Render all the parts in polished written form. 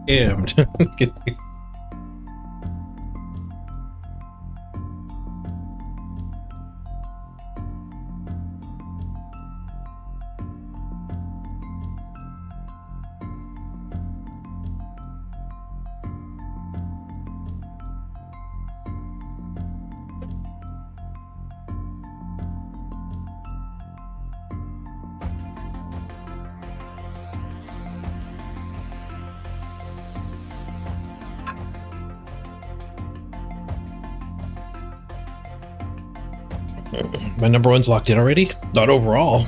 Damned. My number one's locked in already? Not overall.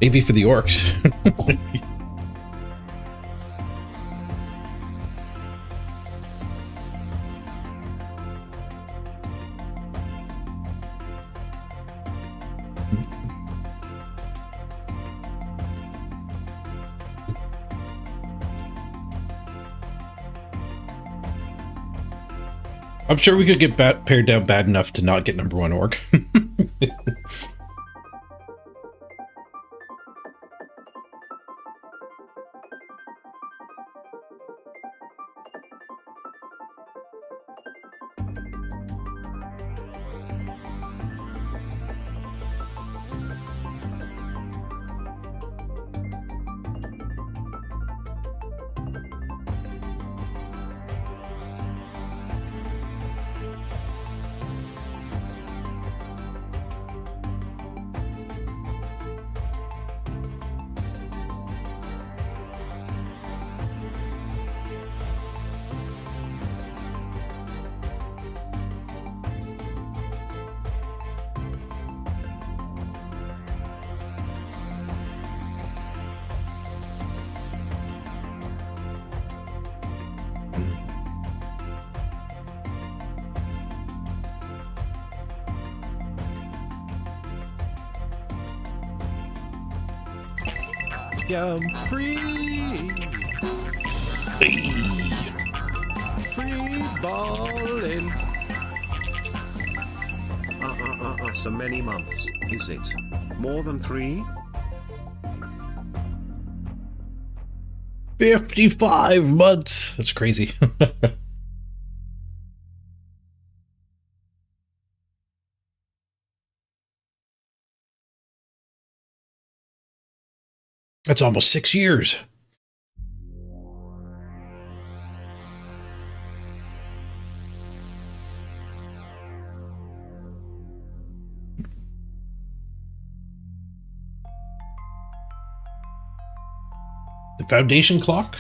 Maybe for the Orcs. I'm sure we could get paired down bad enough to not get number one Orc. I'm free! Free balling! So many months, is it? More than 3? 55 months! That's crazy. That's almost 6 years. The foundation clock.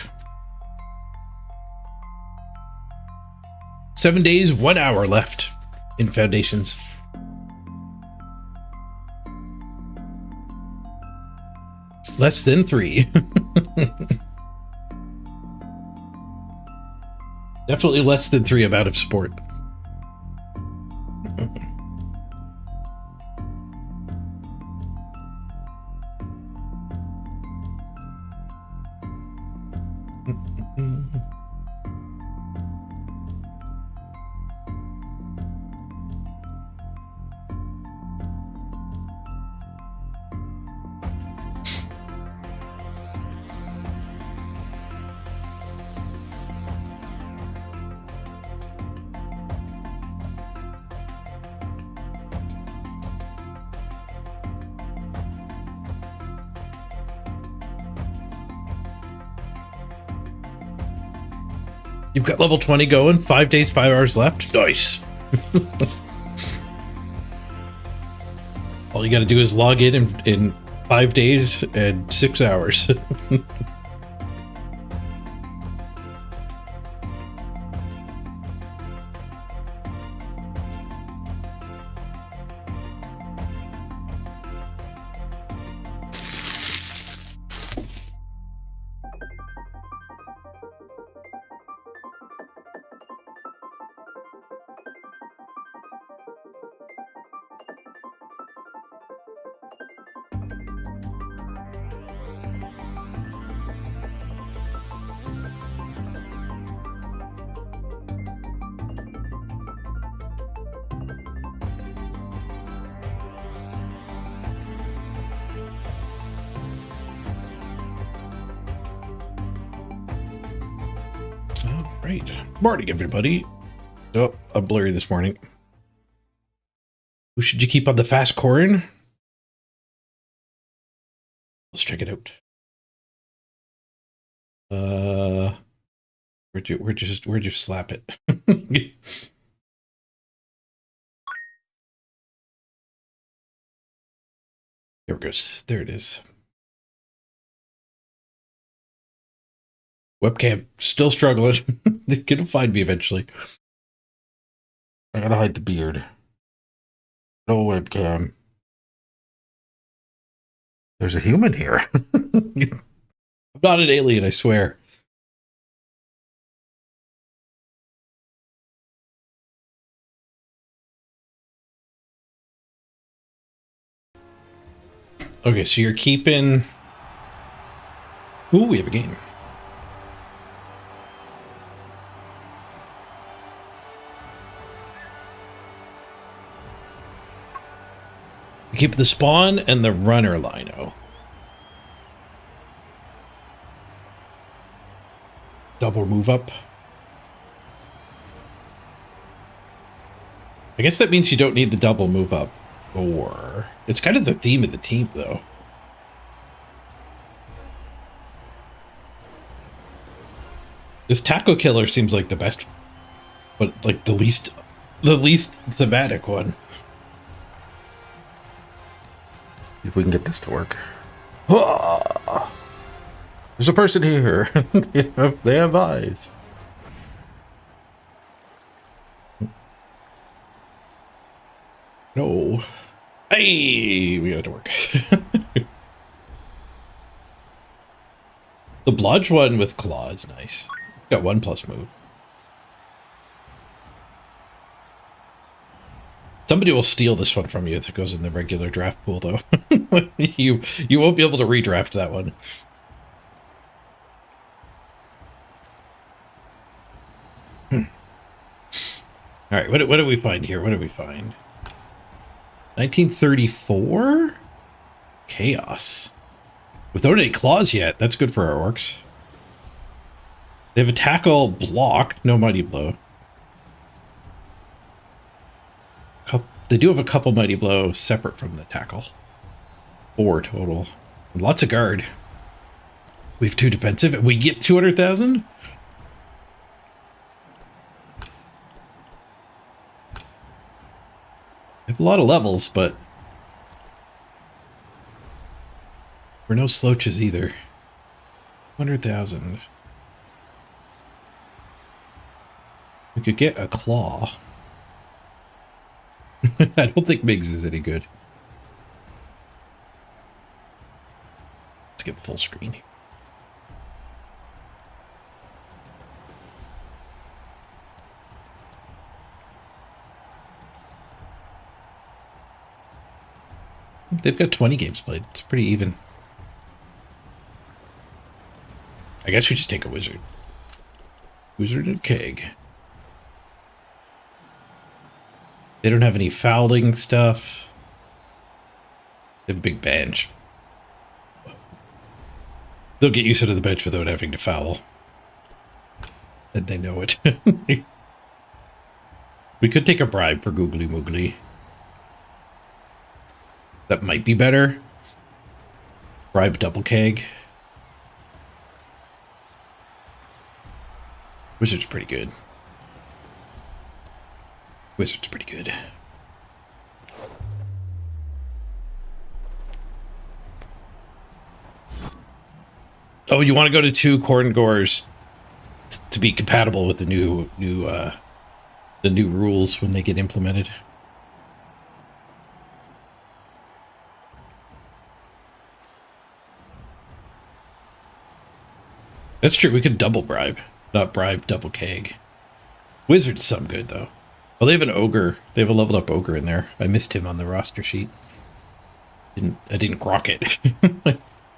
7 days, 1 hour left in foundations. Less than 3. Definitely less than 3. I'm out of sport. You've got level 20 going, 5 days, 5 hours left. Nice. All you got to do is log in 5 days and 6 hours. Right. Morning, everybody. Oh, I'm blurry this morning. Who should you keep on the fast corn? Let's check it out. Where'd you slap it? There it goes. There it is. Webcam still struggling. They're gonna find me eventually. I gotta hide the beard. No webcam. There's a human here. I'm not an alien, I swear. Okay, so you're keeping... Ooh, we have a game. You keep the spawn and the runner lino. Double move up. I guess that means you don't need the double move up. Or it's kind of the theme of the team, though. This taco killer seems like the best, but like the least thematic one. If we can get this to work. There's a person here. They have eyes. No. Hey, we got it to work. The bludge one with claw is nice. Got 1+ move. Somebody will steal this one from you if it goes in the regular draft pool, though. you won't be able to redraft that one. All right, what do we find here? What do we find? 1934? Chaos. Without any claws yet. That's good for our orcs. They have a tackle block, no mighty blow. They do have a couple mighty blow separate from the tackle. 4 total. Lots of guard. We have 2 defensive. We get 200,000? We have a lot of levels, but we're no slouches either. 100,000. We could get a claw. I don't think Migs is any good. Let's get full screen. They've got 20 games played. It's pretty even. I guess we just take a wizard. Wizard and keg. They don't have any fouling stuff. They have a big bench. They'll get used to the bench without having to foul. And they know it. We could take a bribe for Googly Moogly. That might be better. Bribe double keg. Wizard's pretty good. Wizard's pretty good. Oh, you want to go to 2 corn gores to be compatible with the new rules when they get implemented. That's true. We could double bribe, not bribe double keg. Wizard's some good though. Well, they have an ogre. They have a leveled up ogre in there. I missed him on the roster sheet. I didn't grok it.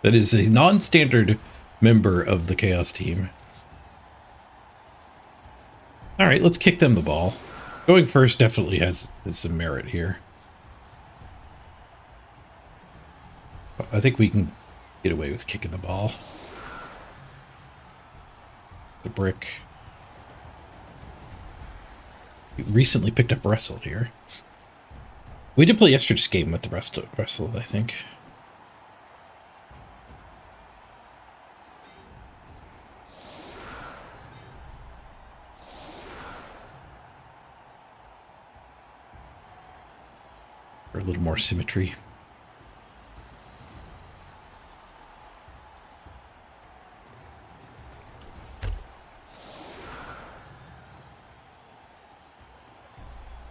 That is a non-standard member of the Chaos team. All right, let's kick them the ball. Going first definitely has some merit here. I think we can get away with kicking the ball. The brick. We recently picked up Wrestle here. We did play yesterday's game with the Wrestle, I think. For a little more symmetry.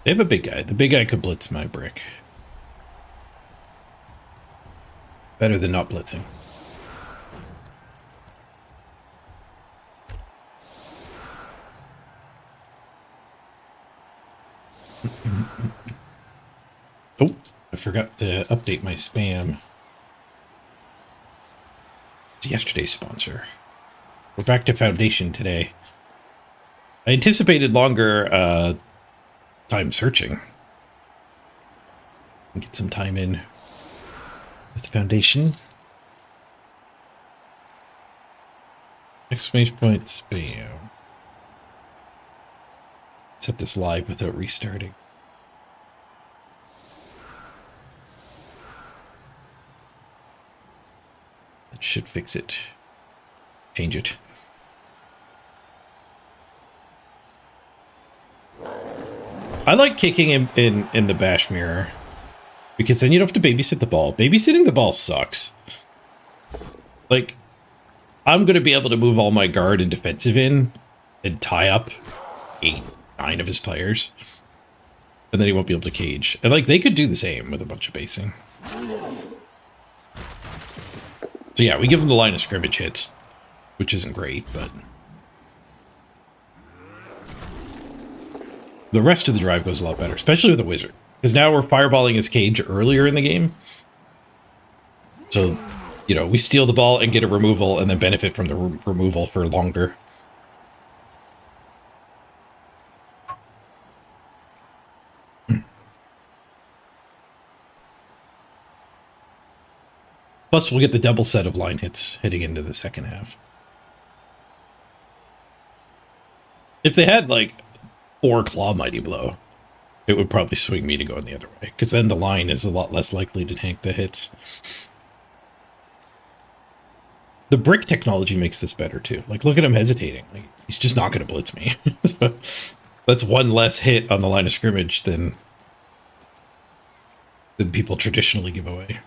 They have a big guy. The big guy could blitz my brick. Better than not blitzing. Oh, I forgot to update my spam. It's yesterday's sponsor. We're back to Foundation today. I anticipated longer time searching. Get some time in with the Foundation. Exclamation point spam. Set this live without restarting. That should fix it. Change it. I like kicking in the bash mirror because then you don't have to babysit the ball. Babysitting the ball sucks. Like, I'm going to be able to move all my guard and defensive in and tie up 8, 9 of his players. And then he won't be able to cage. And like, they could do the same with a bunch of basing. So yeah, we give them the line of scrimmage hits, which isn't great, but the rest of the drive goes a lot better, especially with the wizard. Because now we're fireballing his cage earlier in the game. So, you know, we steal the ball and get a removal and then benefit from the removal for longer. Plus, we'll get the double set of line hits heading into the second half. If they had, like, 4 Claw Mighty Blow, it would probably swing me to go in the other way. Because then the line is a lot less likely to tank the hits. The brick technology makes this better, too. Like, look at him hesitating. Like, he's just not going to blitz me. That's one less hit on the line of scrimmage than people traditionally give away.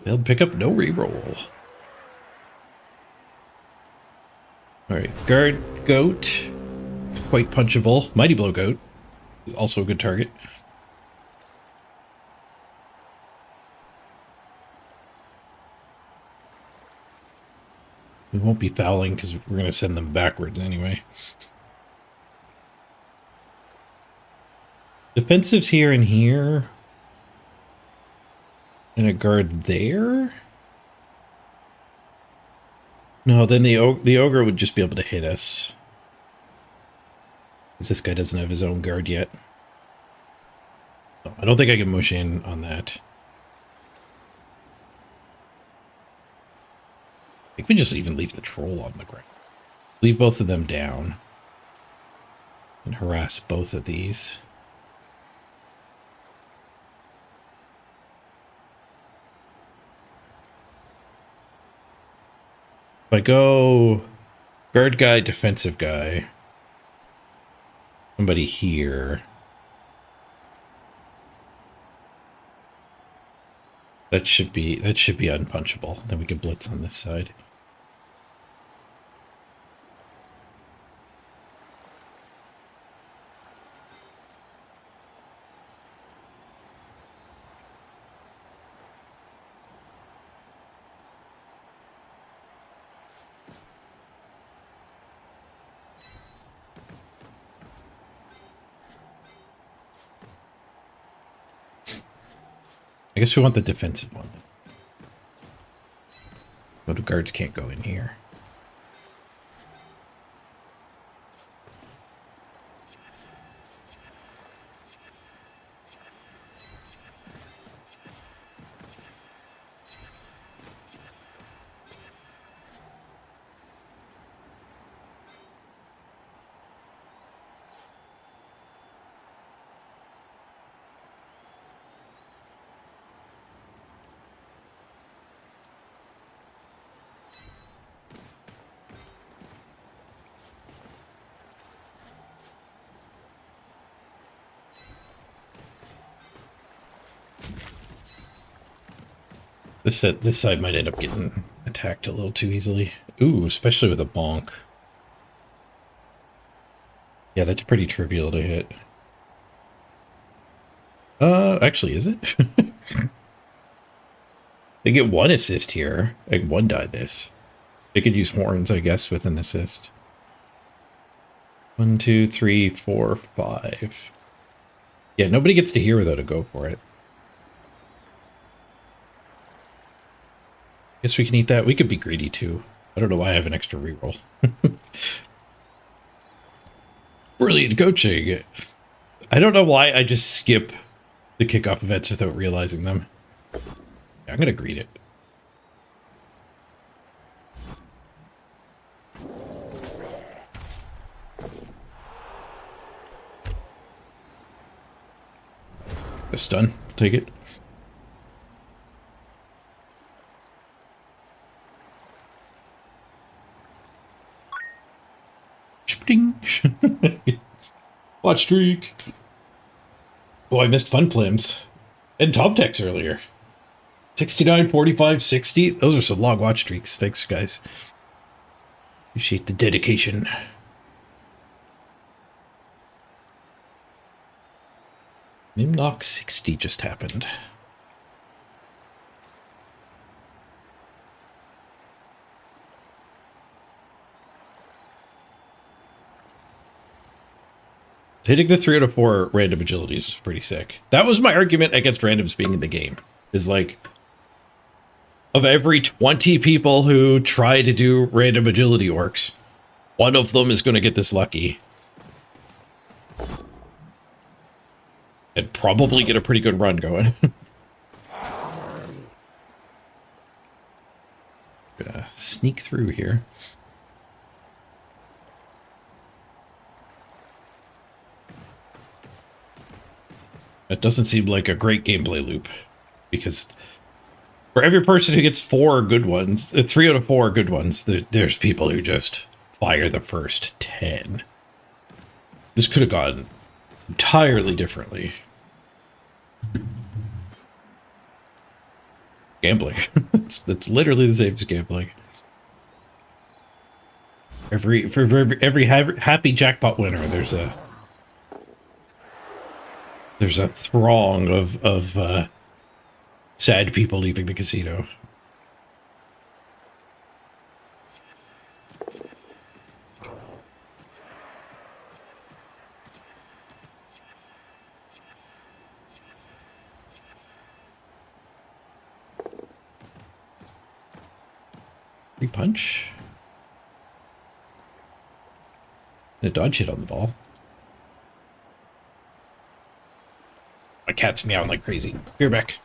Failed pickup, no reroll. Alright, guard goat. Quite punchable. Mighty Blow goat is also a good target. We won't be fouling because we're going to send them backwards anyway. Defensives here and here. And a guard there? No, then the ogre would just be able to hit us. Because this guy doesn't have his own guard yet. No, I don't think I can mush in on that. I think we just even leave the troll on the ground. Leave both of them down. And harass both of these. If I go guard guy, defensive guy, somebody here, that should be unpunchable. Then we can blitz on this side. I guess we want the defensive one. But the guards can't go in here. This side might end up getting attacked a little too easily. Ooh, especially with a bonk. Yeah, that's pretty trivial to hit. Actually, is it? They get one assist here. Like, one die this. They could use horns, I guess, with an assist. 1, 2, 3, 4, 5. Yeah, nobody gets to hear without a go for it. Guess we can eat that. We could be greedy, too. I don't know why I have an extra reroll. Brilliant coaching. I don't know why I just skip the kickoff events without realizing them. I'm going to greet it. A stun. Take it. Spring. Watch streak. Oh, I missed fun flims. And top decks earlier. 69, 45, 60. Those are some long watch streaks. Thanks, guys. Appreciate the dedication. Nimnock 60 just happened. Hitting the 3 out of 4 random agilities is pretty sick. That was my argument against randoms being in the game. Is like, of every 20 people who try to do random agility orcs, one of them is going to get this lucky. And probably get a pretty good run going. Gonna sneak through here. That doesn't seem like a great gameplay loop, because for every person who gets 4 good ones, 3 out of 4 good ones, there's people who just fire the first 10. This could have gone entirely differently. Gambling. It's literally the same as gambling. For every happy jackpot winner, there's a throng of sad people leaving the casino. Free punch. And a dodge hit on the ball. My cat's meowing like crazy. Here, back.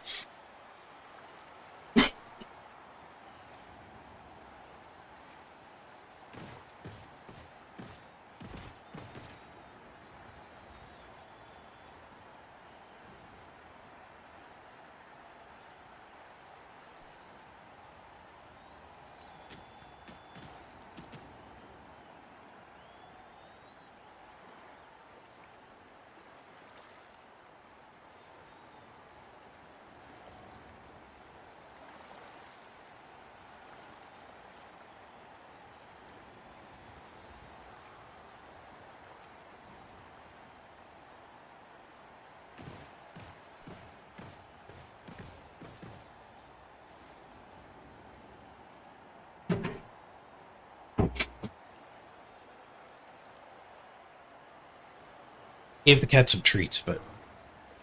Gave the cat some treats, but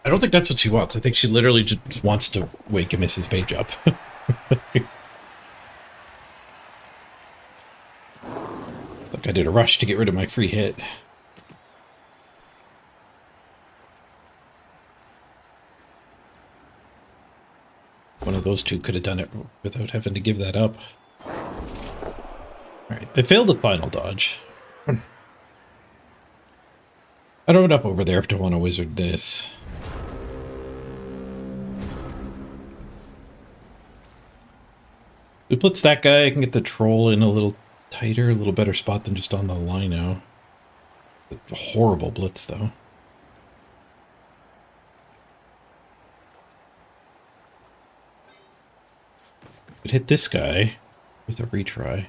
I don't think that's what she wants. I think she literally just wants to wake Mrs. Page up. Look, I did a rush to get rid of my free hit. One of those two could have done it without having to give that up. Alright, they failed the final dodge. I don't up over there if I want to wizard this. We blitz that guy, I can get the troll in a little tighter, a little better spot than just on the lino. A horrible blitz, though. Could hit this guy with a retry.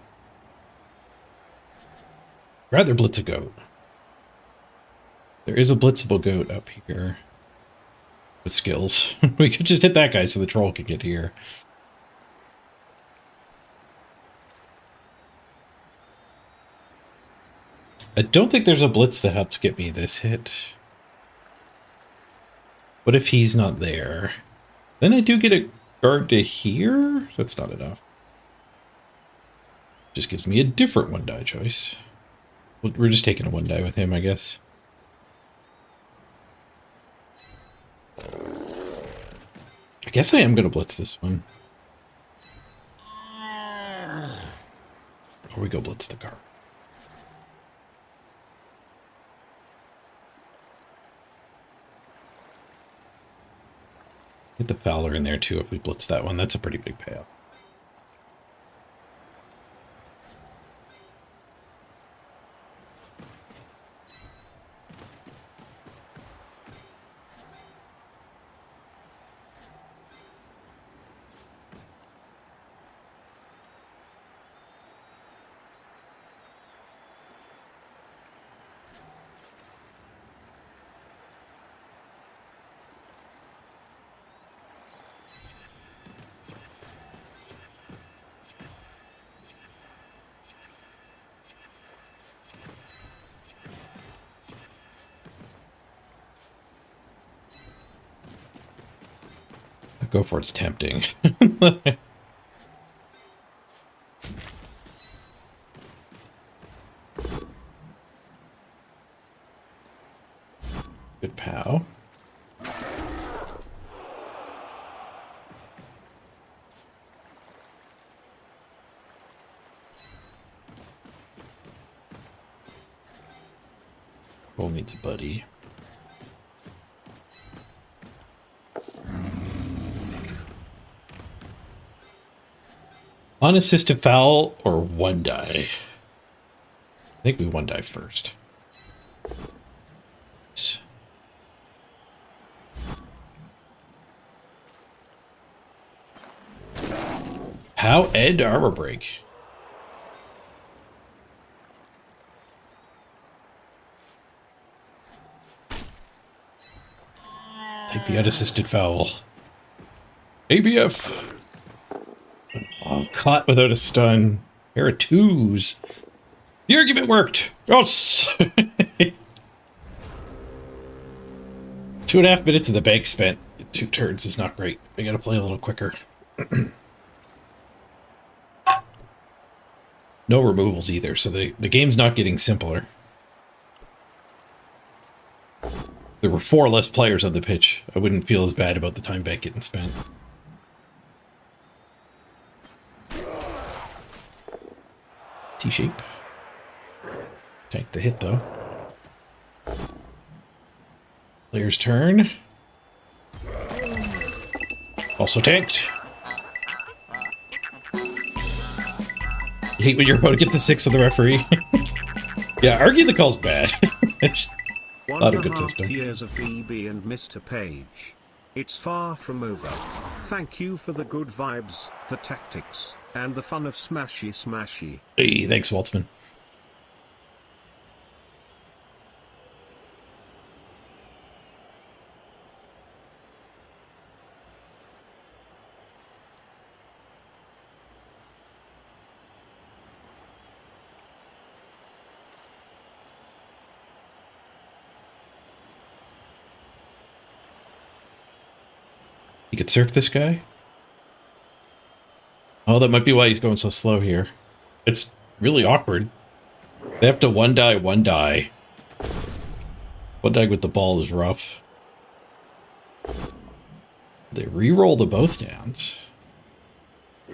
Rather blitz a goat. There is a blitzable goat up here with skills. We could just hit that guy so the troll could get here. I don't think there's a blitz that helps get me this hit. What if he's not there? Then I do get a guard to here? That's not enough. Just gives me a different one die choice. We're just taking a one die with him, I guess. I guess I am going to blitz this one. Or we go blitz the guard. Get the Fowler in there too if we blitz that one. That's a pretty big payout. Go for it's tempting. Good pow. Roll needs a buddy. Unassisted foul or one die? I think we one die first. How Ed armor break? Take the unassisted foul. ABF. Oh, caught without a stun. Pair of twos. The argument worked. Yes. 2.5 minutes of the bank spent in 2 turns is not great. We gotta play a little quicker. No removals either, so the game's not getting simpler. There were 4 less players on the pitch. I wouldn't feel as bad about the time bank getting spent. T-shape. Tank the hit, though. Player's turn. Also tanked. You hate when your opponent gets a 6 of the referee. Yeah, argue the call's bad. Not a good system. 1.5 years of BB and Mr. Page. It's far from over. Thank you for the good vibes, the tactics, and the fun of Smashy Smashy. Hey, thanks, Waltzman. You could surf this guy? Oh, that might be why he's going so slow here. It's really awkward. They have to one die, one die. One die with the ball is rough. They re-roll the both downs. A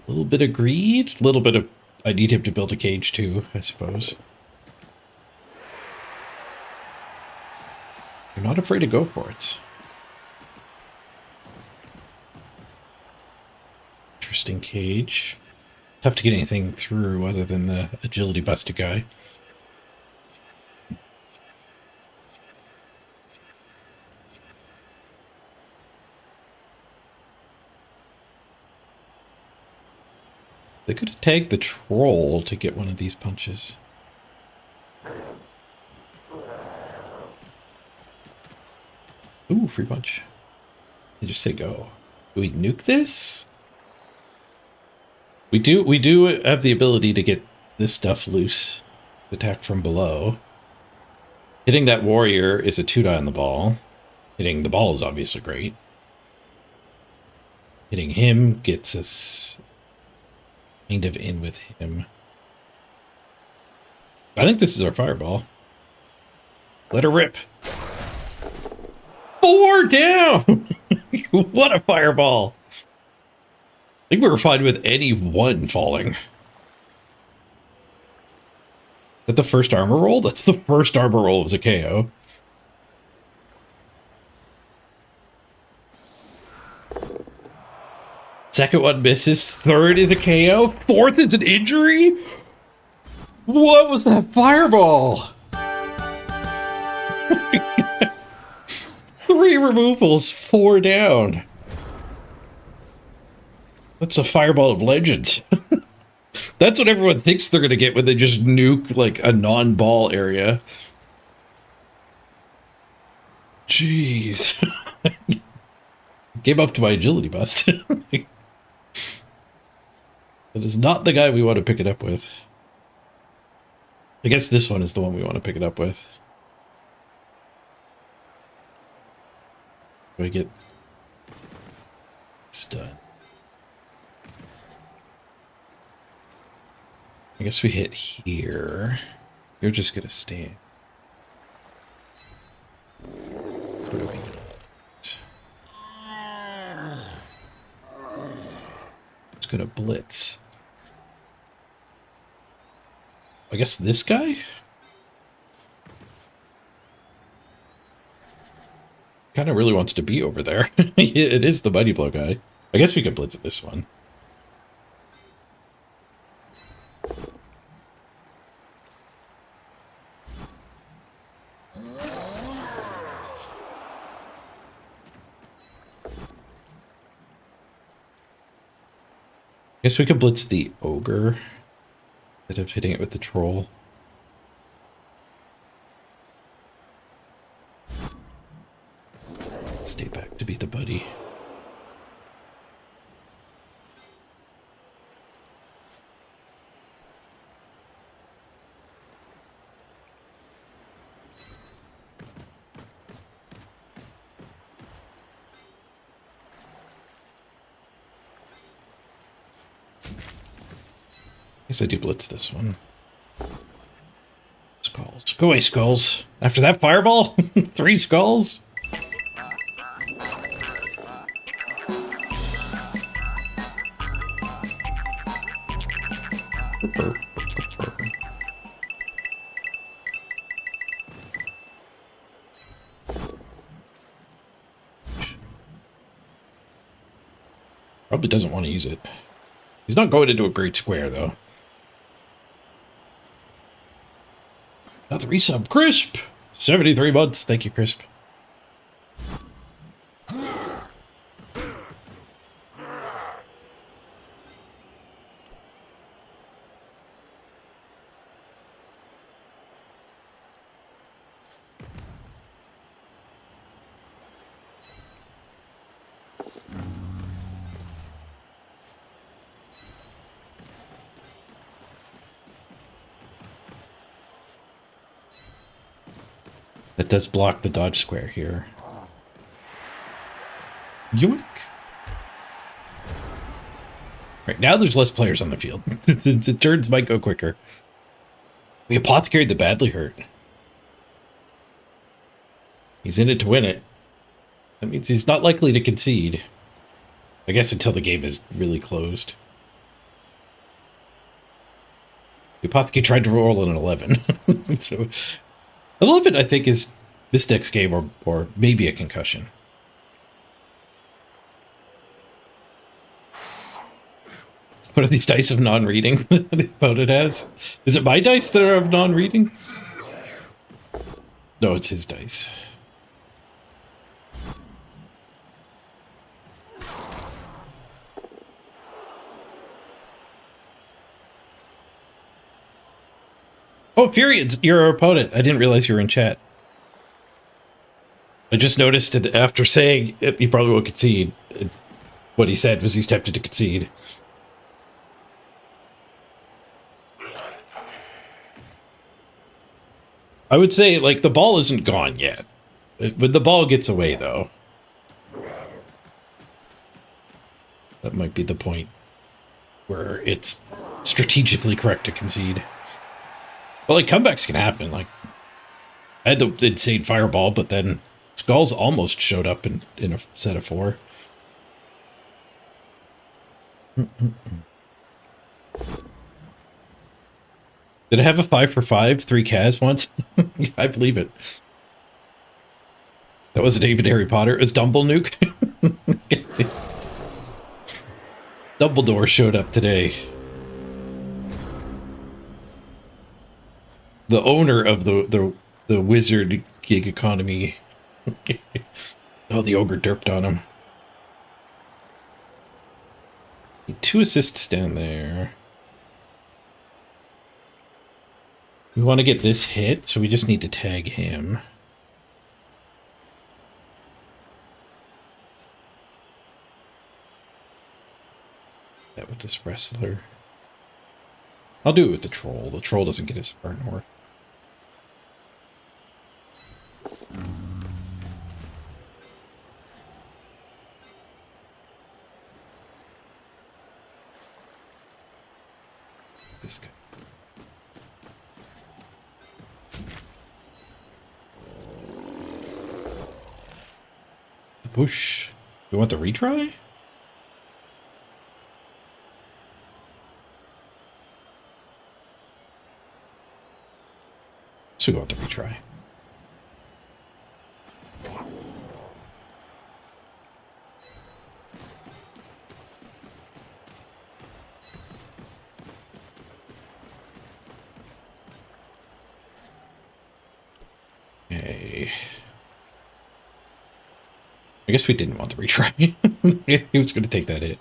little bit of greed. A little bit of... I need him to build a cage too, I suppose. You're not afraid to go for it. Interesting cage. Tough to get anything through other than the agility busted guy. They could have tagged the troll to get one of these punches. Ooh, free punch. They just say go. Do we nuke this? We do have the ability to get this stuff loose. Attack from below. Hitting that warrior is a 2-die on the ball. Hitting the ball is obviously great. Hitting him gets us kind of in with him. I think this is our fireball. Let her rip. 4 down! What a fireball! I think we were fine with any one falling. Is that the first armor roll? That's the first armor roll was a KO. Second one misses. Third is a KO. Fourth is an injury? What was that fireball? 3 removals, 4 down. That's a fireball of legends. That's what everyone thinks they're going to get when they just nuke, like, a non-ball area. Jeez. Came up to my agility bust. That is not the guy we want to pick it up with. I guess this one is the one we want to pick it up with. Do I get this done? I guess we hit here. You're just gonna stand. It's gonna blitz. I guess this guy? Kind of really wants to be over there. It is the Mighty Blow guy. I guess we could blitz at this one. Guess we could blitz the ogre instead of hitting it with the troll. Stay back to be the buddy. Guess I do blitz this one. Skulls. Go away, skulls. After that fireball? 3 skulls? Probably doesn't want to use it. He's not going into a great square, though. Another resub. Crisp! 73 months. Thank you, Crisp. That does block the dodge square here. Yoink! Right, now there's less players on the field. The turns might go quicker. We apothecaried the badly hurt. He's in it to win it. That means he's not likely to concede. I guess until the game is really closed. The apothecary tried to roll an 11. So 11, I think, is Mystic's game or maybe a concussion. What are these dice of non-reading that the opponent has? Is it my dice that are of non-reading? No, it's his dice. Oh, Fury, it's your opponent. I didn't realize you were in chat. I just noticed it after saying he probably will concede. What he said was he's tempted to concede. I would say, like, the ball isn't gone yet. When the ball gets away, though, that might be the point where it's strategically correct to concede. Well, like, comebacks can happen. Like, I had the insane fireball, but then Skulls almost showed up in a set of 4. Did I have a 5 for 5, 3 Kaz once? Yeah, I believe it. That wasn't even Harry Potter. It was Dumblenuke. Dumbledore showed up today. The owner of the wizard gig economy. Oh, the ogre derped on him. 2 assists down there. We want to get this hit, so we just need to tag him. That with this wrestler. I'll do it with the troll. The troll doesn't get as far north. This guy. The bush. You want the retry? So we want the retry. Okay. I guess we didn't want the retry. He was going to take that hit.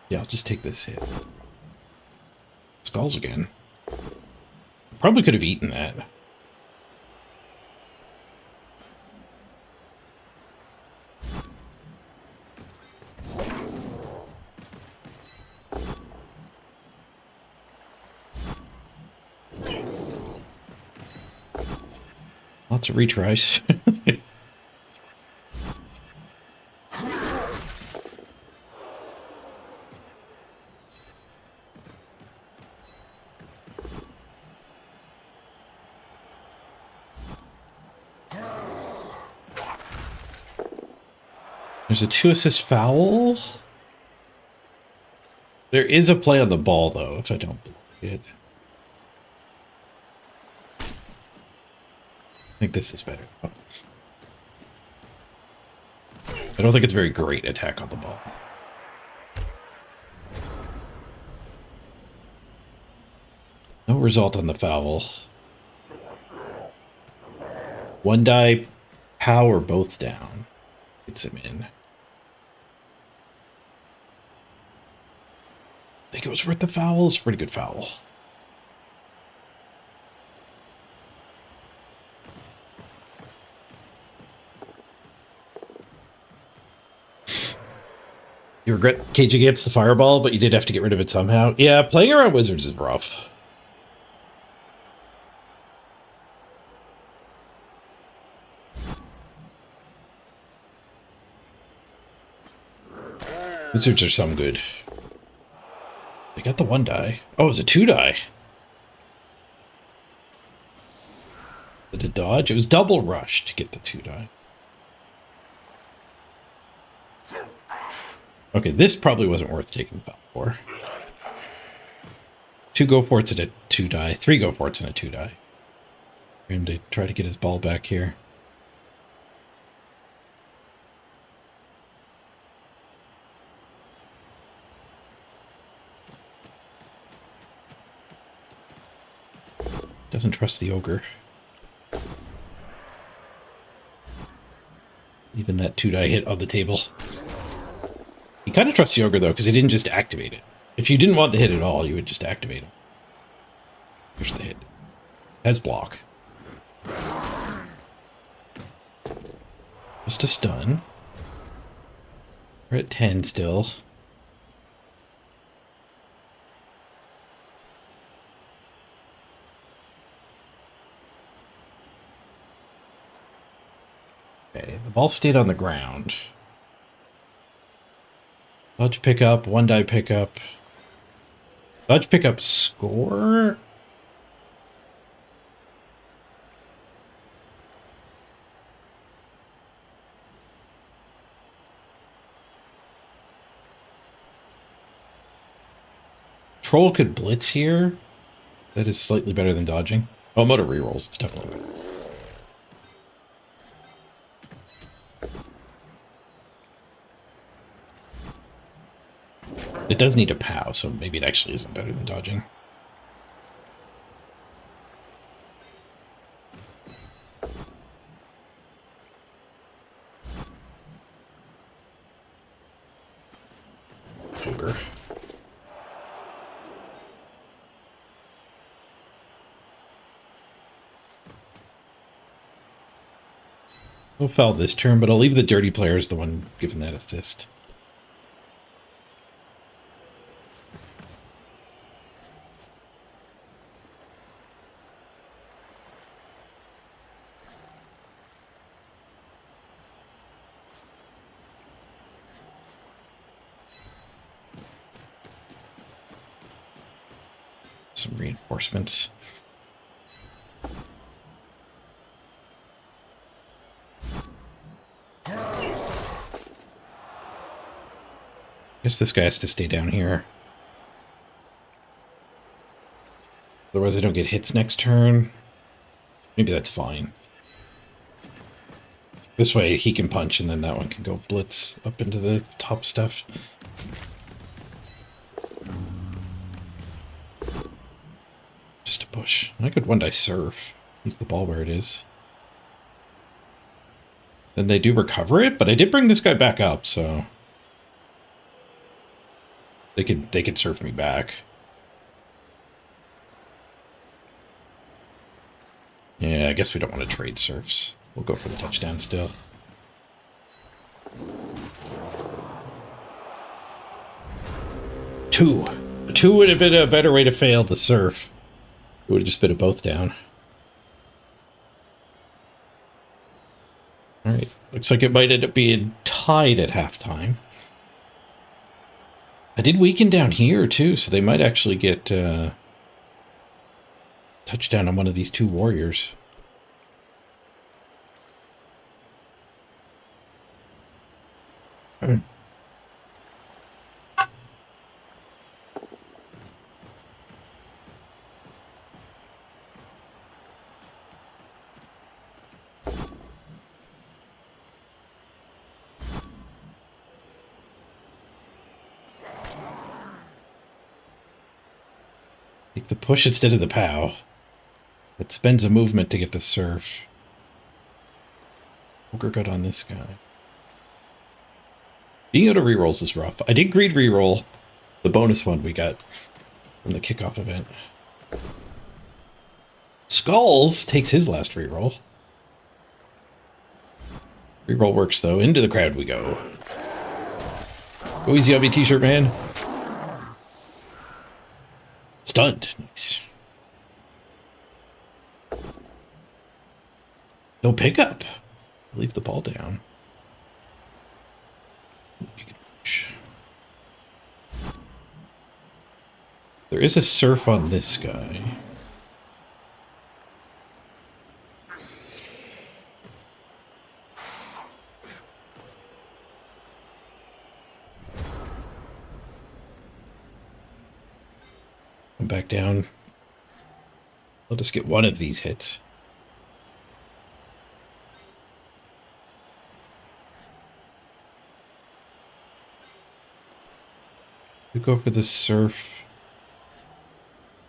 Yeah, I'll just take this hit. Skulls again. Probably could have eaten that. Lots of retries. There's a 2 assist foul. There is a play on the ball, though, if I don't believe it. I think this is better. Oh. I don't think it's a very great attack on the ball. No result on the foul. 1 die, power both down. Gets him in. I think it was worth the foul. It's a pretty good foul. You regret caging against the fireball, but you did have to get rid of it somehow. Yeah, playing around wizards is rough. Wizards are some good. They got the 1 die. Oh, it was a 2 die. Did it dodge? It was double rush to get the 2 die. Okay, this probably wasn't worth taking the foul for. 2 go for it's and a 2 die. 3 go for it's and a 2 die. For him to try to get his ball back here. Doesn't trust the ogre. Even that 2 die hit on the table. He kind of trusts the ogre, though, because he didn't just activate it. If you didn't want the hit at all, you would just activate him. Here's the hit. Has block. Just a stun. We're at 10 still. Okay, the ball stayed on the ground. Dodge pickup, one die pickup. Dodge pickup score? Troll could blitz here. That is slightly better than dodging. Oh, motor rerolls. It's definitely better. It does need a POW, so maybe it actually isn't better than dodging. Ogre. I'll foul this turn, but I'll leave the dirty player as the one giving that assist. Some reinforcements. Guess this guy has to stay down here. Otherwise I don't get hits next turn. Maybe that's fine. This way he can punch and then that one can go blitz up into the top stuff. Just a push. I could one die surf. Leave the ball where it is. Then they do recover it, but I did bring this guy back up, so they could surf me back. Yeah, I guess we don't want to trade surfs. We'll go for the touchdown still. Two would have been a better way to fail the surf. It would have just been a both down. Alright, looks like it might end up being tied at halftime. I did weaken down here too, so they might actually get touchdown on one of these two warriors. Take the push instead of the POW. It spends a movement to get the surf. Ogre gut on this guy. Being out of rerolls is rough. I did greed reroll the bonus one we got from the kickoff event. Skulls takes his last reroll. Reroll works though. Into the crowd we go. Go easy on me, t-shirt man. Stunned. Nice. No pickup. Leave the ball down. There is a surf on this guy. Come back down. Let us get one of these hits. We go for the surf.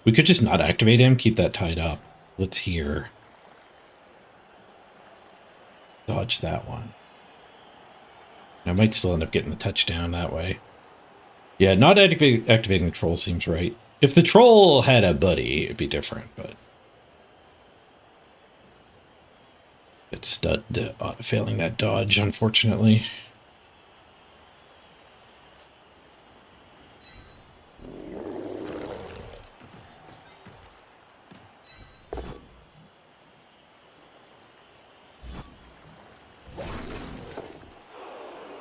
We could just not activate him, keep that tied up. Let's hear. Dodge that one. I might still end up getting the touchdown that way. Yeah, not activating the troll seems right. If the troll had a buddy, it'd be different, but it's stunned failing that dodge, unfortunately.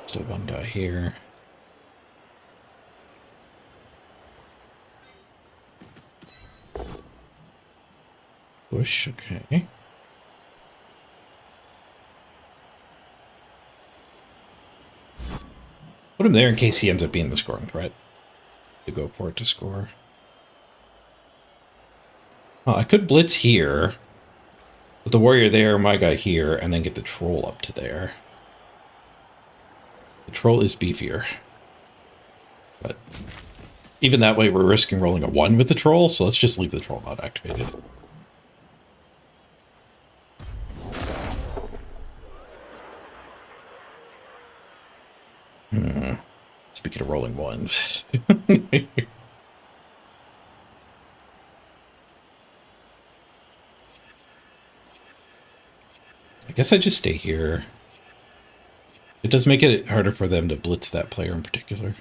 Still one guy here. Push, okay. Put him there in case he ends up being the scoring threat. To go for it to score. Oh, I could blitz here. Put the warrior there, my guy here, and then get the troll up to there. The troll is beefier. But even that way, we're risking rolling a 1 with the troll, so let's just leave the troll not activated. Speaking of rolling 1s. I guess I just stay here. It does make it harder for them to blitz that player in particular.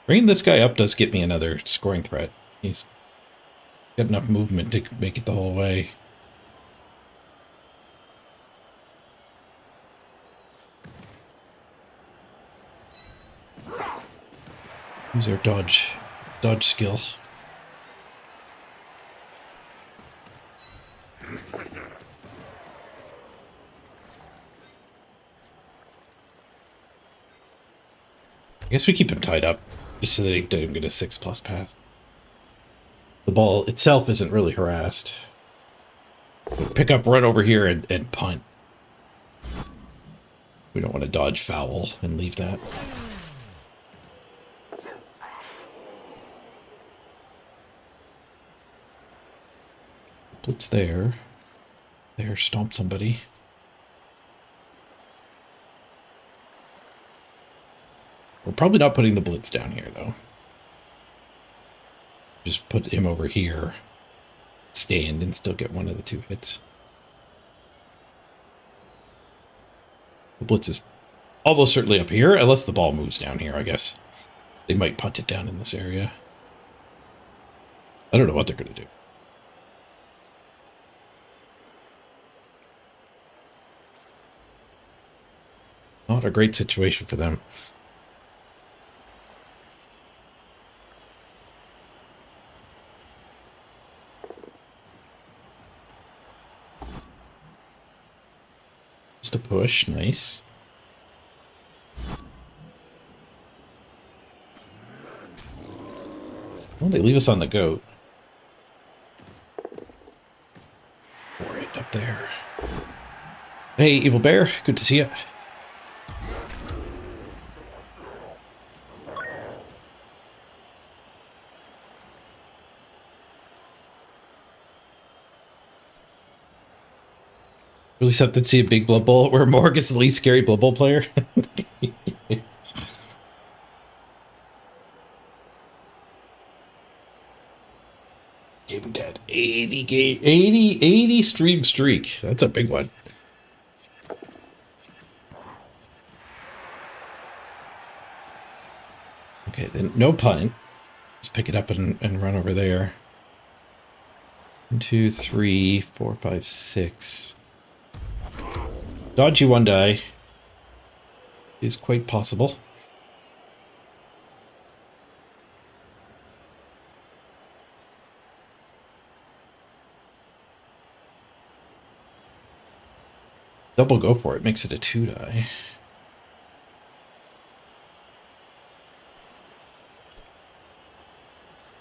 Bringing this guy up does get me another scoring threat. He's got enough movement to make it the whole way. Use our dodge skill. I guess we keep him tied up just so that he doesn't get a 6+ pass. The ball itself isn't really harassed. Pick up, run over here, and punt. We don't want to dodge foul and leave that. Blitz there. There, stomp somebody. We're probably not putting the blitz down here, though. Just put him over here. Stand and still get one of the 2 hits. The blitz is almost certainly up here, unless the ball moves down here, I guess. They might punt it down in this area. I don't know what they're going to do. Not a great situation for them. Just a push, nice. Well, they leave us on the goat. Right up there. Hey, Evil Bear, good to see you. Really something to see a big Blood Bowl where Morg is the least scary Blood Bowl player. Game dead. 80 stream streak. That's a big one. Okay, then no punt. Just pick it up and run over there. 1, 2, 3, 4, 5, 6. Dodge you 1 die is quite possible. Double go for it, makes it a 2 die.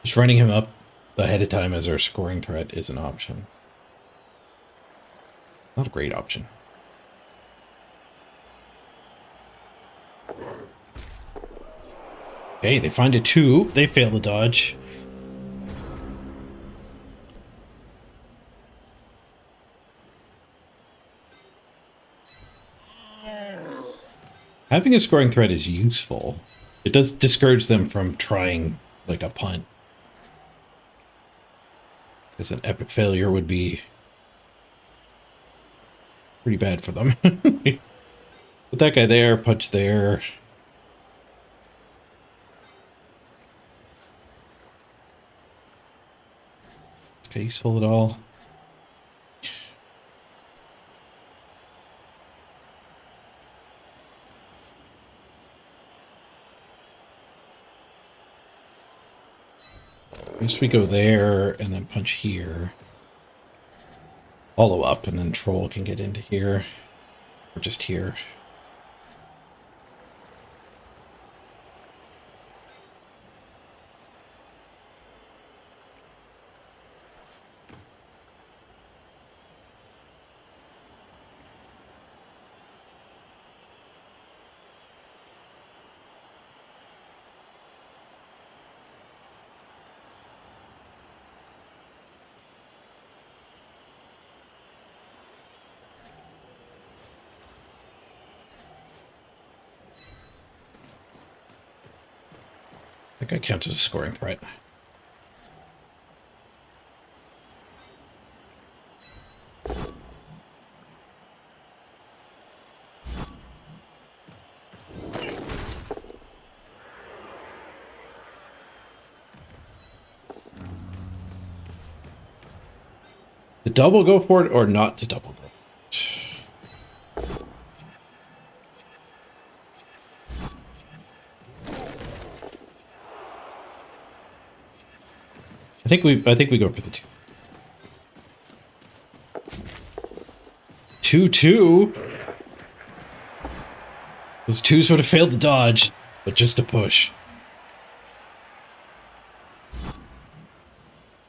Just running him up ahead of time as our scoring threat is an option. Not a great option. Okay, they find a 2. They fail the dodge. Having a scoring threat is useful. It does discourage them from trying like a punt. Because an epic failure would be pretty bad for them. Put that guy there, punch there. Is that useful at all? I guess we go there and then punch here. Follow up and then troll can get into here. Or just here. I think that counts as a scoring threat. To double go for it or not to double go for it? I think we go for the 2. 2-2. Those 2s would have failed to dodge, but just to push.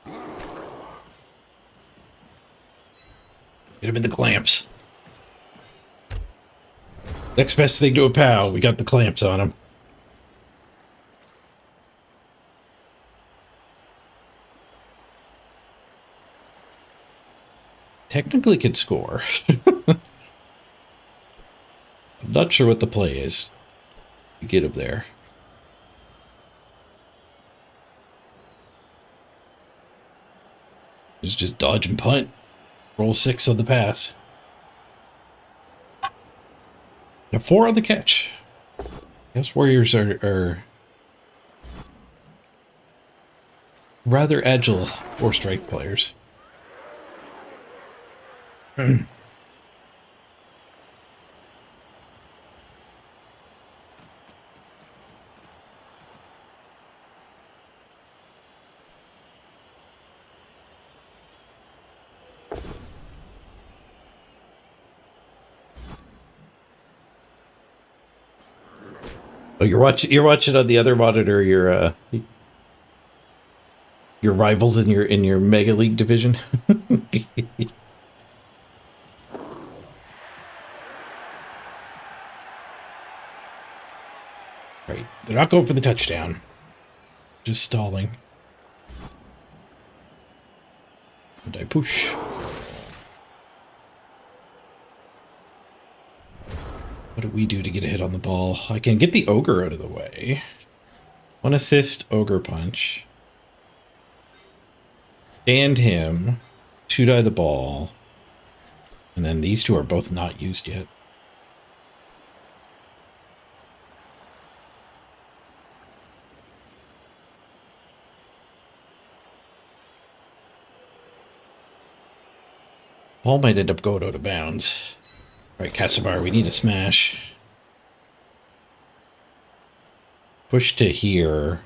Get him in the clamps. Next best thing to a POW. We got the clamps on him. Technically could score. I'm not sure what the play is. You get him there. Just dodge and punt. Roll 6 on the pass. Now 4 on the catch. Guess Warriors are rather agile 4-strike players. Oh, you're watching on the other monitor your rivals in your Mega League division. Right, they're not going for the touchdown. Just stalling. And I push. What do we do to get a hit on the ball? I can get the ogre out of the way. 1 assist, ogre punch. Stand him. 2-die the ball. And then these 2 are both not used yet. Ball might end up going out of bounds. All right, Casabar, we need a smash. Push to here.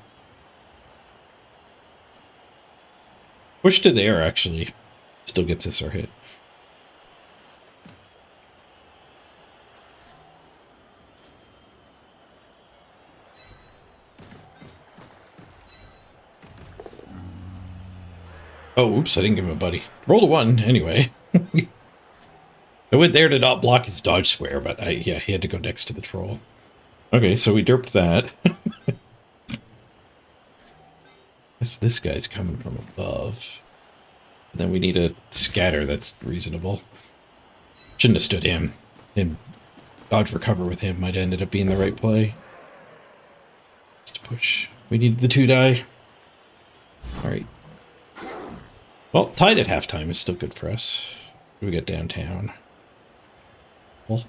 Push to there, actually. Still gets us our hit. Oh, oops, I didn't give him a buddy. Roll a 1, anyway. I went there to not block his dodge square, but yeah, he had to go next to the troll. Okay, so we derped that. Guess this guy's coming from above. Then we need a scatter that's reasonable. Shouldn't have stood him. Him Dodge recover with him might have ended up being the right play. Just push. We need the 2-die. Alright. Well, tied at halftime is still good for us. We get downtown. Well.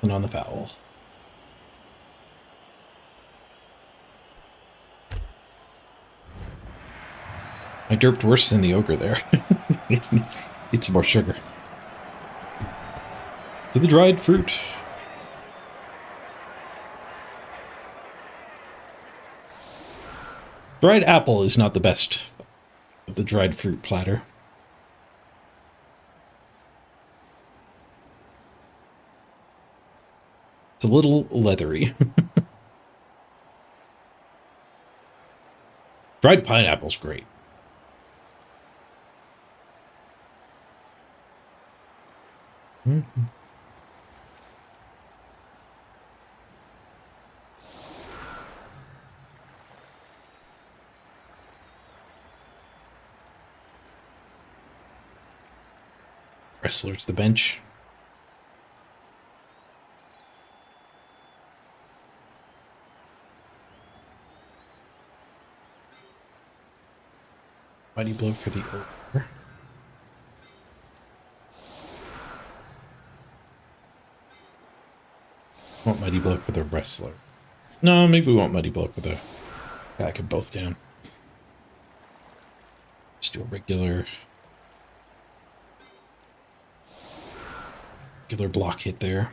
And on the foul. I derped worse than the ogre there. Need some more sugar. To the dried fruit. Dried apple is not the best of the dried fruit platter. It's a little leathery. Dried pineapple's great. Mm-hmm. Wrestlers the bench. Mighty blow for the ogre. Want mighty blow for the wrestler. No, maybe we want mighty blow for the back and both down. Just do a regular block hit there.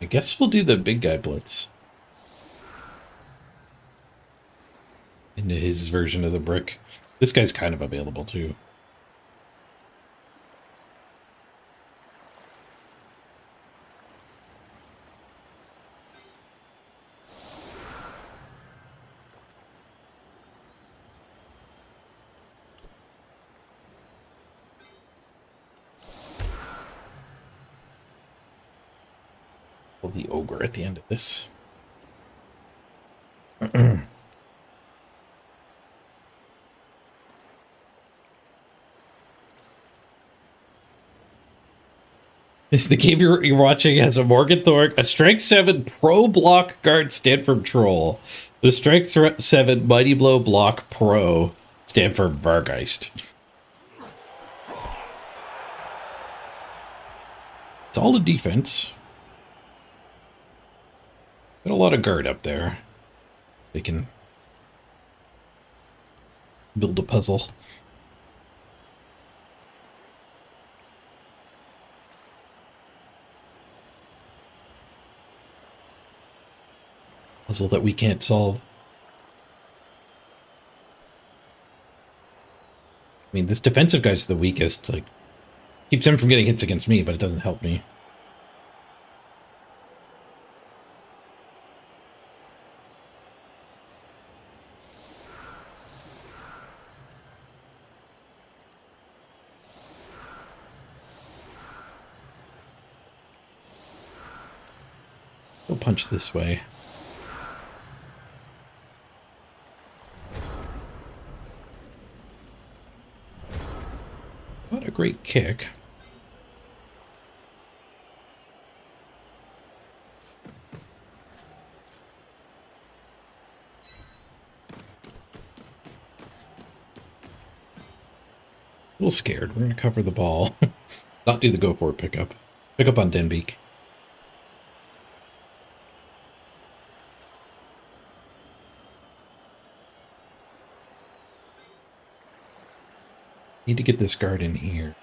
I guess we'll do the big guy blitz. Into his version of the brick. This guy's kind of available too. The ogre at the end of this. The game you're watching has a Morgan Thorpe, a Strength 7 Pro Block Guard Stanford Troll, the Strength 7 Mighty Blow Block Pro Stanford Vargeist. Solid defense. Got a lot of guard up there. They can build a puzzle. Puzzle that we can't solve. I mean, this defensive guy's the weakest. Like, keeps him from getting hits against me, but it doesn't help me. We'll punch this way. What a great kick. A little scared. We're going to cover the ball. Not do the go for it pickup. Pick up on Denbeek. Need to get this guard in here.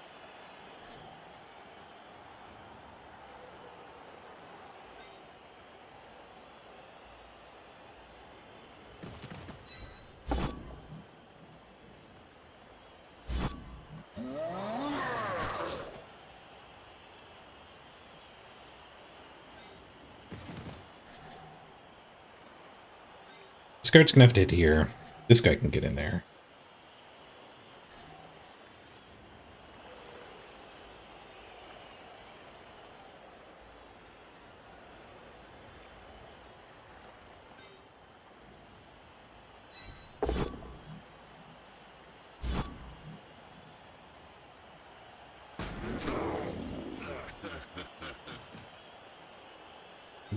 This guard's gonna have to hit here. This guy can get in there.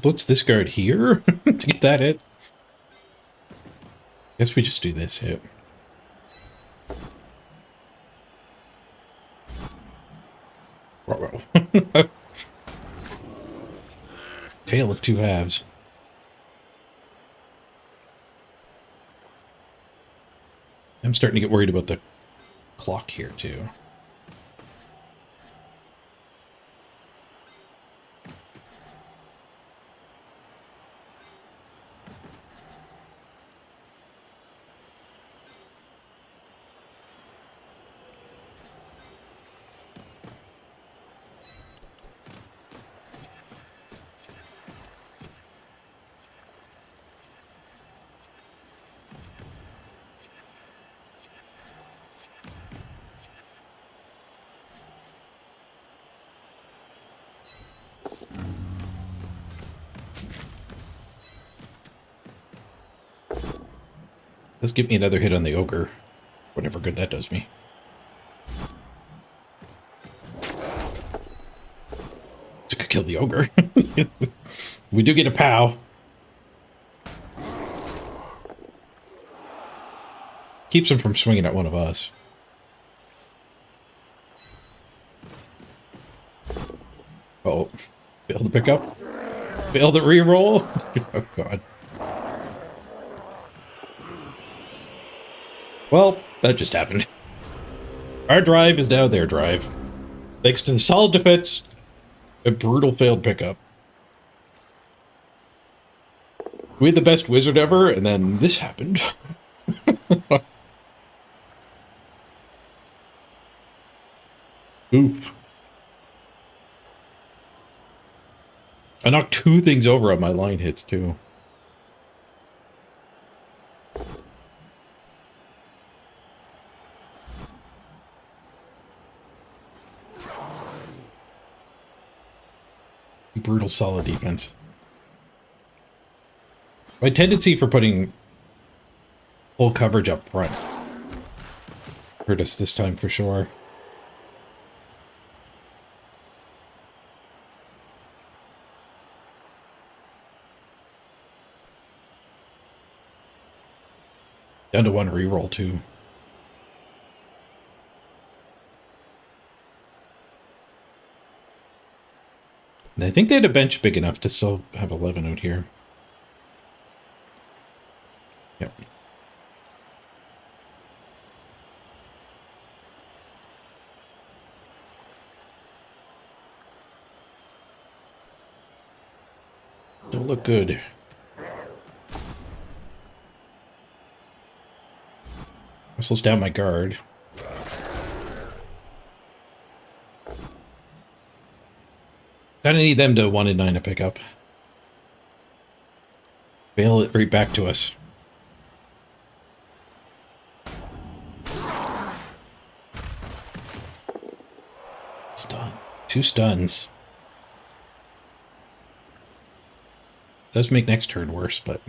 blitz this guard here to get that hit. Guess we just do this hit. Tale of two halves. I'm starting to get worried about the clock here, too. Let's give me another hit on the ogre. Whatever good that does me. It could kill the ogre. We do get a POW. Keeps him from swinging at one of us. Oh, failed to pick up. Failed to reroll. Oh, God. Well, that just happened. Our drive is now their drive. Thanks to the solid defense, a brutal failed pickup. We had the best wizard ever, and then this happened. Oof. I knocked 2 things over on my line hits, too. Brutal solid defense. My tendency for putting full coverage up front hurt us this time for sure. Down to 1 reroll too. And I think they had a bench big enough to still have 11 out here. Yep. Don't look good. Whistles down my guard. Kinda need them to 1 and 9 to pick up. Bail it right back to us. Stun. 2 stuns. Does make next turn worse, but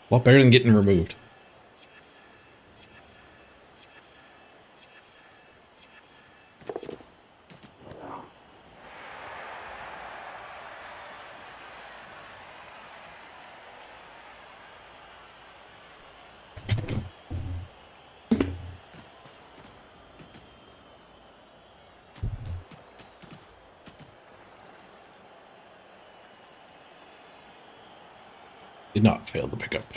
a lot better than getting removed. Did not fail the pickup.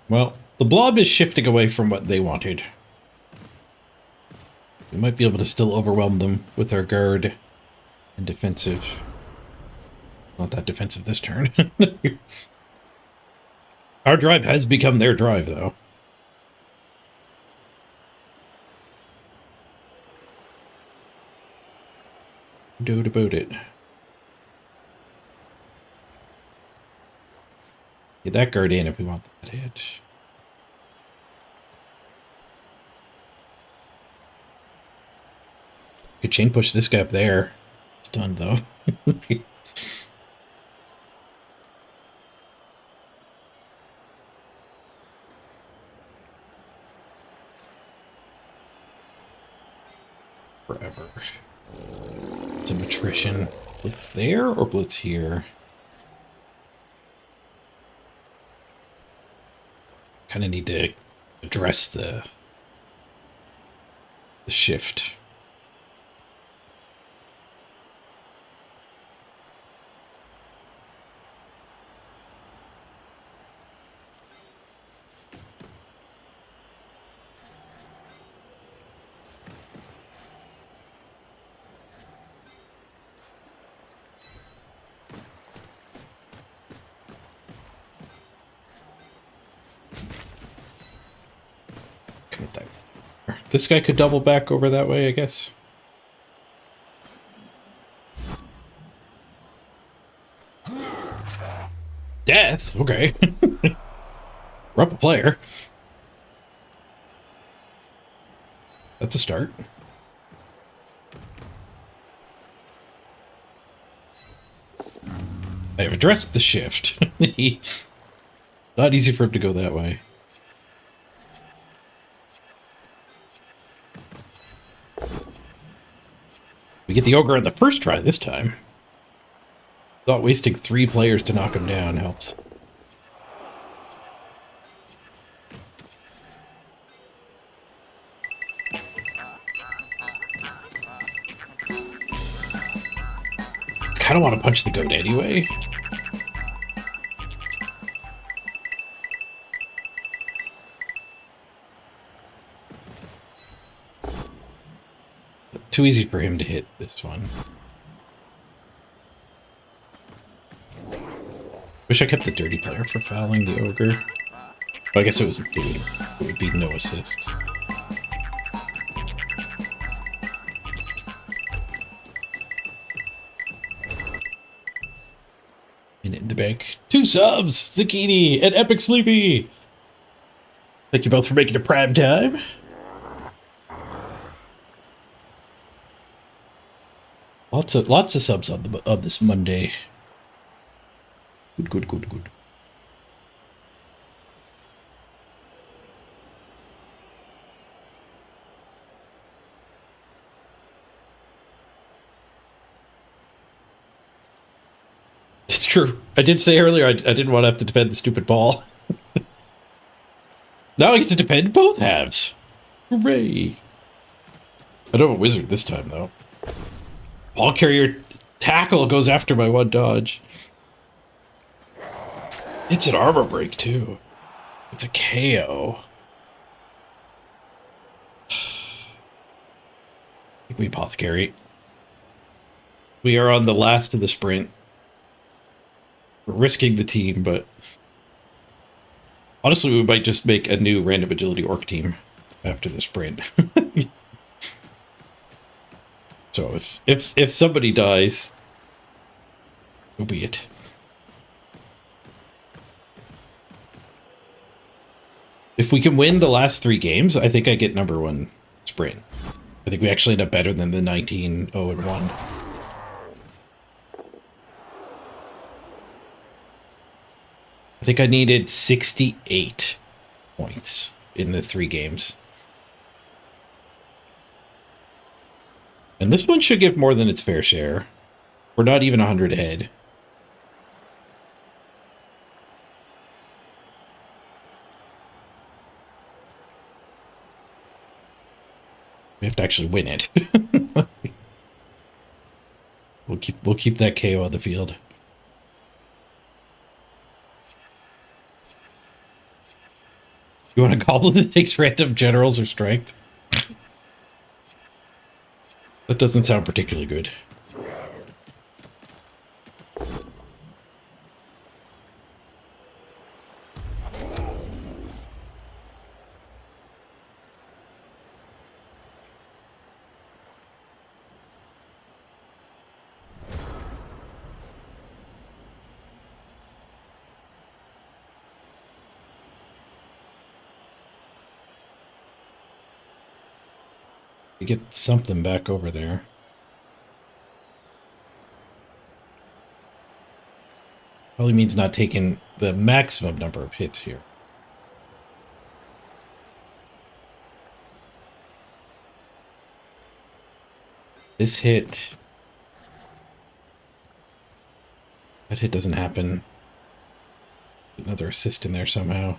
Well, the blob is shifting away from what they wanted. We might be able to still overwhelm them with our guard and defensive. Not that defensive this turn. Our drive has become their drive, though. Do about it. Get that guard in if we want that hit. Could chain push this guy up there. It's done though. some attrition. Blitz there or blitz here? Kind of need to address the shift. Commit that. This guy could double back over that way, I guess. Death? Okay. We're up a player. That's a start. I have addressed the shift. Not easy for him to go that way. We get the ogre on the first try this time. Thought wasting 3 players to knock him down helps. I kind of want to punch the goat anyway. Too easy for him to hit this one. Wish I kept the dirty player for fouling the ogre. Well, I guess it would be no assists. And in the bank, 2 subs, Zucchini and Epic Sleepy. Thank you both for making it prime time. Lots of subs on this Monday. Good. It's true. I did say earlier I didn't want to have to defend the stupid ball. Now I get to defend both halves. Hooray! I don't have a wizard this time though. Ball carrier tackle goes after my 1 dodge. It's an armor break too. It's a KO. We apothecary. We are on the last of the sprint. We're risking the team, but honestly, we might just make a new random agility orc team after the sprint. So if somebody dies, so be it. If we can win the last 3 games, I think I get #1 sprint. I think we actually end up better than the 19-0-1. I think I needed 68 points in the 3 games. And this one should give more than its fair share. We're not even 100 ahead. We have to actually win it. We'll keep that KO on the field. You want a goblin that takes random generals or strength? That doesn't sound particularly good. You get something back over there. Probably means not taking the maximum number of hits here. This hit That hit doesn't happen. Another assist in there somehow.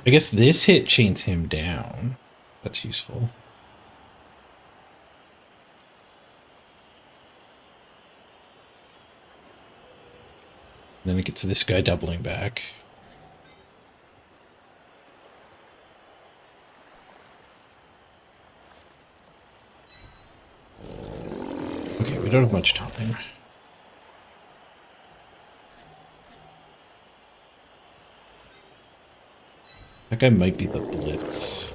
I guess this hit chains him down. That's useful. And then it gets this guy doubling back. Okay, we don't have much time. That guy might be the blitz.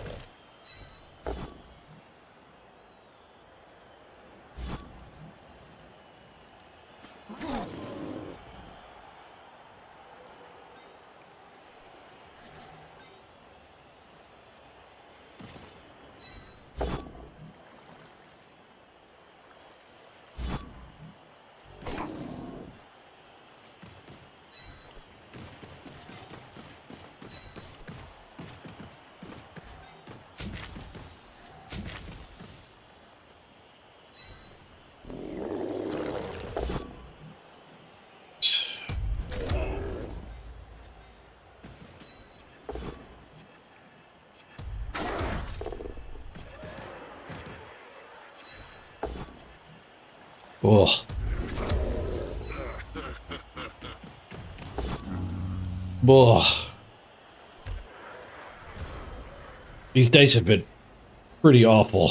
Oh. Oh. These dice have been pretty awful.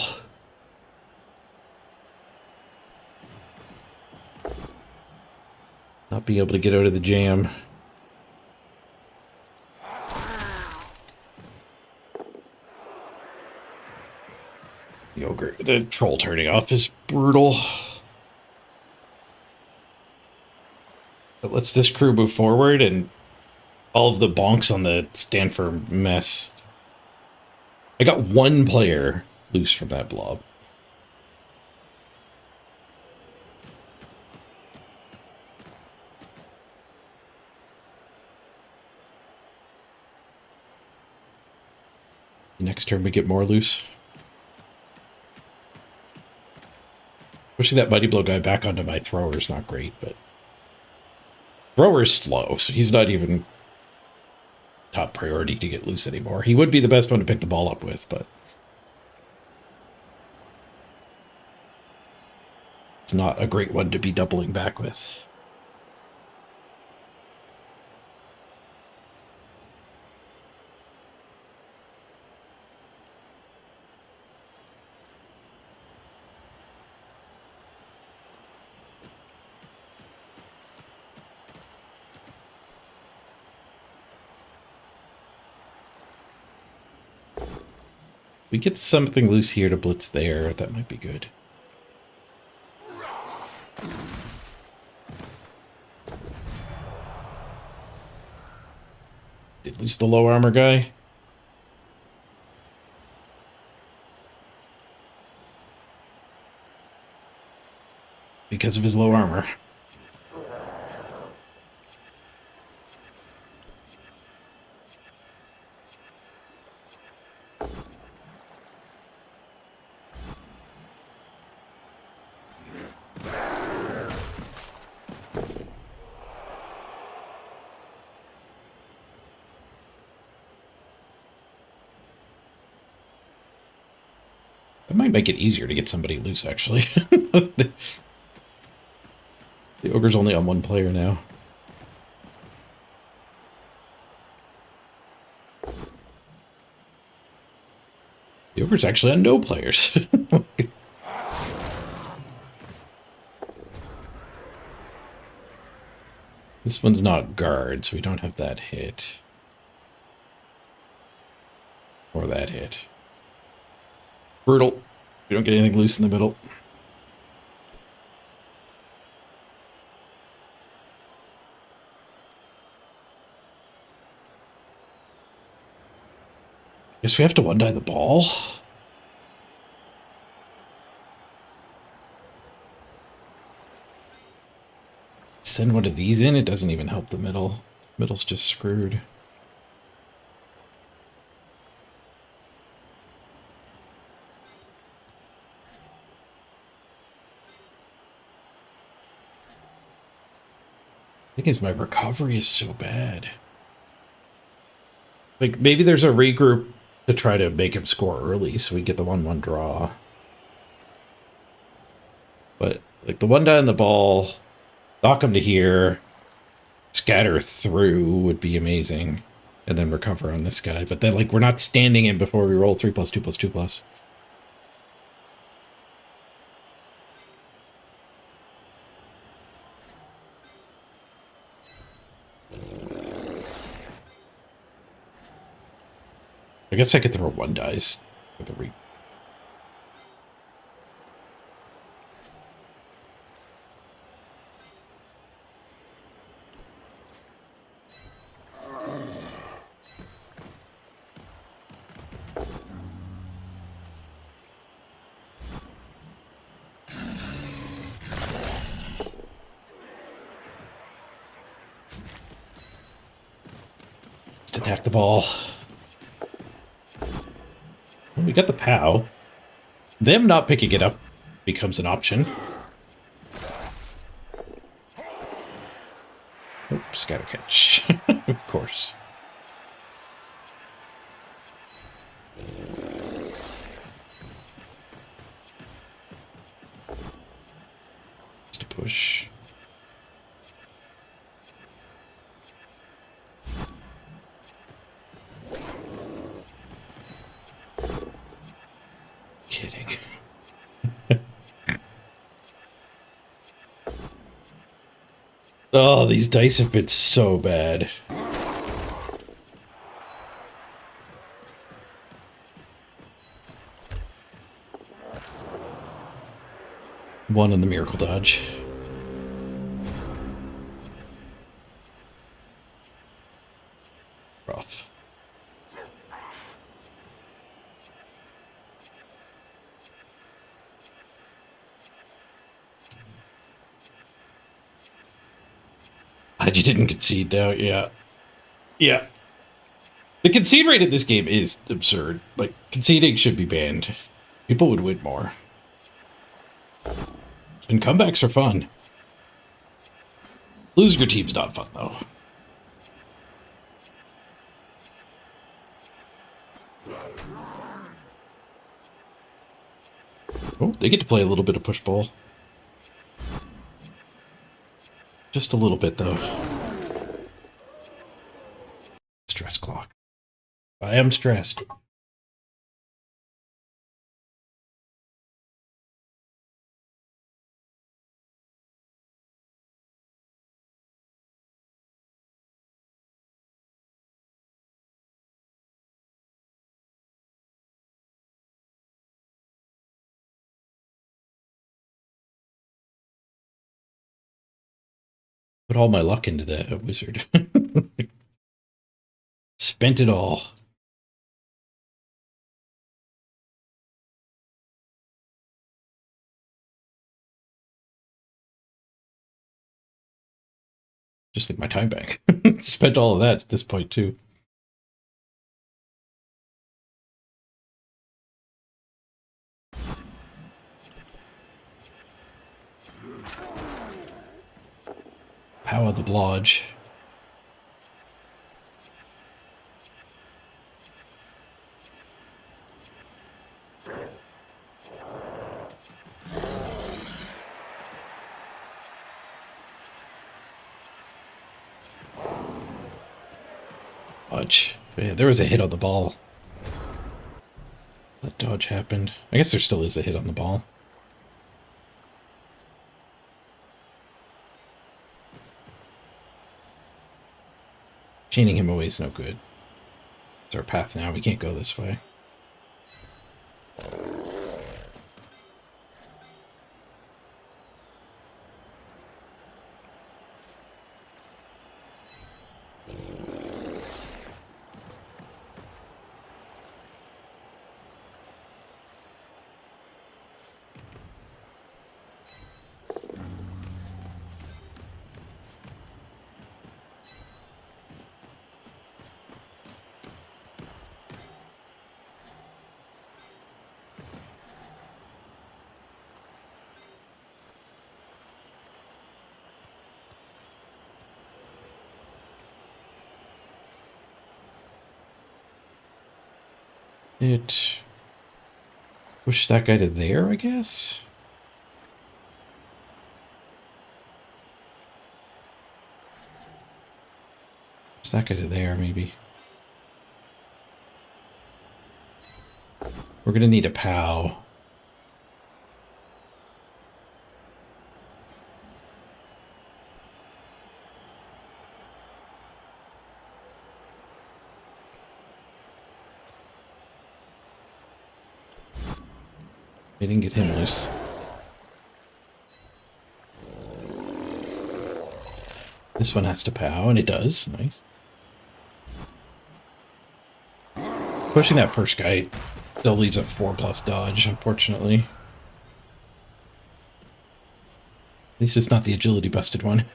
Not being able to get out of the jam. The ogre, the troll turning off is brutal. It lets this crew move forward, and all of the bonks on the stand for mess. I got one player loose from that blob. Next turn we get more loose. Pushing that Mighty Blow guy back onto my thrower is not great, but... Thrower's slow, so he's not even top priority to get loose anymore. He would be the best one to pick the ball up with, but... It's not a great one to be doubling back with. We get something loose here to blitz there. That might be good. Did lose the low armor guy. Because of his low armor. That might make it easier to get somebody loose, actually. The ogre's only on one player now. The ogre's actually on no players. This one's not guard, so we don't have that hit. Or that hit. Brutal. We don't get anything loose in the middle. Guess we have to one-die the ball. Send one of these in, it doesn't even help the middle. Middle's just screwed. thing is, my recovery is so bad. Like, maybe there's a regroup to try to make him score early so we get the 1-1 draw. But, like, the one die on the ball, knock him to here, scatter through would be amazing, and then recover on this guy. But then, like, we're not standing in before we roll 3+2+2+. I guess I could throw 1 dice for the Just attack the ball. Well, we got the POW. Them not picking it up becomes an option. Oh, scatter catch. Of course. Just a push. Kidding. Oh, these dice have been so bad. One in the miracle dodge. Rough. Glad you didn't concede now, yeah. Yeah. The concede rate in this game is absurd. Like, conceding should be banned. People would win more. And comebacks are fun. Losing your team's not fun, though. Oh, they get to play a little bit of push ball. Just a little bit, though. Stress clock. I am stressed. Put all my luck into that wizard. Spent it all. Just like my time bank. Spent all of that at this point, too. Power the blodge. Dodge. Yeah, there was a hit on the ball. That dodge happened. I guess there still is a hit on the ball. Chaining him away is no good. It's our path now. We can't go this way. It push that guy to there, I guess. Push that guy to there, maybe. We're gonna need a POW. I didn't get him loose. This one has to POW, and it does. Nice. Pushing that first guy still leaves a 4+ dodge, unfortunately. At least it's not the agility busted one.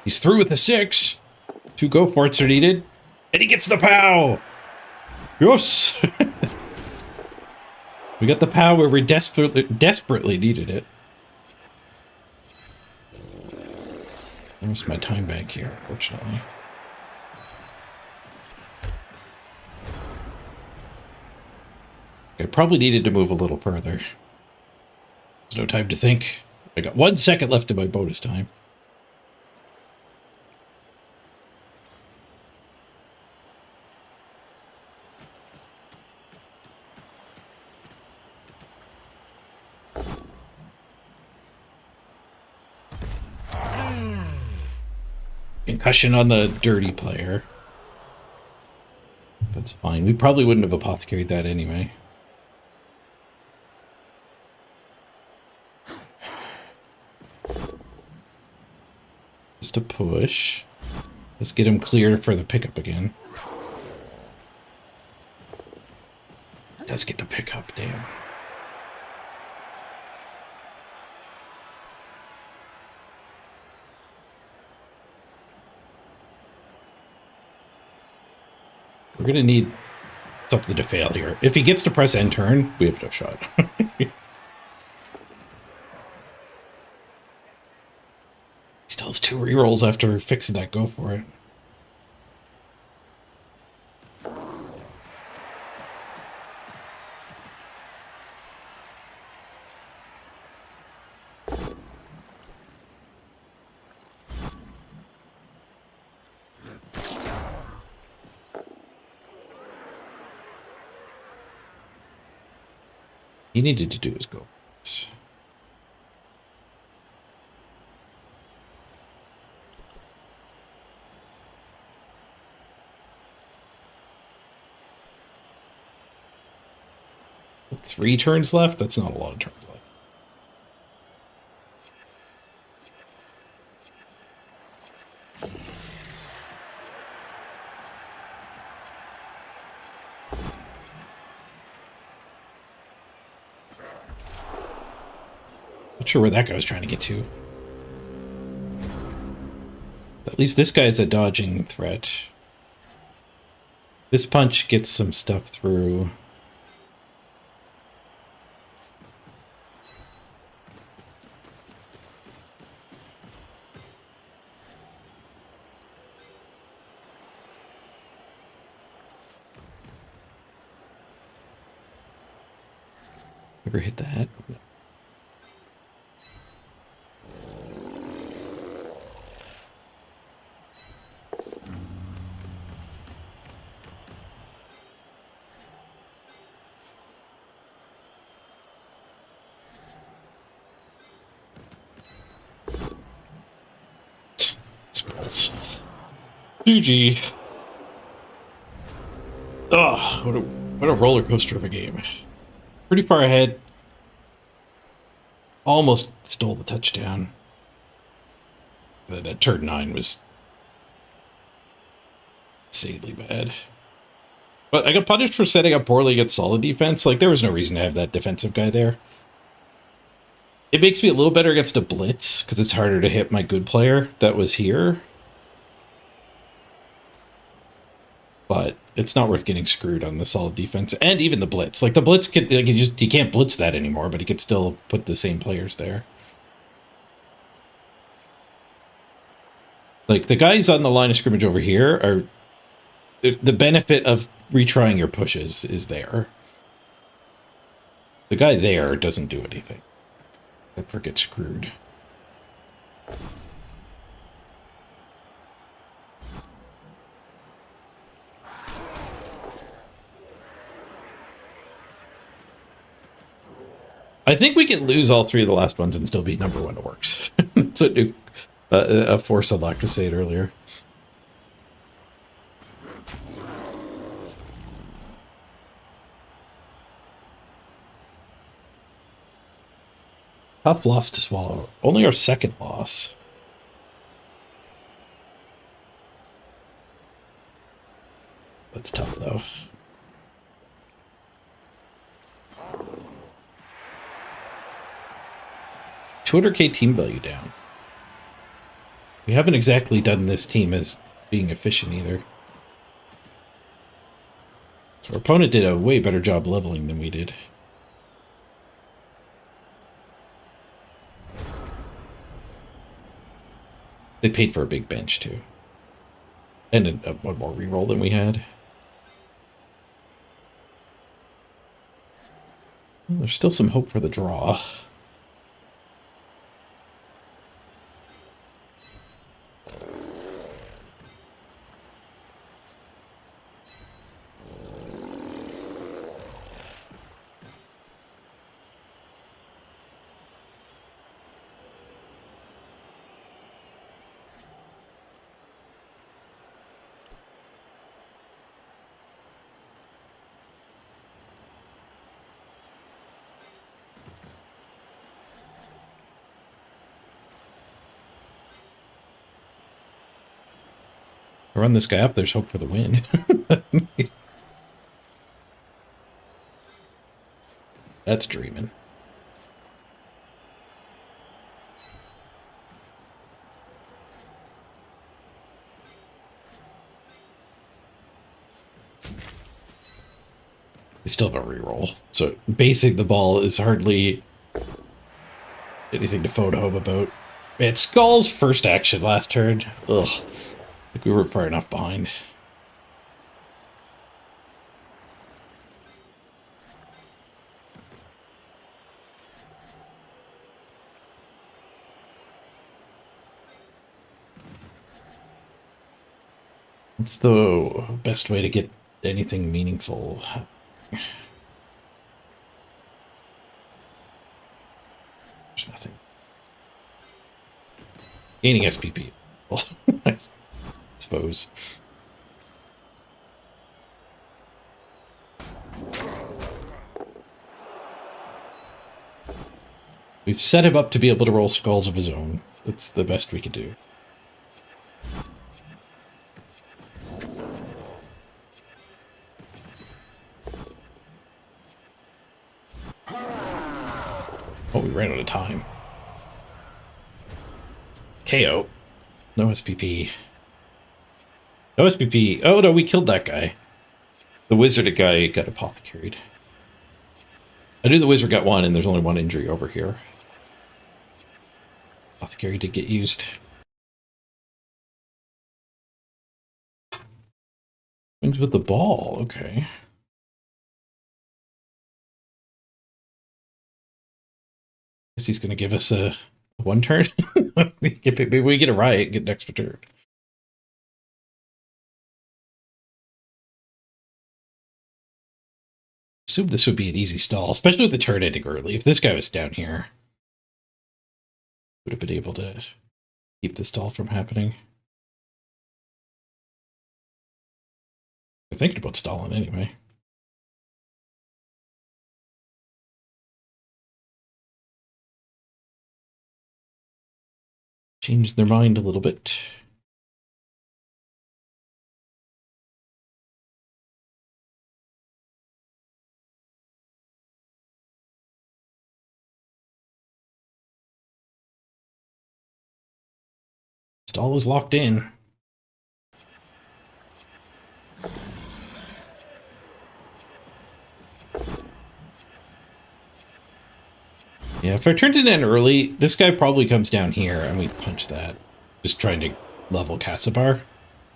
He's through with the 6. 2 go forts are needed. And he gets the POW! Yes! We got the POW where we desperately needed it. I lost my time bank here, unfortunately. I probably needed to move a little further. There's no time to think. I got 1 second left of my bonus time. Concussion on the dirty player. That's fine. We probably wouldn't have apothecaried that anyway. Just a push. Let's get him clear for the pickup again. Let's get the pickup, damn. We're gonna need something to fail here. If he gets to press end turn, we have no shot. He still has 2 rerolls after fixing that go for it. He needed to do his go. With 3 turns left? That's not a lot of turns left. Not sure where that guy was trying to get to. At least this guy's a dodging threat. This punch gets some stuff through. Ever hit that? Scrolls. GG. Oh, what a roller coaster of a game. Pretty far ahead. Almost stole the touchdown. That turn 9 was insanely bad. But I got punished for setting up poorly against solid defense. Like, there was no reason to have that defensive guy there. It makes me a little better against a blitz, because it's harder to hit my good player that was here. But it's not worth getting screwed on the solid defense. And even the blitz. Like, the blitz, you can't blitz that anymore, but he could still put the same players there. Like, the guys on the line of scrimmage over here are... The benefit of retrying your pushes is there. The guy there doesn't do anything. Except for get screwed. I think we can lose all three of the last ones and still be #1 orcs. That's a force select to say it earlier. Tough loss to swallow. Only our second loss. That's tough, though. $200K team value down. We haven't exactly done this team as being efficient either. So our opponent did a way better job leveling than we did. They paid for a big bench, too. And one more reroll than we had. Well, there's still some hope for the draw. Run this guy up, there's hope for the win. That's dreaming. They still have a reroll, so basing the ball is hardly anything to phone home about. Man, Skull's first action last turn. Ugh. Like we were far enough behind. What's the best way to get anything meaningful? There's nothing. Gaining SPP. Well, I suppose. We've set him up to be able to roll skulls of his own. That's the best we could do. Oh, we ran out of time. KO. No SPP. No SPP. Oh, no, we killed that guy. The wizard guy got apothecaried. I knew the wizard got one, and there's only one injury over here. Apothecary did get used. Things with the ball, okay. Guess he's gonna give us a one turn. Maybe we get a riot, get an extra turn. Assume this would be an easy stall, especially with the turn ending early. If this guy was down here, would have been able to keep the stall from happening. I'm thinking about stalling anyway. Changed their mind a little bit. Stall is locked in. Yeah, if I turned it in early, this guy probably comes down here and we punch that. Just trying to level Castlebar.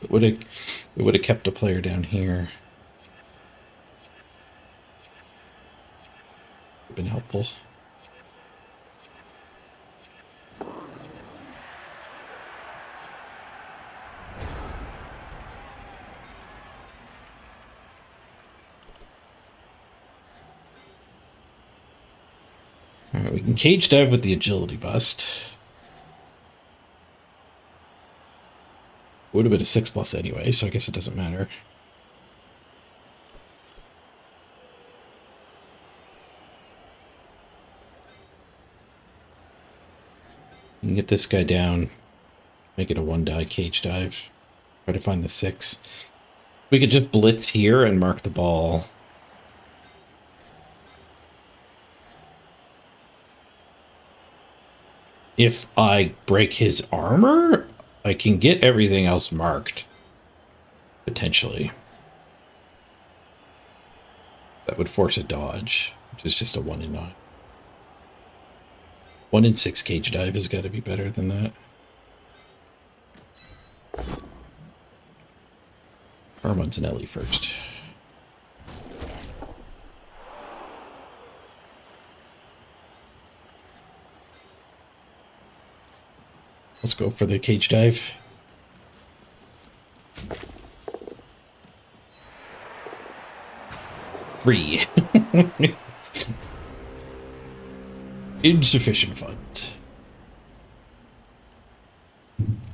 It would have kept a player down here. Been helpful. All right, we can cage dive with the agility bust. Would have been a 6+ anyway, so I guess it doesn't matter. You can get this guy down, make it a 1-die cage dive. Try to find the 6. We could just blitz here and mark the ball. If I break his armor, I can get everything else marked. Potentially. That would force a dodge, which is just a 1 in 9. 1 in 6 cage dive has got to be better than that. Armand's an Ellie first. Let's go for the cage dive. Three. Insufficient funds.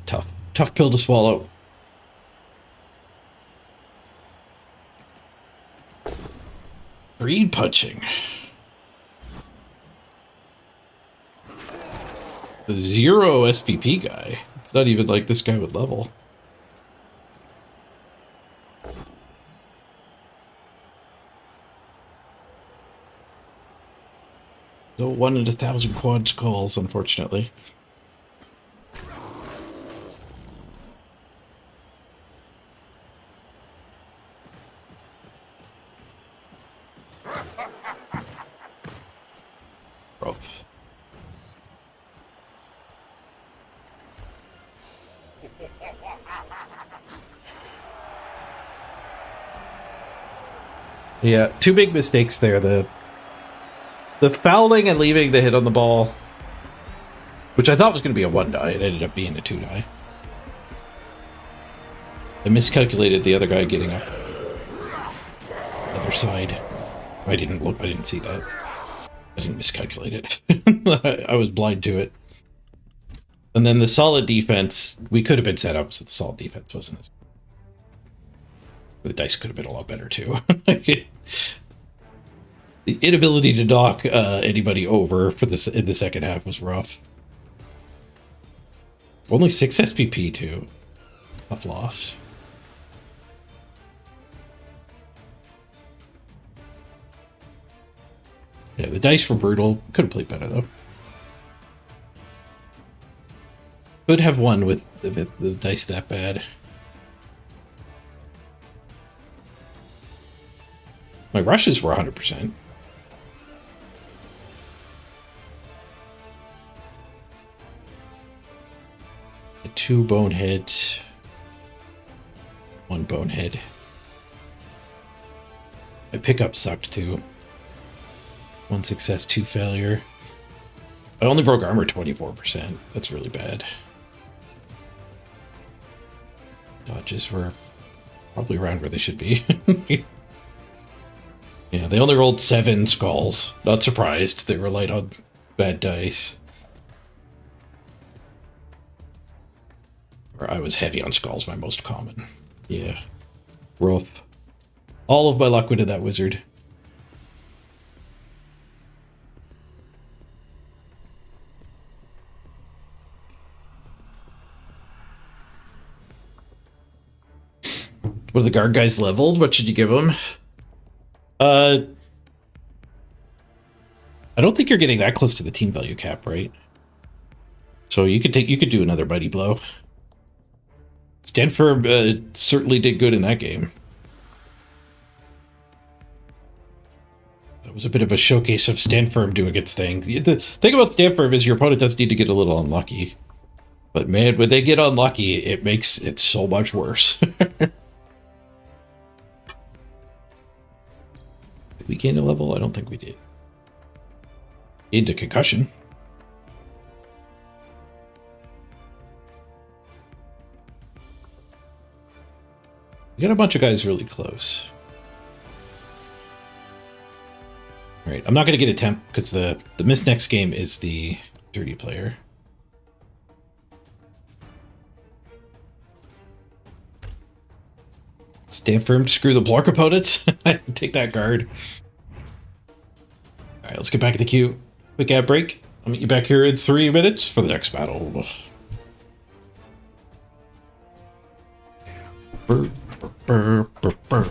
Tough pill to swallow. Greed punching. The 0 SPP guy. It's not even like this guy would level. No 1 in 1,000 quad skulls, unfortunately. Rough. Yeah, 2 big mistakes there. The fouling and leaving the hit on the ball, which I thought was going to be a 1-die, it ended up being a 2-die. I miscalculated the other guy getting up the other side. I didn't see that. I didn't miscalculate it. I was blind to it. And then the solid defense, we could have been set up so the solid defense wasn't as... The dice could have been a lot better too. The inability to knock anybody over for this in the second half was rough. Only 6 SPP too. Tough loss. Yeah, the dice were brutal. Could have played better though. Could have won with the dice that bad. My rushes were 100%. The 2 boneheads. 1 bonehead. My pickup sucked too. 1 success, 2 failure. I only broke armor 24%. That's really bad. Dodges were probably around where they should be. Yeah, they only rolled 7 skulls. Not surprised. They relied on bad dice. Or I was heavy on skulls, my most common. Yeah. Rough. All of my luck went to that wizard. Were the guard guys leveled? What should you give them? I don't think you're getting that close to the team value cap, right? So you could do another mighty blow. Stanford certainly did good in that game. That was a bit of a showcase of Stanford doing its thing. The thing about Stanford is your opponent does need to get a little unlucky. But man, when they get unlucky, it makes it so much worse. Did we gain a level? I don't think we did. Gained a concussion. We got a bunch of guys really close. All right, I'm not going to get a temp because the miss next game is the dirty player. Stand firm to screw the block opponents. Take that guard. All right, let's get back in the queue. Quick ad break. I'll meet you back here in 3 minutes for the next battle. Burr, burr, burr, burr.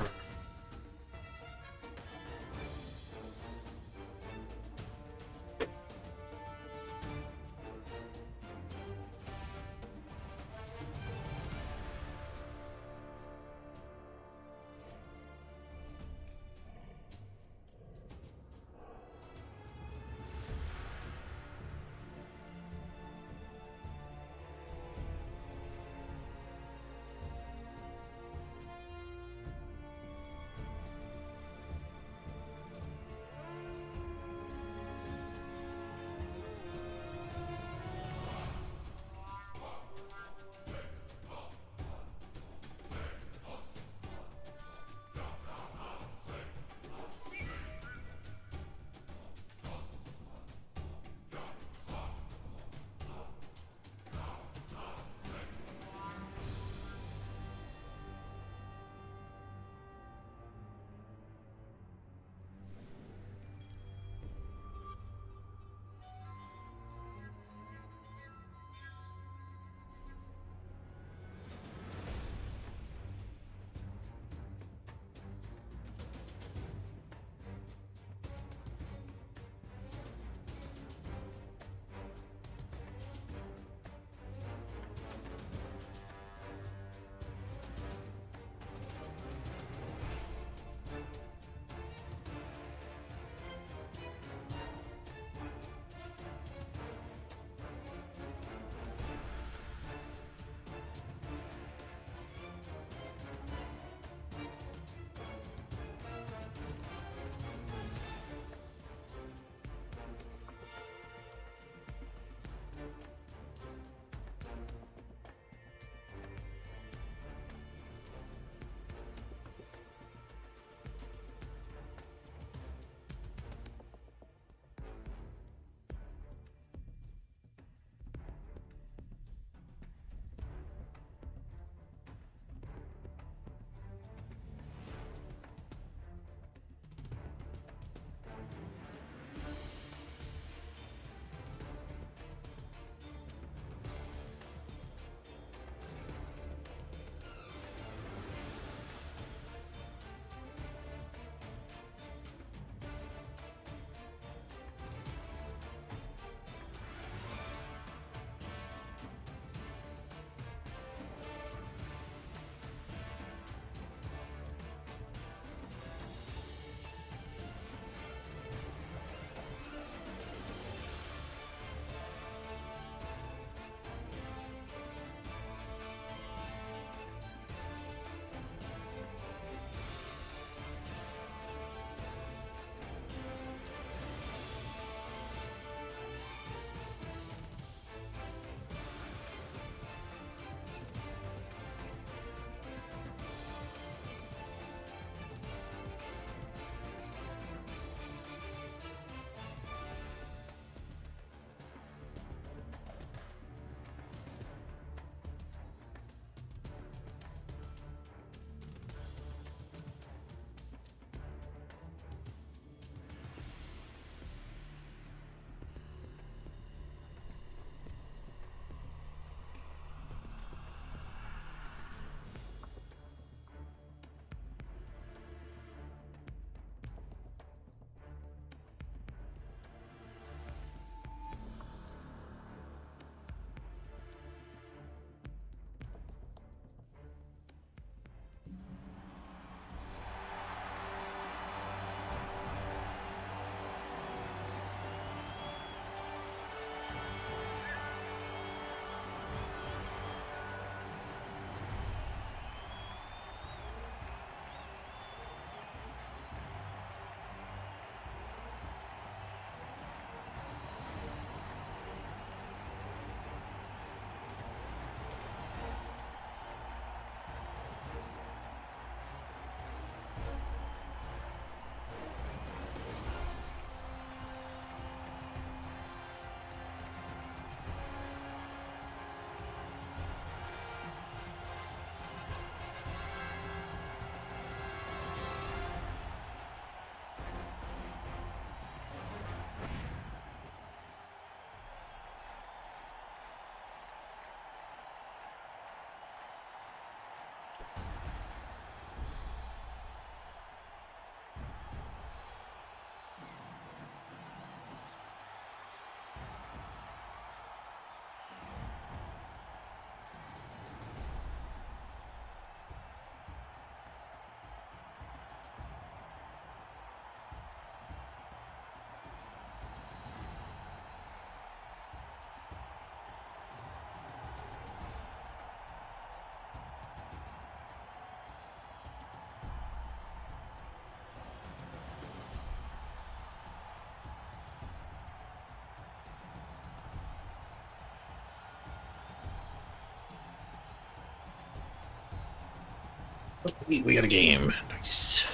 We got a game. Nice.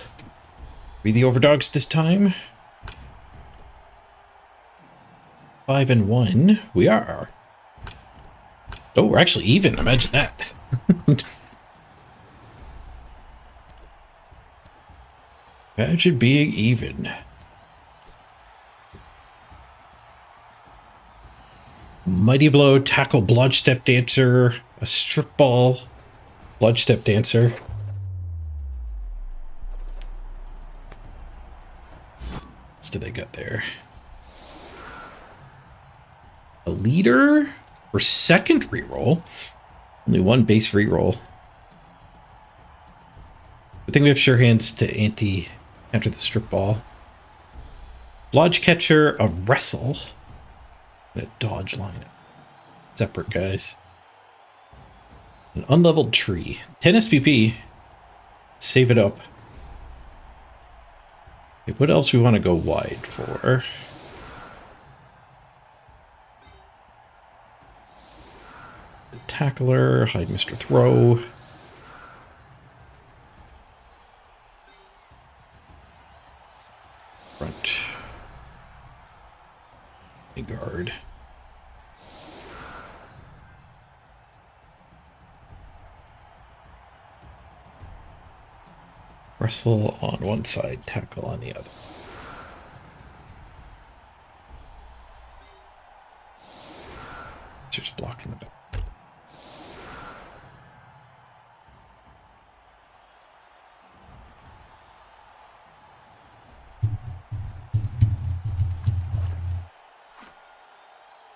We the overdogs this time? 5-1. We are. Oh, we're actually even. Imagine that. Imagine being even. Mighty Blow, Tackle, Blood Step Dancer, a Strip Ball, Blood Step Dancer. What do they got there? A leader for second reroll. Only one base reroll. I think we have Sure Hands to enter the Strip Ball. Lodge Catcher, a Wrestle, and a Dodge lineup. Separate guys. An Unleveled Tree. 10 SPP. Save it up. Okay, what else we want to go wide for? Tackler, hide Mr. Throw. Front. A guard. Wrestle on one side, tackle on the other. Just blocking the back.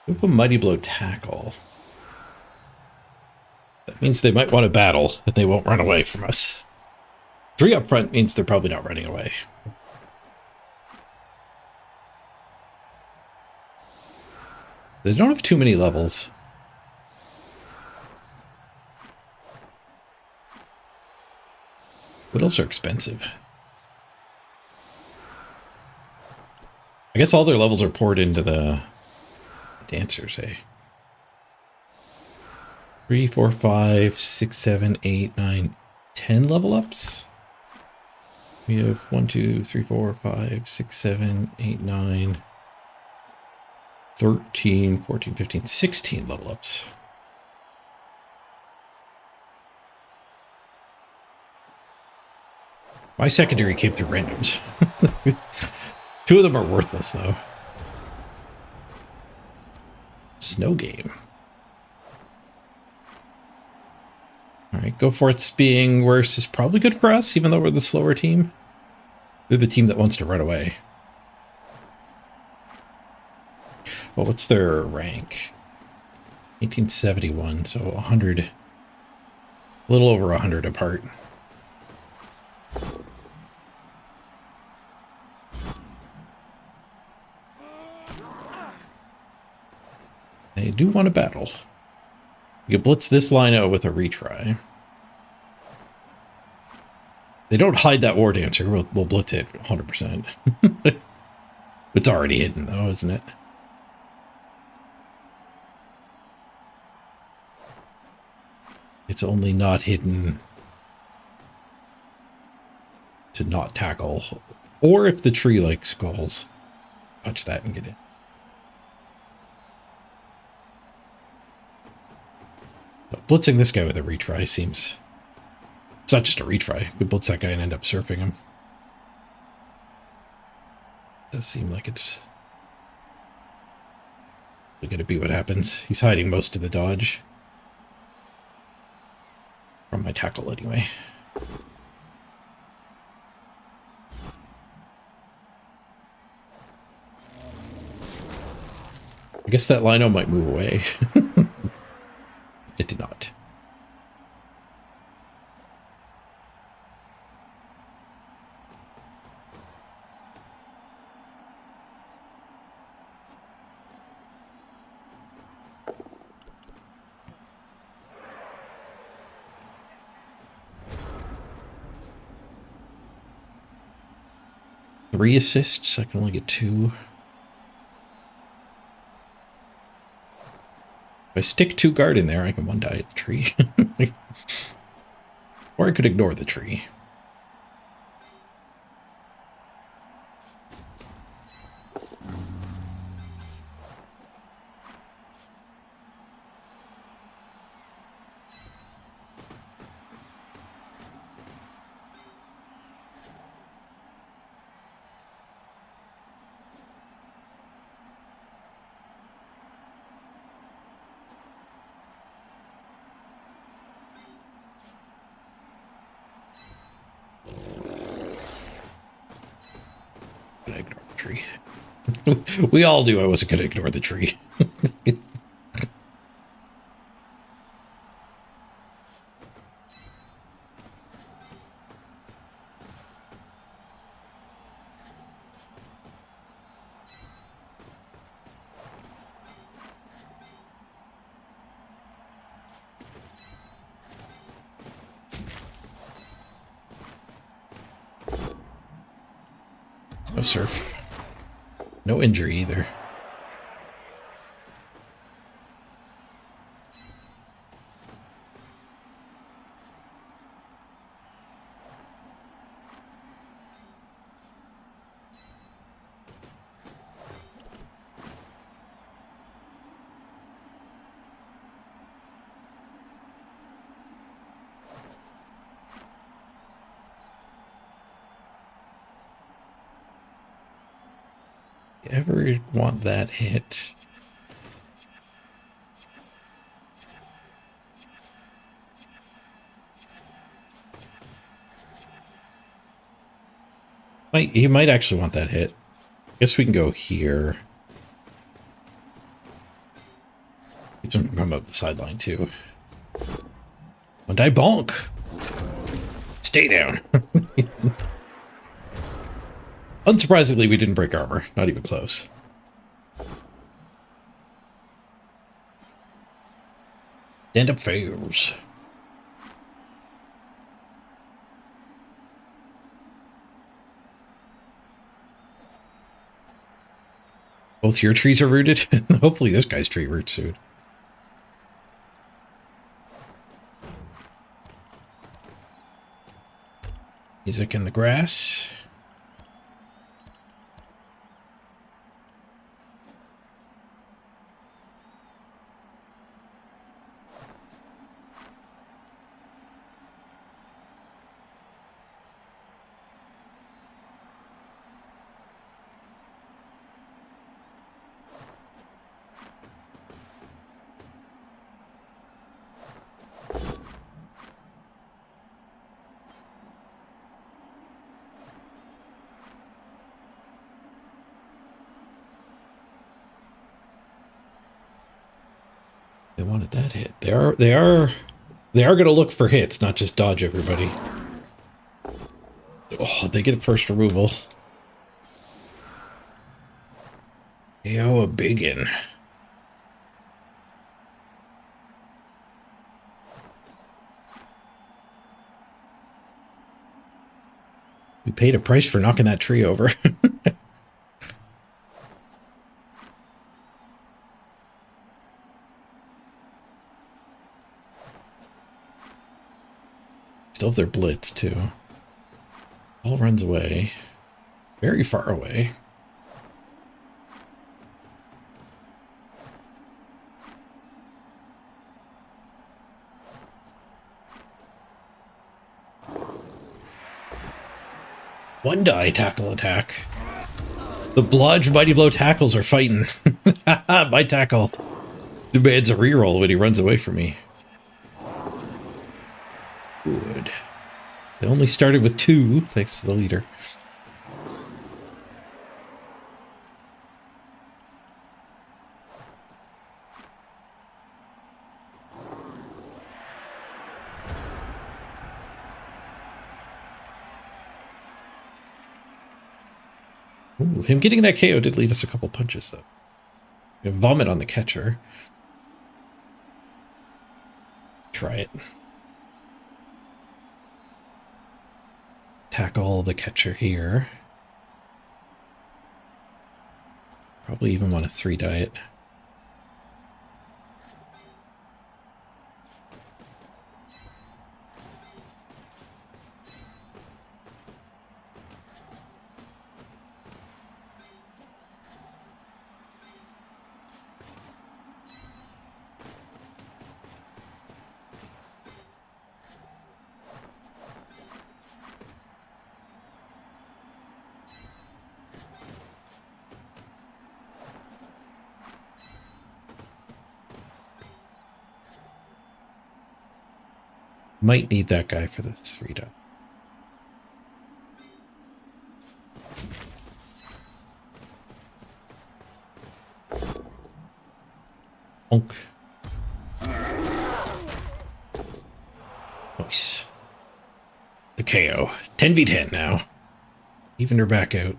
Open Mighty Blow tackle. That means they might want to battle, and they won't run away from us. 3 up front means they're probably not running away. They don't have too many levels. What else are expensive? I guess all their levels are poured into the dancers, eh? 3, 4, 5, 6, 7, 8, 9, 10 level ups. We have 1, 2, 3, 4, 5, 6, 7, 8, 9, 13, 14, 15, 16 level ups. My secondary came through randoms. 2 of them are worthless, though. Snow game. Alright, go for it's being worse is probably good for us, even though we're the slower team. They're the team that wants to run away. Well, what's their rank? 1871, so 100. A little over 100 apart. They do want to battle. You can blitz this line out with a retry. They don't hide that War Dancer. We'll blitz it 100%. It's already hidden, though, isn't it? It's only not hidden to not tackle. Or if the tree, like, skulls. Punch that and get in. But blitzing this guy with a retry seems... It's not just a retry. We blitz that guy and end up surfing him. Does seem like it's going to be what happens. He's hiding most of the dodge. From my tackle, anyway. I guess that Lino might move away. It did not. Three assists, I can only get 2. If I stick 2 guard in there, I can 1 die at the tree. Or I could ignore the tree. Gonna ignore the tree. We all knew I wasn't gonna ignore the tree. No surf. No injury either. You ever want that hit? He might actually want that hit. Guess we can go here. He can come up the sideline too. One die bonk. Stay down. Unsurprisingly, we didn't break armor. Not even close. Stand up fails. Both your trees are rooted? Hopefully this guy's tree roots soon. Music in the grass. They wanted that hit. They are going to look for hits, not just dodge everybody. Oh, they get first removal. Yo, a biggin. We paid a price for knocking that tree over. Still have their blitz, too. All runs away. Very far away. One die tackle attack. The Blodge Mighty Blow tackles are fighting. My tackle demands a reroll when he runs away from me. Good. They only started with 2, thanks to the leader. Ooh, him getting that KO did leave us a couple punches, though. Vomit on the catcher. Try it. Tackle the catcher here. Probably even want a 3 die it. Might need that guy for this 3 dot. Bonk. Nice. The KO. 10v10 now. Even her back out.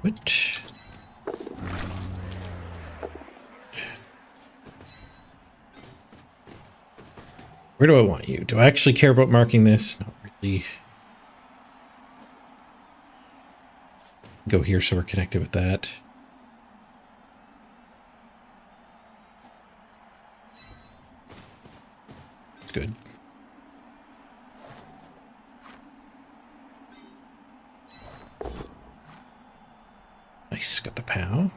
What? Where do I want you? Do I actually care about marking this? Not really. Go here so we're connected with that. It's good. Nice, got the POW.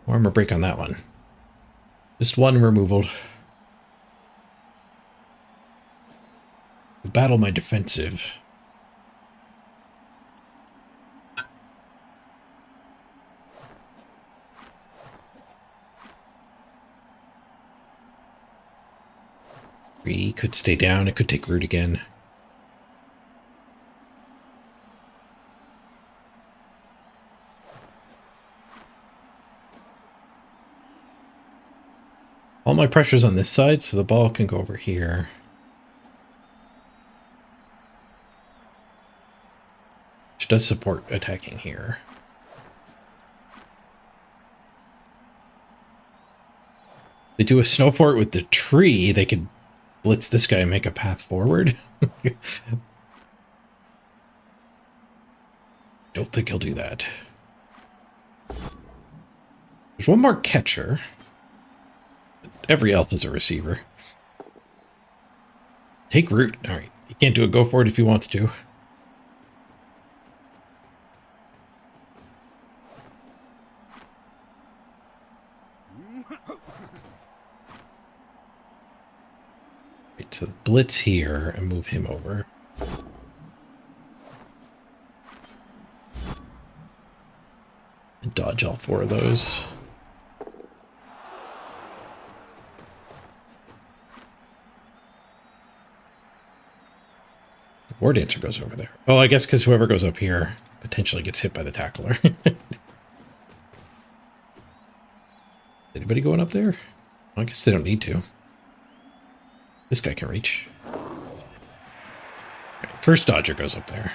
Armor break on that one. Just one removal. Battle my defensive. Three could stay down. It could take root again. All my pressure's on this side, so the ball can go over here. Which does support attacking here. They do a snow fort with the tree, they could blitz this guy and make a path forward. Don't think he'll do that. There's one more catcher. Every elf is a receiver. Take root. All right. You can't do a go for it if he wants to. Right, so blitz here and move him over. And dodge all 4 of those. War Dancer goes over there. Oh, I guess because whoever goes up here potentially gets hit by the tackler. Anybody going up there? Well, I guess they don't need to. This guy can reach. Right, first dodger goes up there.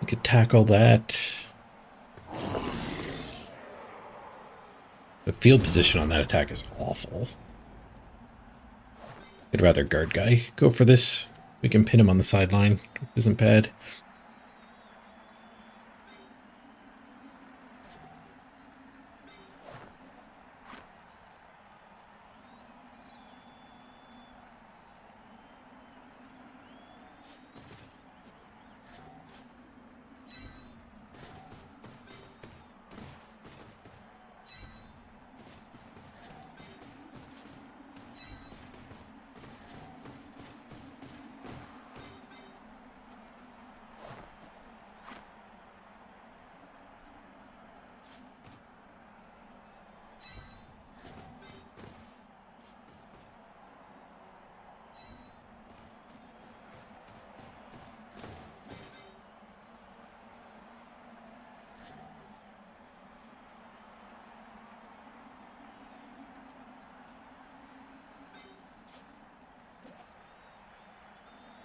Could tackle that. The field position on that attack is awful. I'd rather guard guy go for this. We can pin him on the sideline. Isn't bad.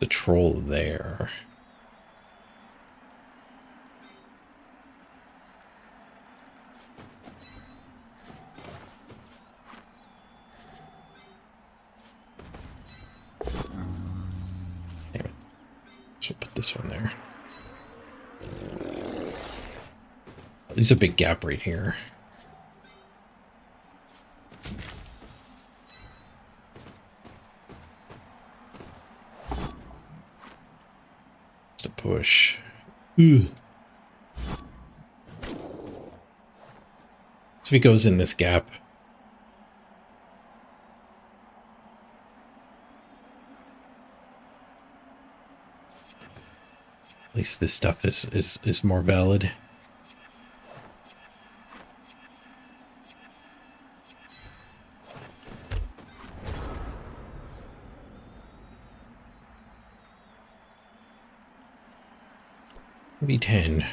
The troll there. Damn it. Should put this one there. There's a big gap right here. To push. Ugh. So he goes in this gap. At least this stuff is more valid. V10.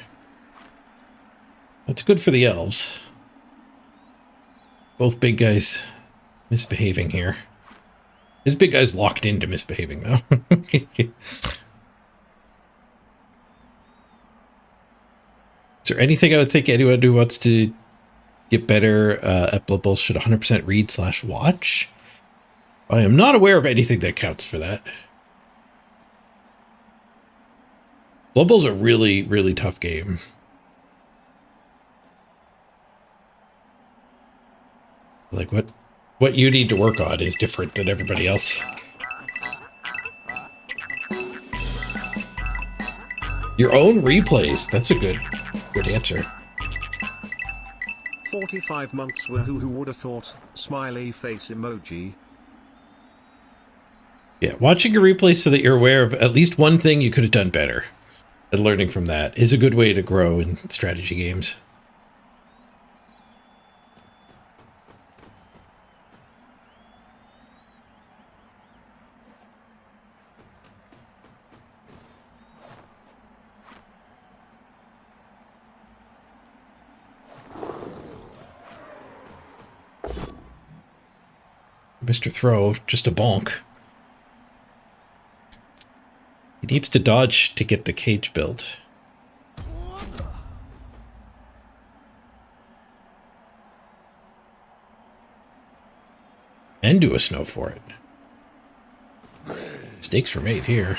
That's good for the elves. Both big guys misbehaving here. This big guy's locked into misbehaving, though. Is there anything I would think anyone who wants to get better at Blood Bowl should 100% read/watch? I am not aware of anything that counts for that. Blood Bowl's a really, really tough game. Like, what you need to work on is different than everybody else. Your own replays. That's a good answer. 45 months were who would have thought, smiley face emoji. Yeah, watching your replays so that you're aware of at least one thing you could have done better, and learning from that is a good way to grow in strategy games. Mr. Throw, just a bonk. He needs to dodge to get the cage built. And do a snow for it. Stakes were made here.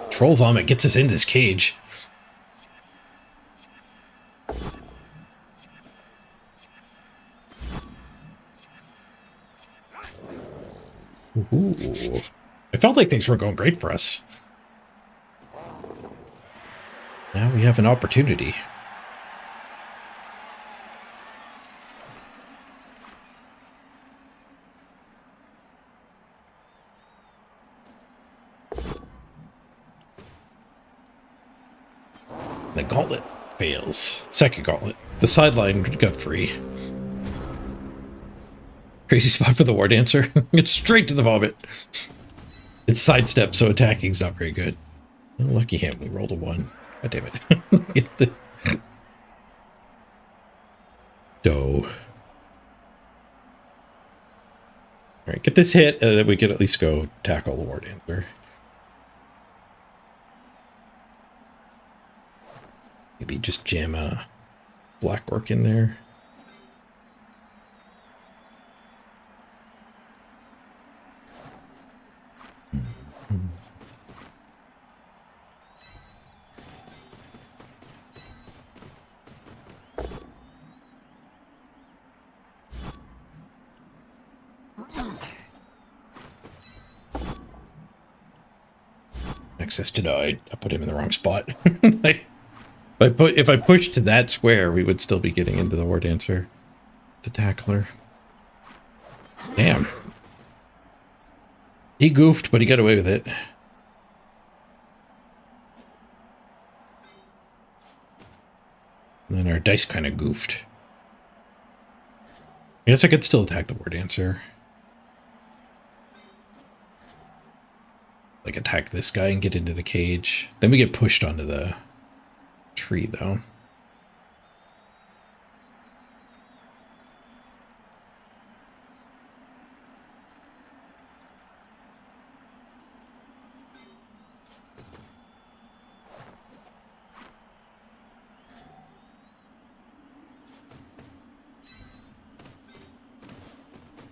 Troll Vomit gets us in this cage. Ooh. I felt like things were going great for us. Now we have an opportunity. The gauntlet fails. Second gauntlet. The sideline got free. Crazy spot for the war dancer. It's straight to the vomit. It's sidestep, so attacking's not very good. Oh, lucky him, we rolled a 1. God damn it. Get the dough. Alright, get this hit, and then we can at least go tackle the war dancer. Maybe just jam a black orc in there. Access denied. I put him in the wrong spot. If I pushed to that square, we would still be getting into the war dancer. The tackler. Damn. He goofed, but he got away with it. And then our dice kind of goofed. I guess I could still attack the war dancer. Like attack this guy and get into the cage. Then we get pushed onto the tree, though.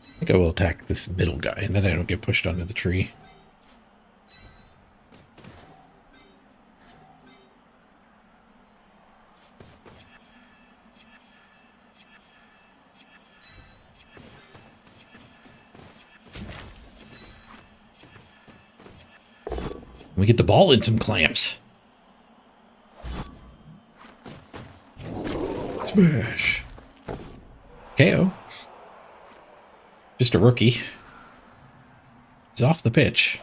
I think I will attack this middle guy, and then I don't get pushed onto the tree. We get the ball in some clamps. Smash. KO. Just a rookie. He's off the pitch.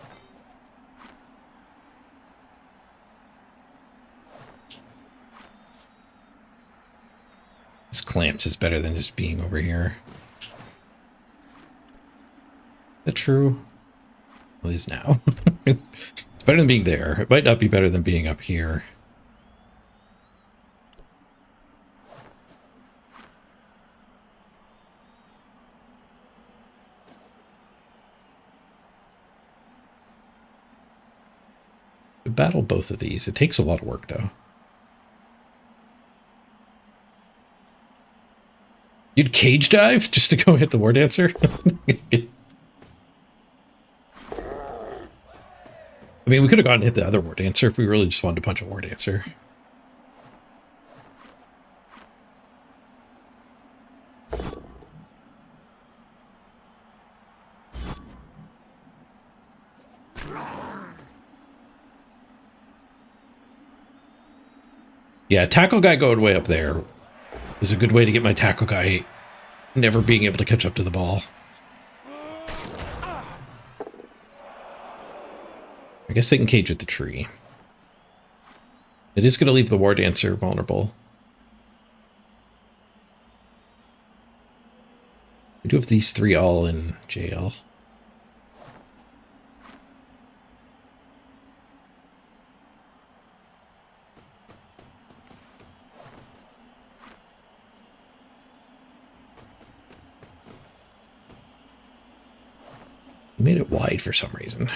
This clamps is better than just being over here. Is that true? Well, it is now. It's better than being there. It might not be better than being up here. To battle both of these, it takes a lot of work, though. You'd cage dive just to go hit the War Dancer? I mean, we could have gone and hit the other War Dancer if we really just wanted to punch a War Dancer. Yeah, tackle guy going way up there is a good way to get my tackle guy never being able to catch up to the ball. I guess they can cage with the tree. It is going to leave the War Dancer vulnerable. We do have these three all in jail. He made it wide for some reason.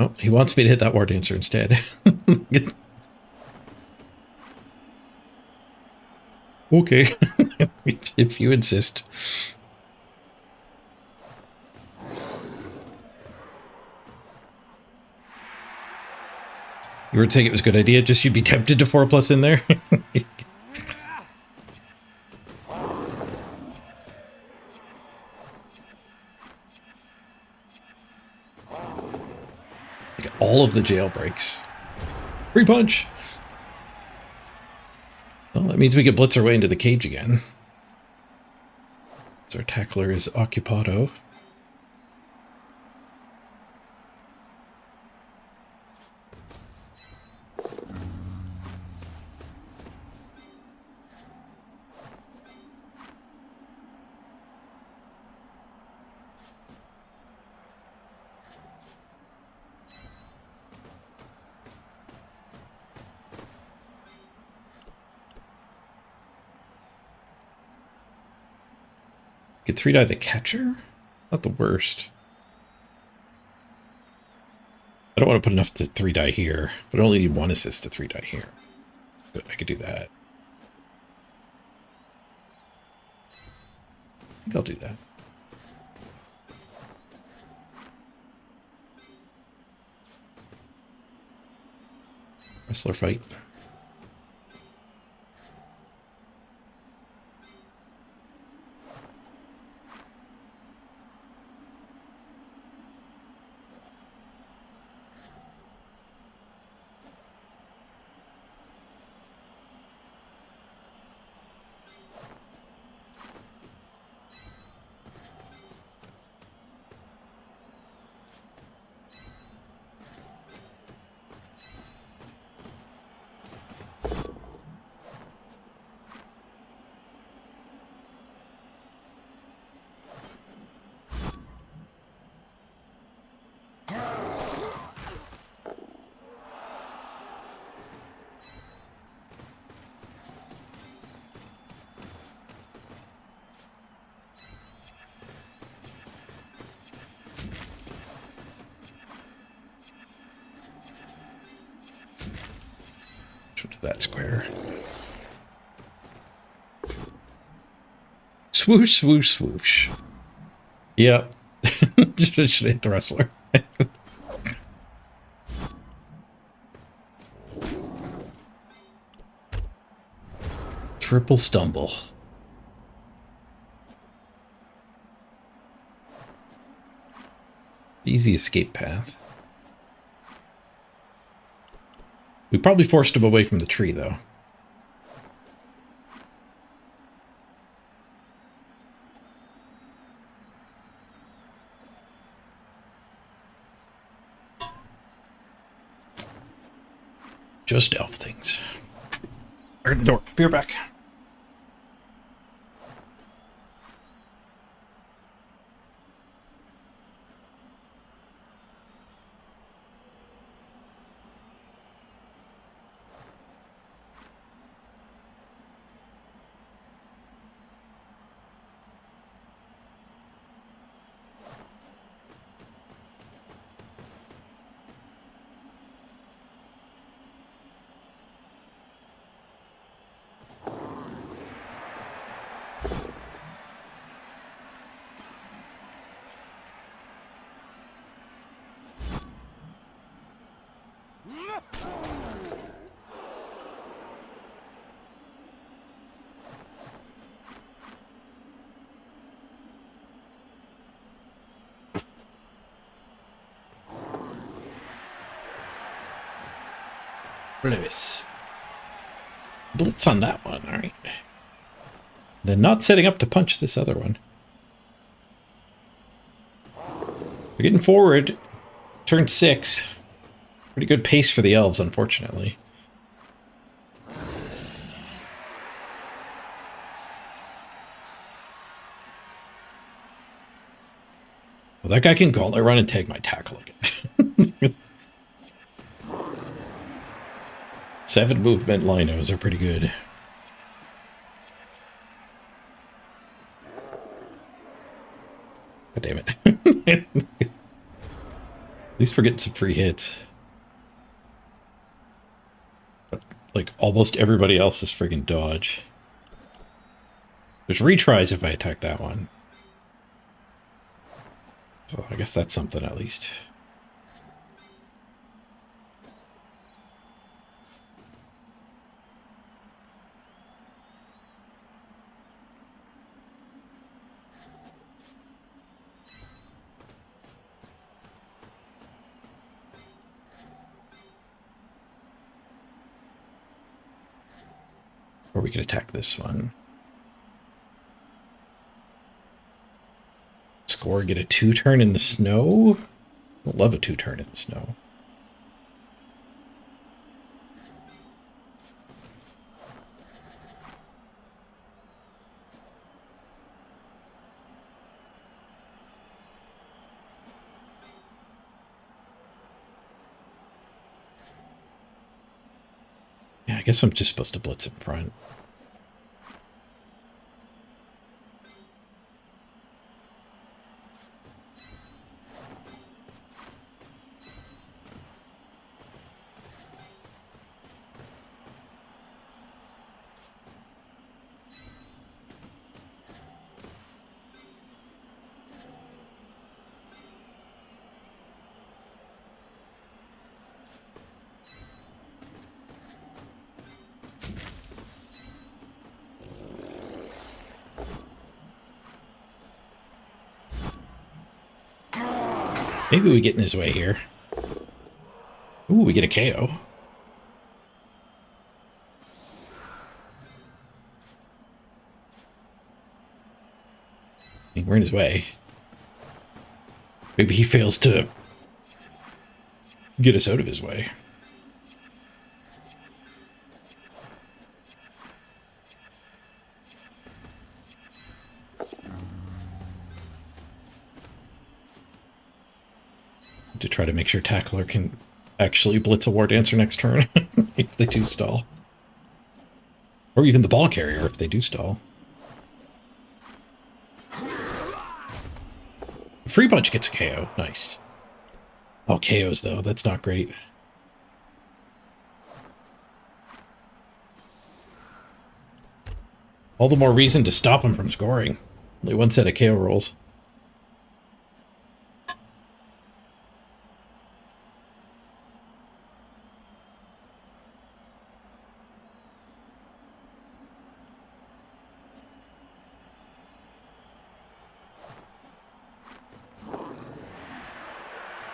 Oh, he wants me to hit that War Dancer instead. Okay, if you insist. You were saying it was a good idea, just you'd be tempted to 4+ in there? Like all of the jailbreaks. Free punch! Well, that means we can blitz our way into the cage again. So our tackler is Occupado. Get 3-die the catcher? Not the worst. I don't want to put enough to 3-die here, but I only need 1 assist to 3-die here. Good, I could do that. I think I'll do that. Wrestler fight. To that square. Swoosh, swoosh, swoosh. Yep. Should hit the wrestler. Triple stumble. Easy escape path. We probably forced him away from the tree, though. Just elf things. Guard the door. Be right back. Blitz. Blitz on that one, alright. Then not setting up to punch this other one. We're getting forward. Turn 6. Pretty good pace for the elves, unfortunately. Well, that guy can gauntlet run and tag my tackle again. 7 movement linos are pretty good. God damn it. At least we're getting some free hits. But, like, almost everybody else is friggin' dodge. There's retries if I attack that one. So I guess that's something at least. Or we could attack this one. Score, get a 2-turn in the snow? I love a 2-turn in the snow. Yeah, I guess I'm just supposed to blitz in front. Maybe we get in his way here. Ooh, we get a KO. We're in his way. Maybe he fails to get us out of his way. To try to make sure Tackler can actually blitz a War Dancer next turn if they do stall. Or even the Ball Carrier if they do stall. Free Punch gets a KO. Nice. All KOs, though. That's not great. All the more reason to stop him from scoring. Only one set of KO rolls.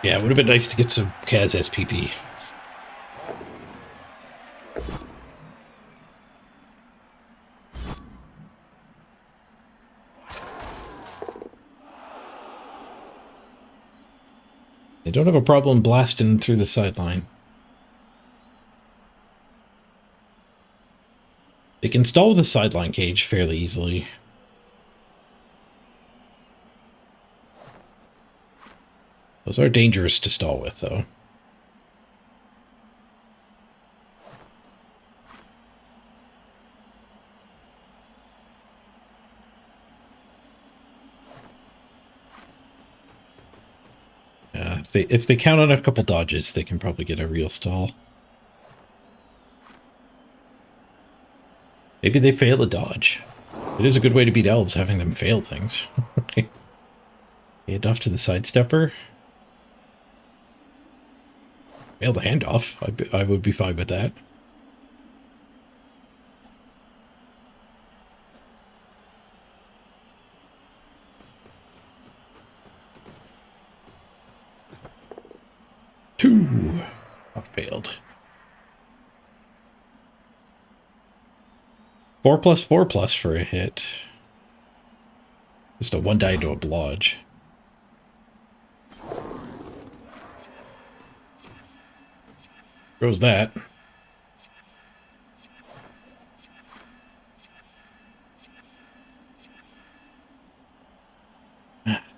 Yeah, it would have been nice to get some Kaz SPP. They don't have a problem blasting through the sideline. They can stall with a sideline cage fairly easily. Those are dangerous to stall with, though. Yeah, if they count on a couple dodges, they can probably get a real stall. Maybe they fail a dodge. It is a good way to beat elves, having them fail things. Hand off to the sidestepper. Fail the handoff. I would be fine with that. Two. Oh, failed. 4+4+ for a hit. Just a 1 die to oblige. Goes that.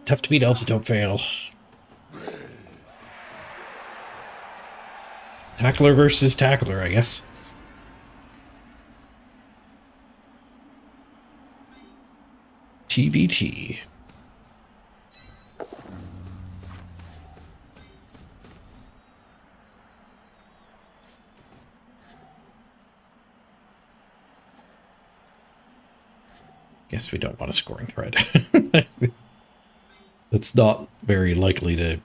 Tough to beat elves that don't fail. Tackler versus tackler, I guess. TBT. Guess we don't want a scoring threat. That's not very likely to...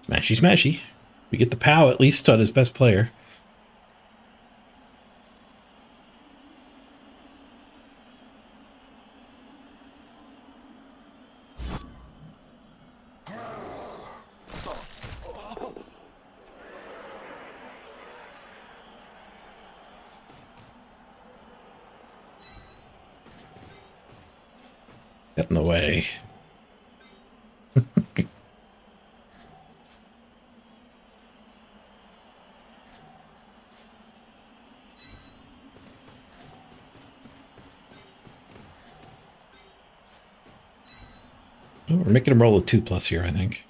Smashy smashy. We get the POW at least on his best player. Get in the way. Oh, we're making him roll a 2+ here, I think.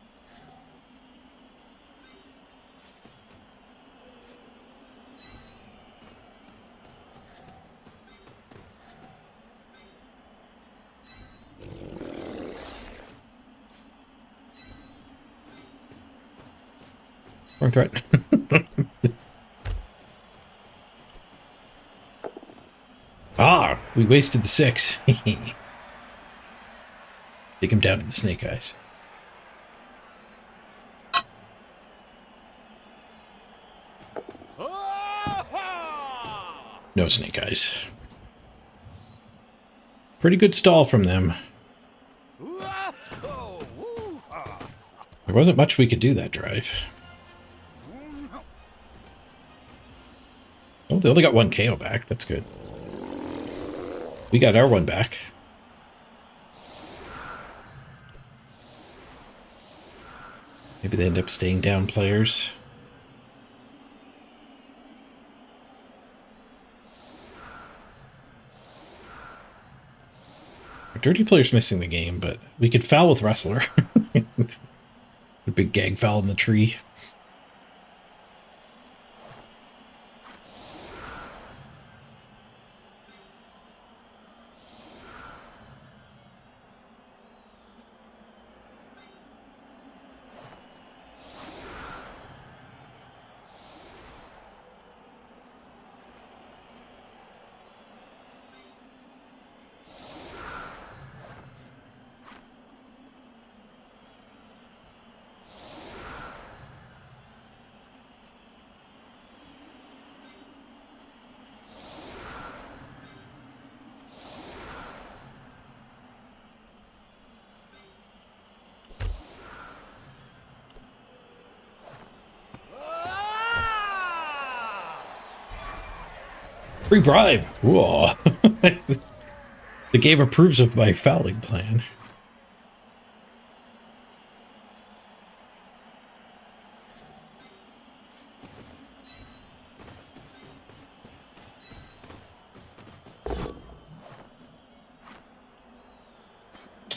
Wrong threat. Ah, we wasted the 6. Dig him down to the snake eyes. No snake eyes. Pretty good stall from them. There wasn't much we could do that drive. Oh, they only got 1 KO back. That's good. We got our 1 back. Maybe they end up staying down players. Our dirty player's missing the game, but we could foul with Wrestler. A big gag foul in the tree. Free bribe. Whoa. The game approves of my fouling plan.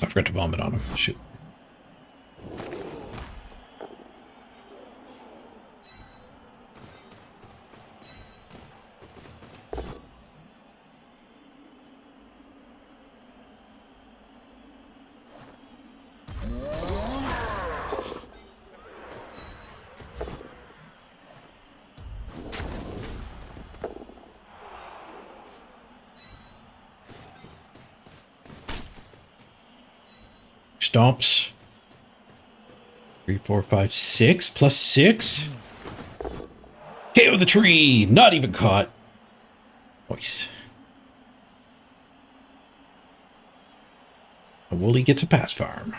I forgot to vomit on him. Shoot. Stomps. 3, 4, 5, 6 plus 6. KO the tree. Not even caught. Nice. A Wooly gets a pass farm.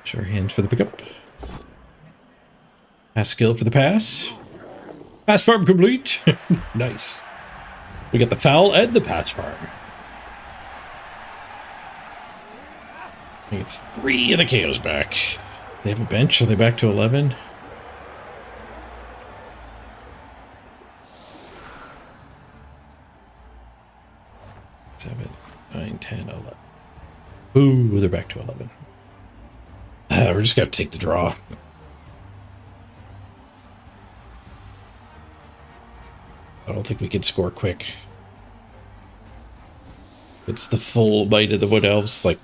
Sure hands for the pickup. Pass skill for the pass. Pass farm complete. Nice. We got the foul and the pass farm. We get 3 of the KOs back. They have a bench. Are they back to 11? Seven, 9, 10, 11. Ooh, they're back to 11. We're just going to take the draw. I don't think we can score quick. It's the full might of the Wood Elves. Like,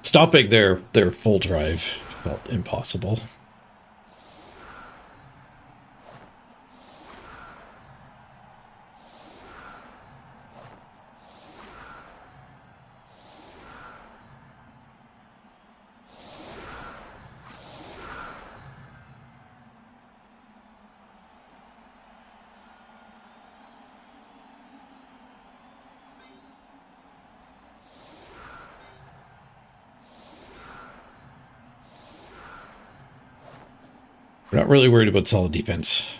stopping their full drive felt impossible. We're not really worried about solid defense.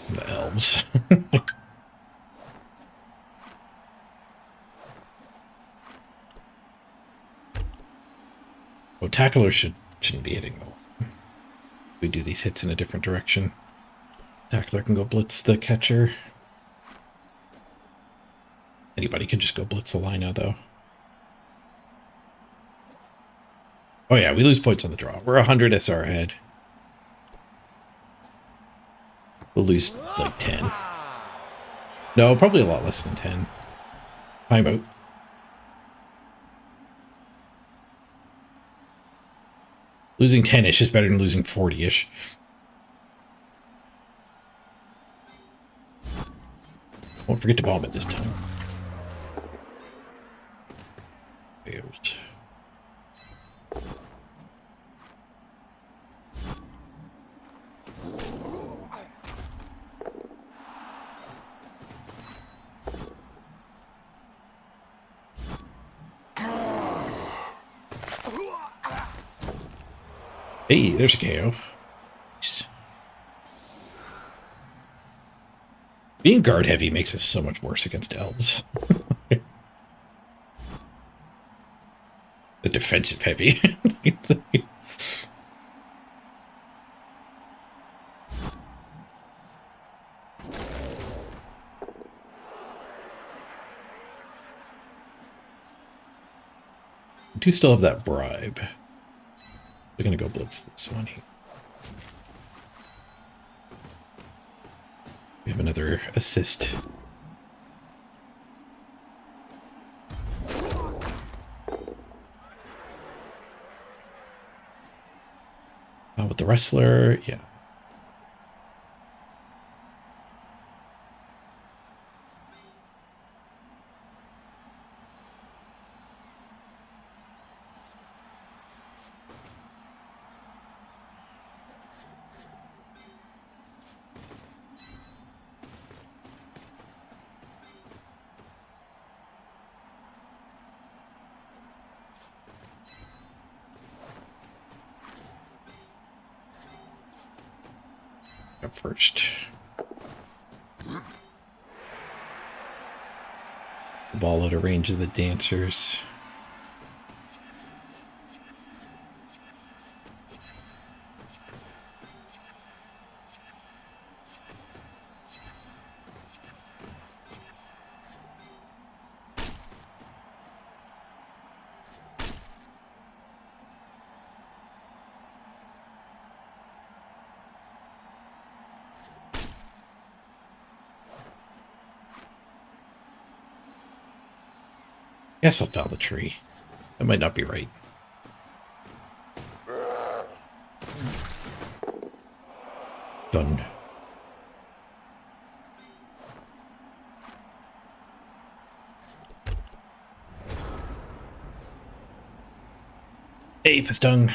The elves. Oh, tackler shouldn't be hitting though. We do these hits in a different direction. Tackler can go blitz the catcher. Anybody can just go blitz the line now though. Oh yeah, we lose points on the draw. We're 100 SR ahead. We'll lose like 10. No, probably a lot less than 10. Timeout. Losing 10-ish is better than losing 40-ish. Won't forget to vomit this time. Failed. Hey, there's a KO. Nice. Being guard heavy makes us so much worse against elves. The defensive heavy. We do still have that bribe. We're gonna go blitz this one here. We have another assist. With the wrestler, yeah. Up first. Ball out of range of the dancers. Guess I'll fell the tree. That might not be right. Done. Hey, Festung.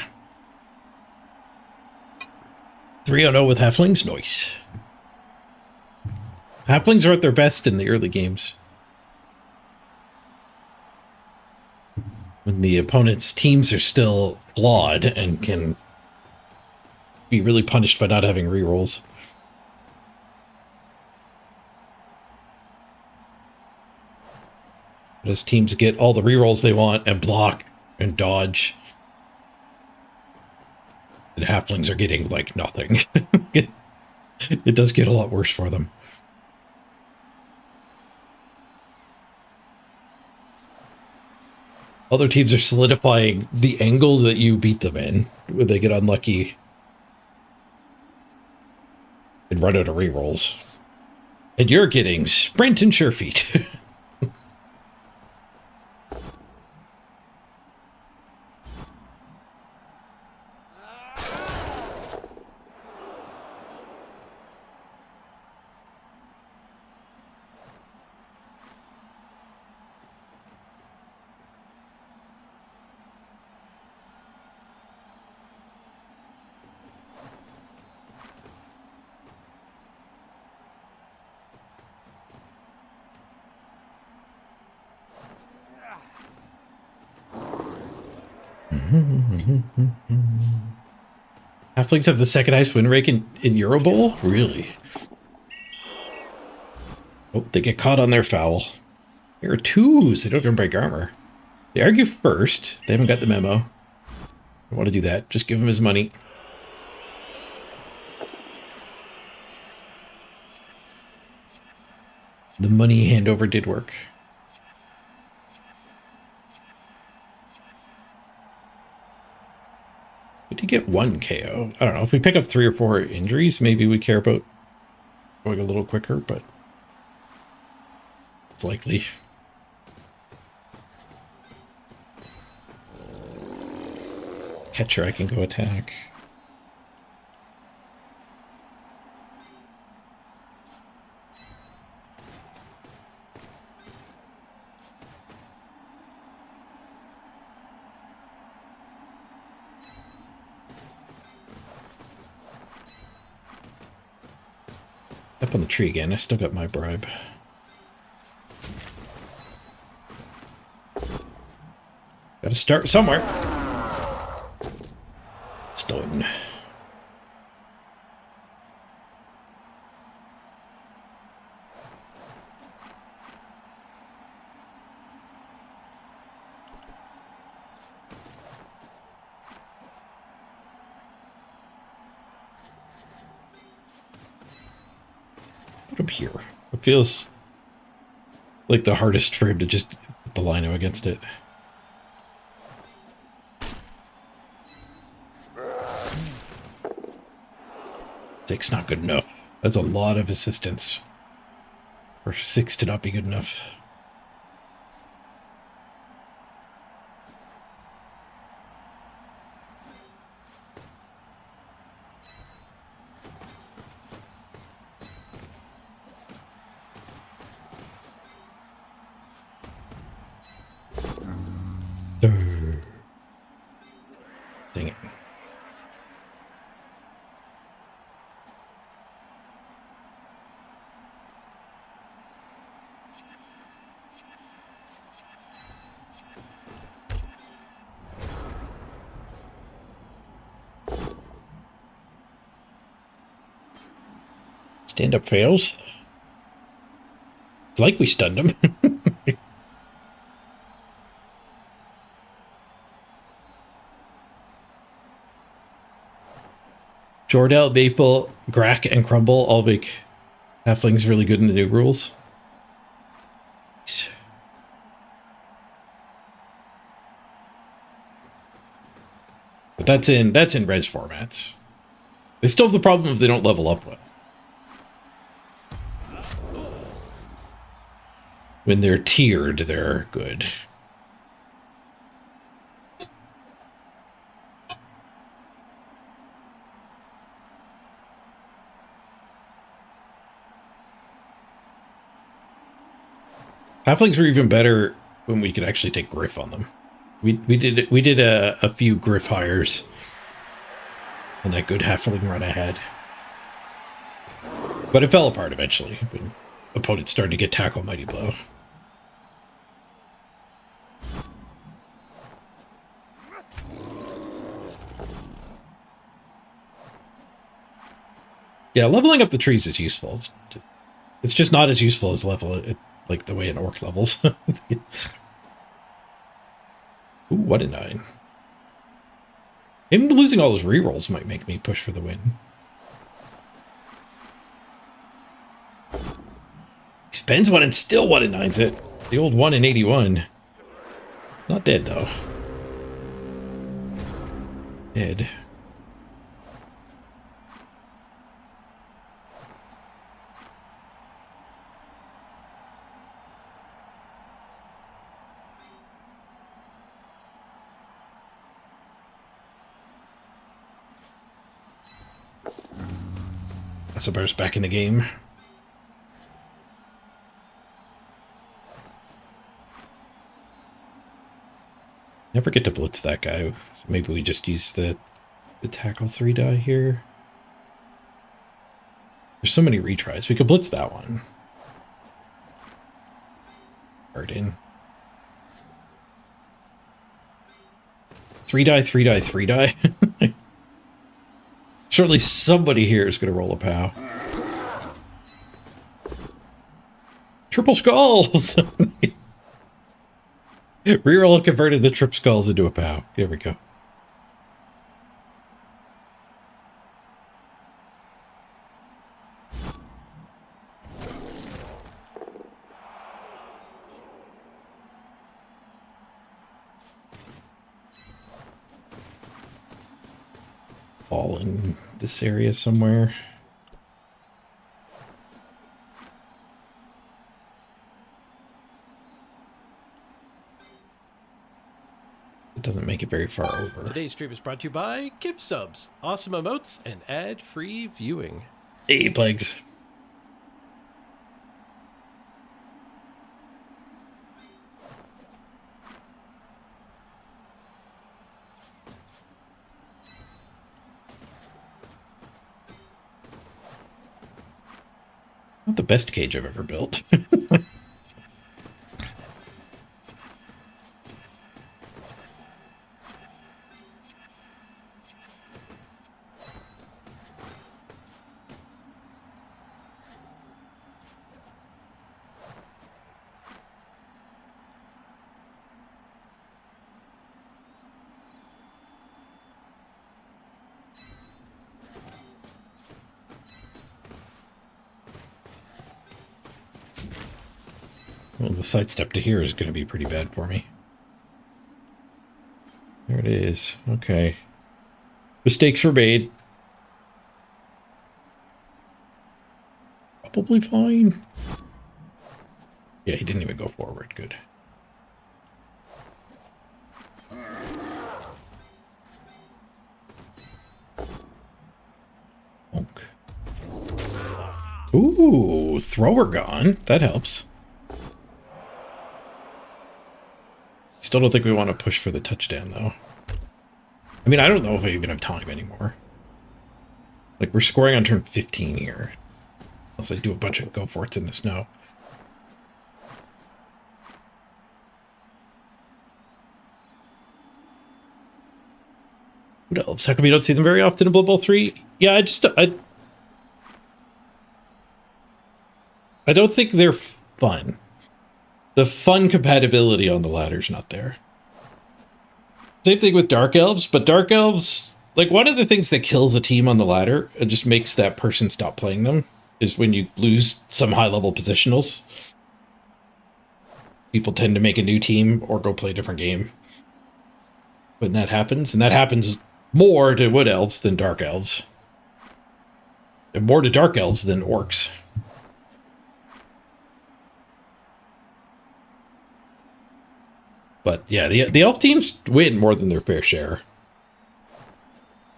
3-0 with halflings? Nice. Halflings are at their best in the early games. When the opponent's teams are still flawed and can be really punished by not having rerolls. But as teams get all the rerolls they want and block and dodge, the halflings are getting like nothing. It does get a lot worse for them. Other teams are solidifying the angle that you beat them in when they get unlucky and run out of rerolls. And you're getting sprint and sure feet. Halflings have the second highest win rate in Euro Bowl? Really? Oh, they get caught on their foul. There are twos. They don't have break armor. They argue first. They haven't got the memo. I want to do that. Just give him his money. The money handover did work. We did get 1 KO. I don't know. If we pick up 3 or 4 injuries, maybe we care about going a little quicker, but it's likely. Catcher, I can go attack. Up on the tree again. I still got my bribe. Gotta start somewhere. It's done. Put him here. It feels like the hardest for him to just put the lino against it. Six not good enough. That's a lot of assistance. For 6 to not be good enough. Dang it. Stand up fails. It's like we stunned him. Jordell, Maple, Grack, and Crumble all make halflings really good in the new rules. But that's in res formats. They still have the problem if they don't level up well. When they're tiered, they're good. Halflings were even better when we could actually take Griff on them. We did a few Griff hires in that good halfling run I had. But it fell apart eventually when opponents started to get tackle mighty blow. Yeah, leveling up the trees is useful. It's just not as useful as like the way an orc levels. Ooh, what a 9. Him losing all his rerolls might make me push for the win. He spends 1 and still 1 and 9s it. The old 1 and 81. Not dead though. Dead. Bear's back in the game. Never get to blitz that guy. So maybe we just use the tackle 3 die here. There's so many retries. We could blitz that one. Garden. 3 die, 3 die, 3 die. Surely somebody here is going to roll a POW. Triple skulls! Reroll converted the trip skulls into a POW. There we go. All in this area somewhere. It doesn't make it very far over. Today's stream is brought to you by gift subs, awesome emotes, and ad-free viewing. Hey, Plagues. Not the best cage I've ever built. Well, the sidestep to here is going to be pretty bad for me. There it is. Okay. Mistakes were made. Probably fine. Yeah, he didn't even go forward. Good. Bonk. Ooh, thrower gone. That helps. Still don't think we want to push for the touchdown, though. I mean, I don't know if I even have time anymore. Like, we're scoring on turn 15 here. Unless I do a bunch of go-for-its in the snow. What else? How come you don't see them very often in Blood Bowl 3? Yeah, I don't think they're fun. The fun compatibility on the ladder's not there. Same thing with Dark Elves, but Dark Elves, like one of the things that kills a team on the ladder and just makes that person stop playing them is when you lose some high-level positionals. People tend to make a new team or go play a different game when that happens, and that happens more to Wood Elves than Dark Elves. And more to Dark Elves than Orcs. But yeah, the elf teams win more than their fair share.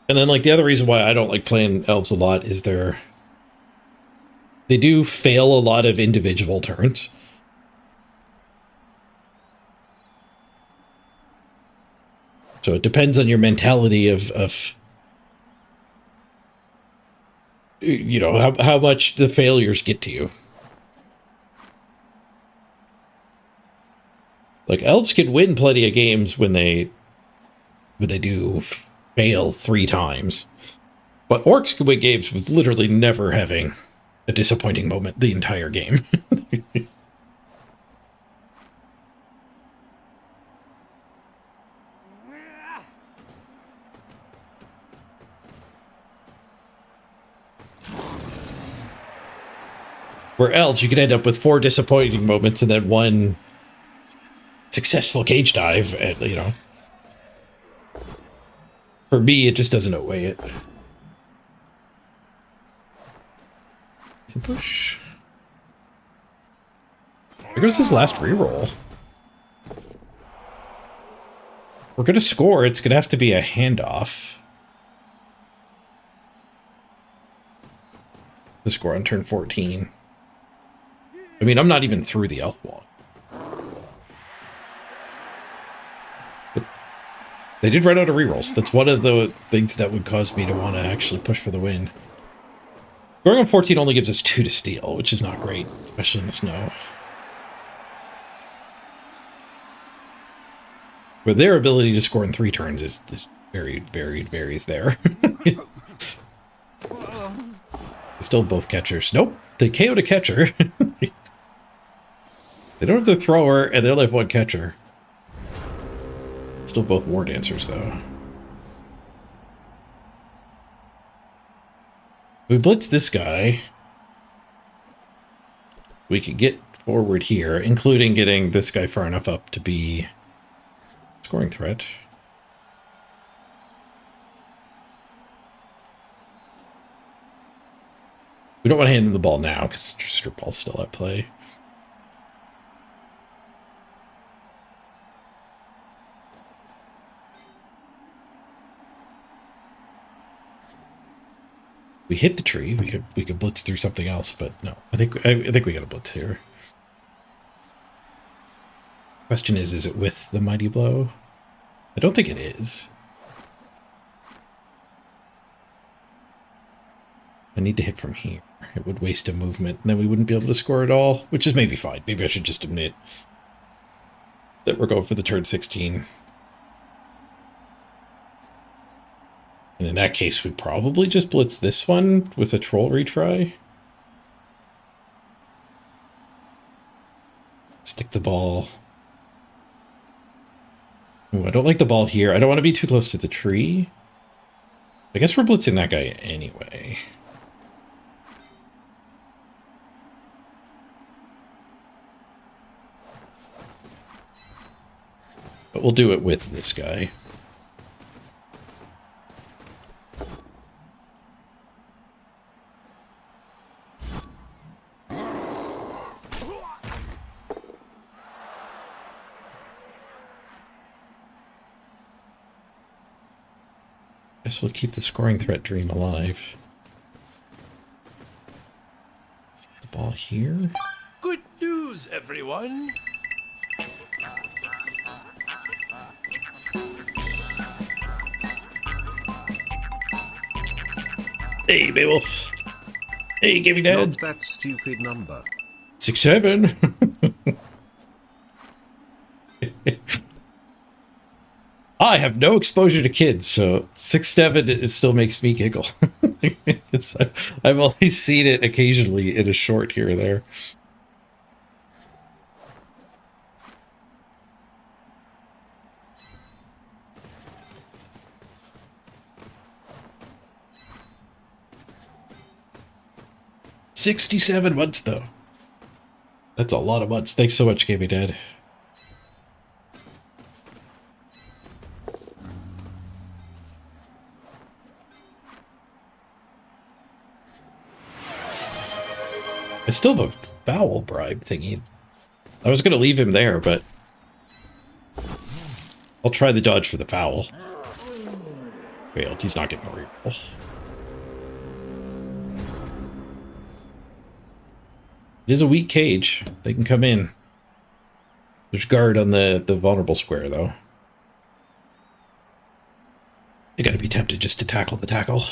And then like the other reason why I don't like playing elves a lot is they do fail a lot of individual turns. So it depends on your mentality of you know, how much the failures get to you. Like elves can win plenty of games when they do fail 3 times. But orcs can win games with literally never having a disappointing moment the entire game. Where elves, you could end up with 4 disappointing moments and then 1 successful cage dive, and you know. For me, it just doesn't outweigh it. Push. There goes his last reroll. We're gonna score. It's gonna have to be a handoff. The score on turn 14. I mean, I'm not even through the elf wall. But they did run out of rerolls. That's one of the things that would cause me to want to actually push for the win. Going on 14 only gives us 2 to steal, which is not great, especially in the snow. But their ability to score in 3 turns is very, very varies there. Still both catchers. Nope, they KO'd a catcher. They don't have their thrower, and they only have 1 catcher. Still both war dancers, though. If we blitz this guy, we could get forward here, including getting this guy far enough up to be scoring threat. We don't want to hand them the ball now, because strip ball's still at play. We hit the tree. We could blitz through something else, but no. I think we got a blitz here. Question is it with the mighty blow? I don't think it is. I need to hit from here. It would waste a movement, and then we wouldn't be able to score at all, which is maybe fine. Maybe I should just admit that we're going for the turn 16. And in that case, we'd probably just blitz this one with a troll retry. Stick the ball. Ooh, I don't like the ball here. I don't want to be too close to the tree. I guess we're blitzing that guy anyway. But we'll do it with this guy. Guess we'll keep the scoring threat dream alive. The ball here. Good news, everyone. Hey, Beowulf. Hey, Gibby Dad. Not that stupid number. 6-7. I have no exposure to kids, so 6-7 it still makes me giggle. I've only seen it occasionally in a short here or there. $67 months though. That's a lot of months. Thanks so much, Gaming Dad. I still have a foul bribe thingy. I was going to leave him there, but I'll try the dodge for the foul. Failed. He's not getting a reroll. It is a weak cage. They can come in. There's guard on the vulnerable square, though. You gotta be tempted just to tackle the tackle.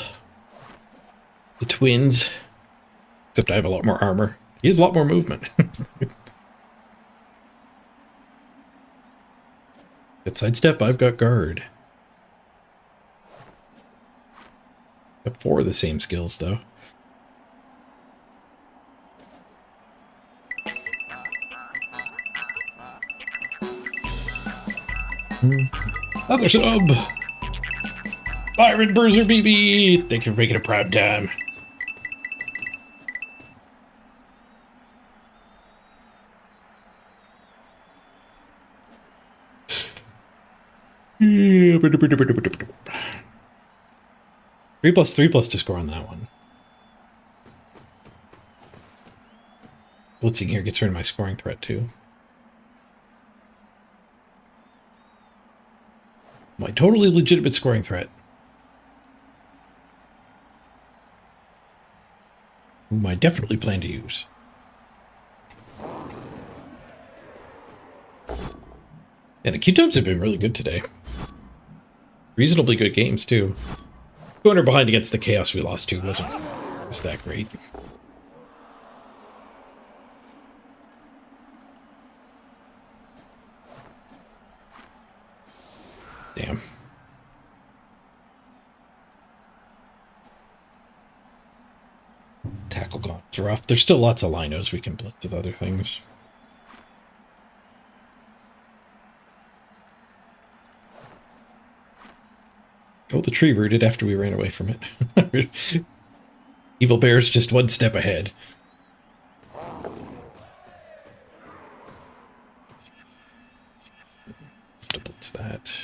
The twins. Except I have a lot more armor. He has a lot more movement. At sidestep, I've got guard. Got 4 of the same skills, though. Other sub! Byron Bruiser BB! Thank you for making a proud time. Yeah. 3+3+ to score on that one. Blitzing here gets rid of my scoring threat too. My totally legitimate scoring threat. Whom I definitely plan to use. Yeah, the Q-Tubs have been really good today. Reasonably good games, too. 200 behind against the Chaos we lost to wasn't that great. Damn. Tackle gaunts are off. There's still lots of linos we can blitz with other things. Oh, the tree rooted after we ran away from it. Evil Bear's just one step ahead. What's that?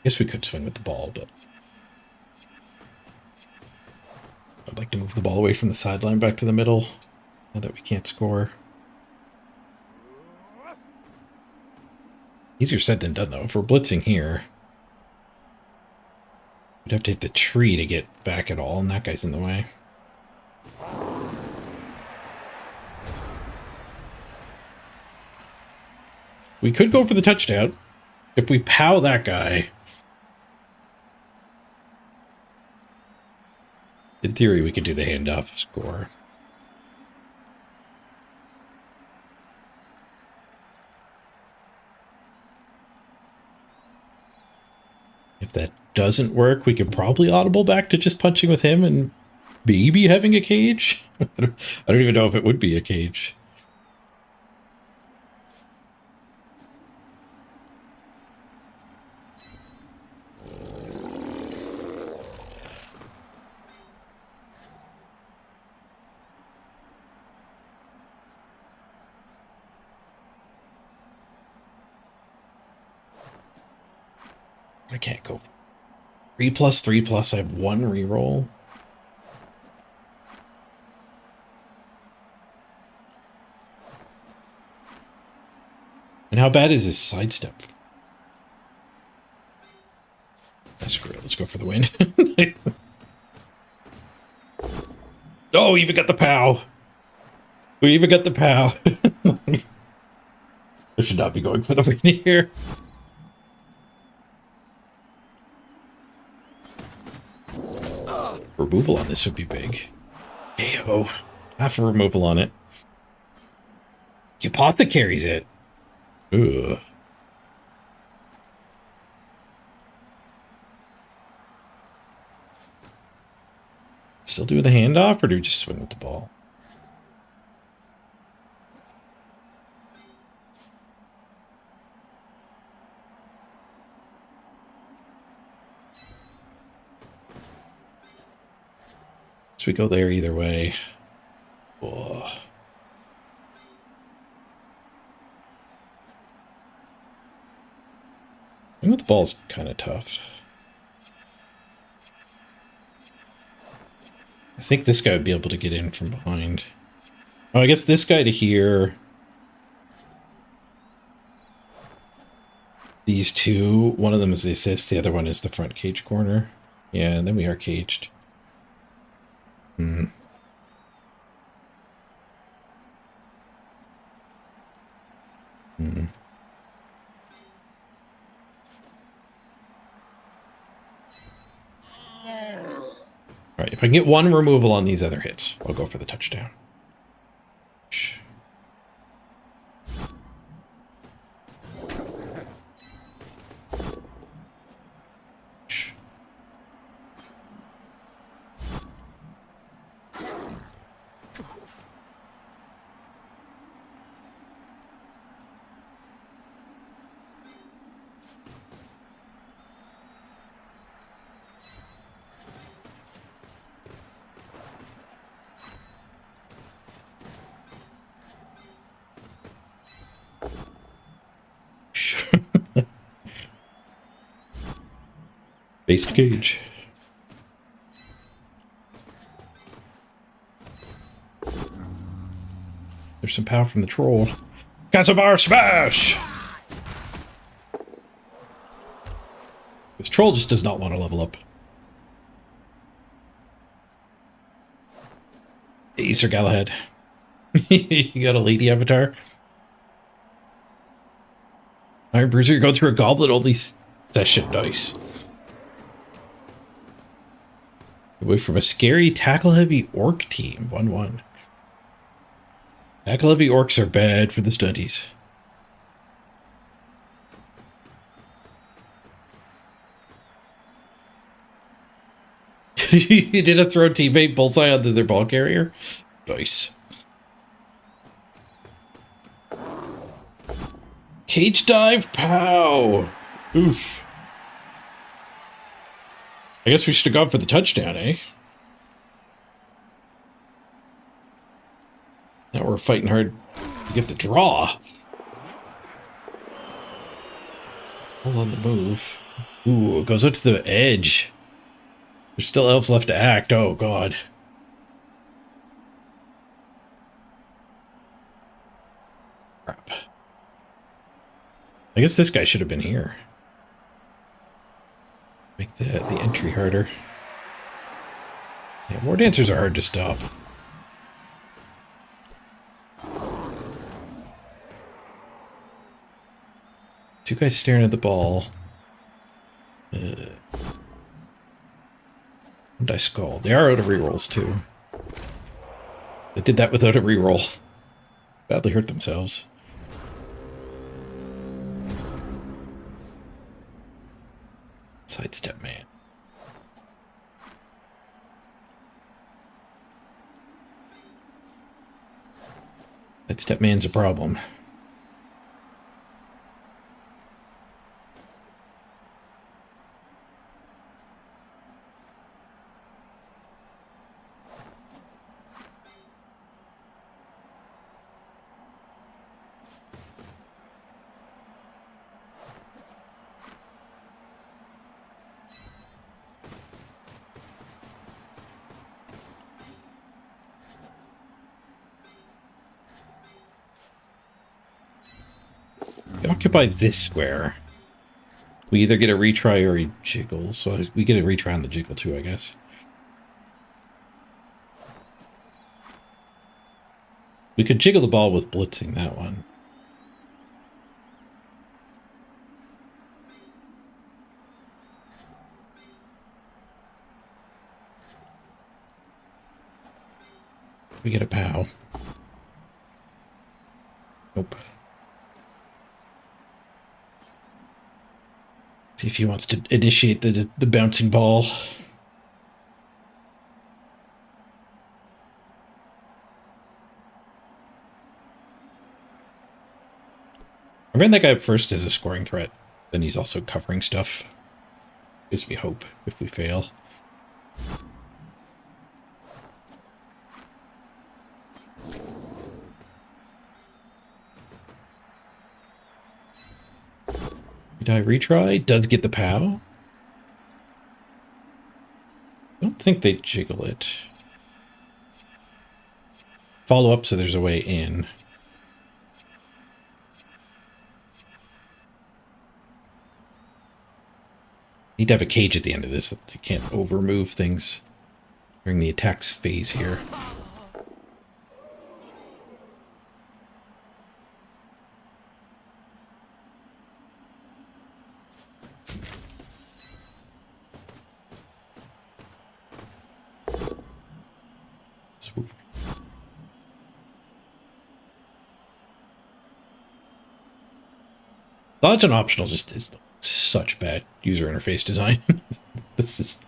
Guess we could swing with the ball, but I'd like to move the ball away from the sideline back to the middle now that we can't score. Easier said than done, though. If we're blitzing here, we'd have to hit the tree to get back at all, and that guy's in the way. We could go for the touchdown. If we pow that guy, in theory, we could do the handoff score. If that doesn't work, we could probably audible back to just punching with him and maybe having a cage. I don't even know if it would be a cage. I can't go. 3+3+. I have 1 reroll. And how bad is this sidestep? Screw it. Let's go for the win. Oh, we even got the POW. We even got the POW. I should not be going for the win here. Removal on this would be big. Ayo. Half a removal on it. Apothecary's it. Ugh. Still do the handoff, or do we just swing with the ball? So we go there either way. Whoa. Swing with the ball is kind of tough. I think this guy would be able to get in from behind. Oh, I guess this guy to here. These two, one of them is the assist, the other one is the front cage corner. Yeah, and then we are caged. Hmm. Hmm. All right, if I can get one removal on these other hits, I'll go for the touchdown. Based cage. There's some power from the troll. Bar smash! This troll just does not want to level up. Hey, Sir Galahad. You got a lady avatar? Iron Bruiser, you're going through a goblet, all these session dice. Away from a scary tackle-heavy orc team. 1-1. Tackle-heavy orcs are bad for the stunties. You did a throw teammate bullseye onto their ball carrier? Nice. Cage dive, pow! Oof. I guess we should have gone for the touchdown, eh? Now we're fighting hard to get the draw. Hold on the move. Ooh, it goes up to the edge. There's still elves left to act. Oh, God. Crap. I guess this guy should have been here. Make the entry harder. Yeah, war dancers are hard to stop. Two guys staring at the ball. What did I skull? They are out of rerolls too. They did that without a reroll. Badly hurt themselves. Sidestep man. Sidestep man's a problem. Occupy this square. We either get a retry or a jiggle, so we get a retry on the jiggle too, I guess. We could jiggle the ball with blitzing that one. We get a POW. Nope. See if he wants to initiate the bouncing ball. ran that guy up first as a scoring threat. Then he's also covering stuff. Gives me hope if we fail. Did I retry? Does get the POW. I don't think they jiggle it. Follow up so there's a way in. Need to have a cage at the end of this. They can't over move things during the attacks phase here. Swoop. Dodge and optional just is such bad user interface design. This is...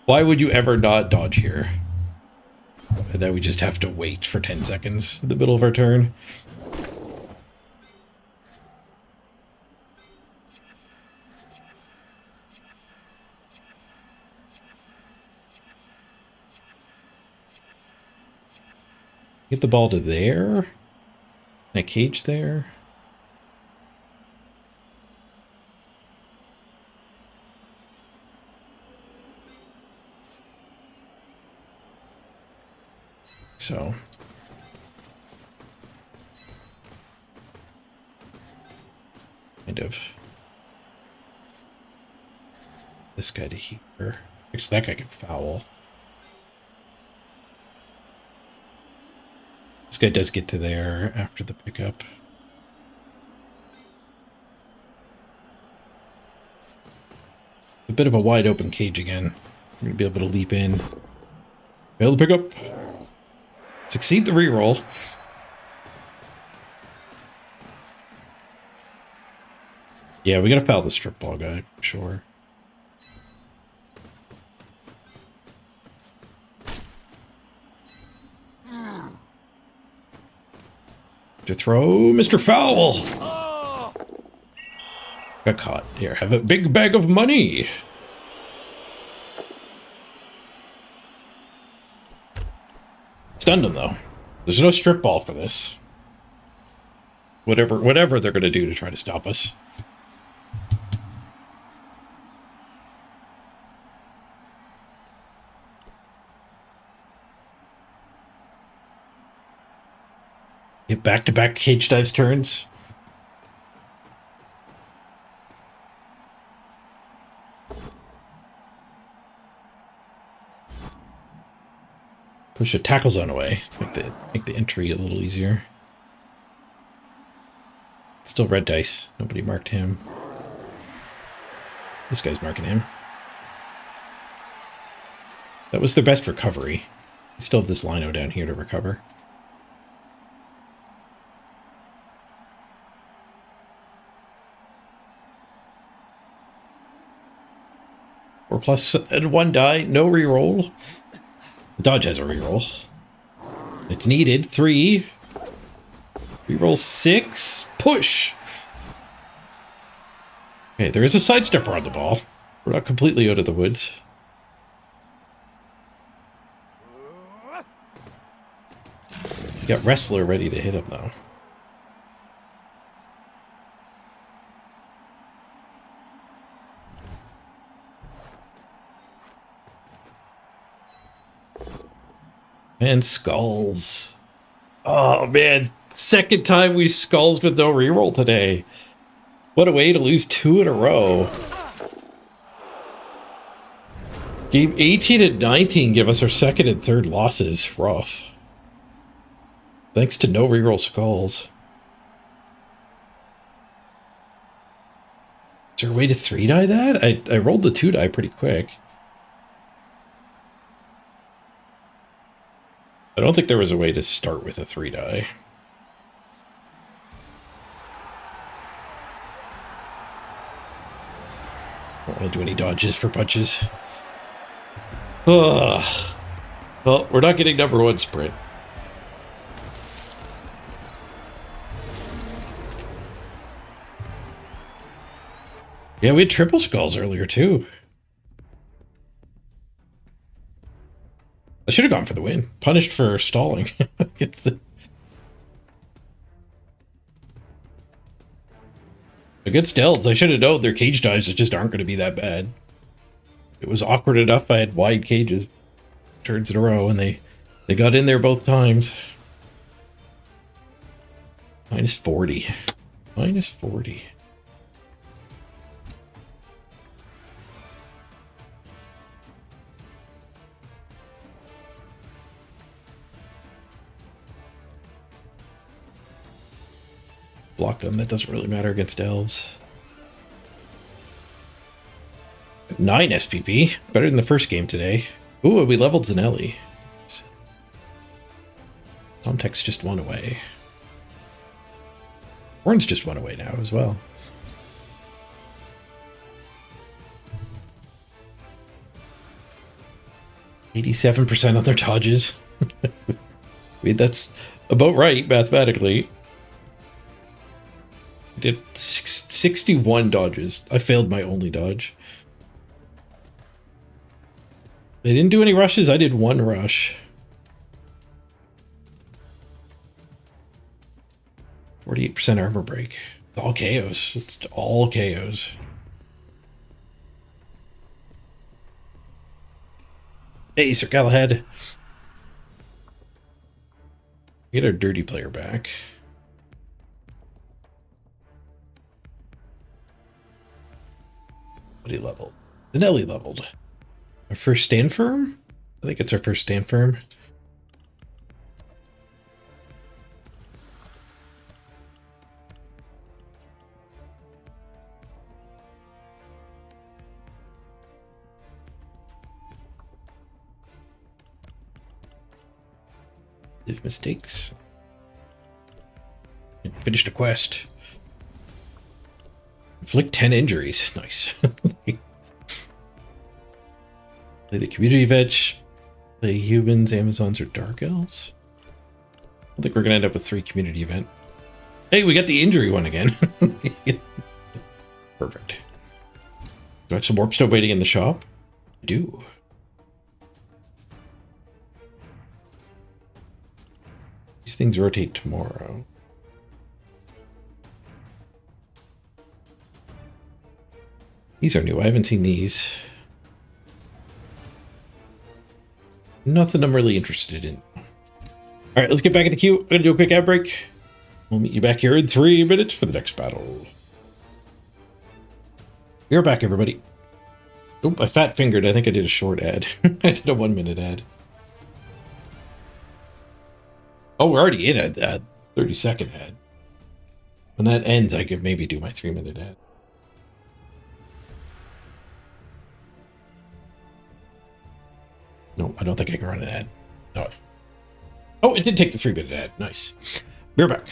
Why would you ever not dodge here? And then we just have to wait for 10 seconds in the middle of our turn. Get the ball to there. And a cage there. So kind of this guy to here. Because that guy can foul. This guy does get to there after the pickup. A bit of a wide open cage again. We're gonna be able to leap in. Fail the pickup. Succeed the reroll. Yeah, we gotta foul the strip ball guy, for sure. To throw Mr. Foul! Got caught. Here, have a big bag of money! Stunned him, though. There's no strip ball for this. Whatever they're gonna do to try to stop us. Get back-to-back cage dives turns. Push a tackle zone away. Make the entry a little easier. Still red dice. Nobody marked him. This guy's marking him. That was their best recovery. I still have this lino down here to recover. Four plus and one die, no reroll. Dodge has a reroll. It's needed. 3. Reroll 6. Push! Okay, there is a sidestepper on the ball. We're not completely out of the woods. You got Wrestler ready to hit him, though. And skulls. Oh man, second time we skulls with no reroll today. What a way to lose 2 in a row. Game 18 and 19 give us our second and third losses. Rough. Thanks to no reroll skulls. Is there a way to 3-die that? I rolled the 2-die pretty quick. I don't think there was a way to start with a 3-die. Don't want to do any dodges for punches. Ugh. Well, we're not getting number 1 sprint. . Yeah, we had triple skulls earlier too. I should have gone for the win. Punished for stalling. Against elves, I should have known their cage dives just aren't going to be that bad. It was awkward enough. I had wide cages, turns in a row, and they got in there both times. Minus 40. Minus 40. Block them. That doesn't really matter against elves. 9 SPP. Better than the first game today. Ooh, we leveled Zanelli. Tomtek's just 1 away. Horn's just 1 away now as well. %87% on their dodges. I mean, that's about right mathematically. I did 61 dodges. I failed my only dodge. They didn't do any rushes. I did 1 rush. 48% armor break. It's all KOs. It's all KOs. Hey, Sir Galahad. Get our dirty player back. What he leveled? Zanelli leveled. Our first stand firm? I think it's our first stand firm. If mistakes. Finished a quest. Inflict 10 injuries. Nice. Play the community veg. Play humans, Amazons, or dark elves. I don't think we're gonna end up with 3 community event. Hey, we got the injury one again. Perfect. Do I have some warp stone waiting in the shop? I do. These things rotate tomorrow. These are new. I haven't seen these. Nothing I'm really interested in. All right, let's get back in the queue. I'm going to do a quick ad break. We'll meet you back here in 3 minutes for the next battle. We're back, everybody. Oh, I fat fingered. I think I did a short ad. I did a 1-minute ad. Oh, we're already in a 30-second ad. When that ends, I could maybe do my 3-minute ad. No, I don't think I can run an ad. No. Oh, it did take the 3-minute ad. Nice. We're back.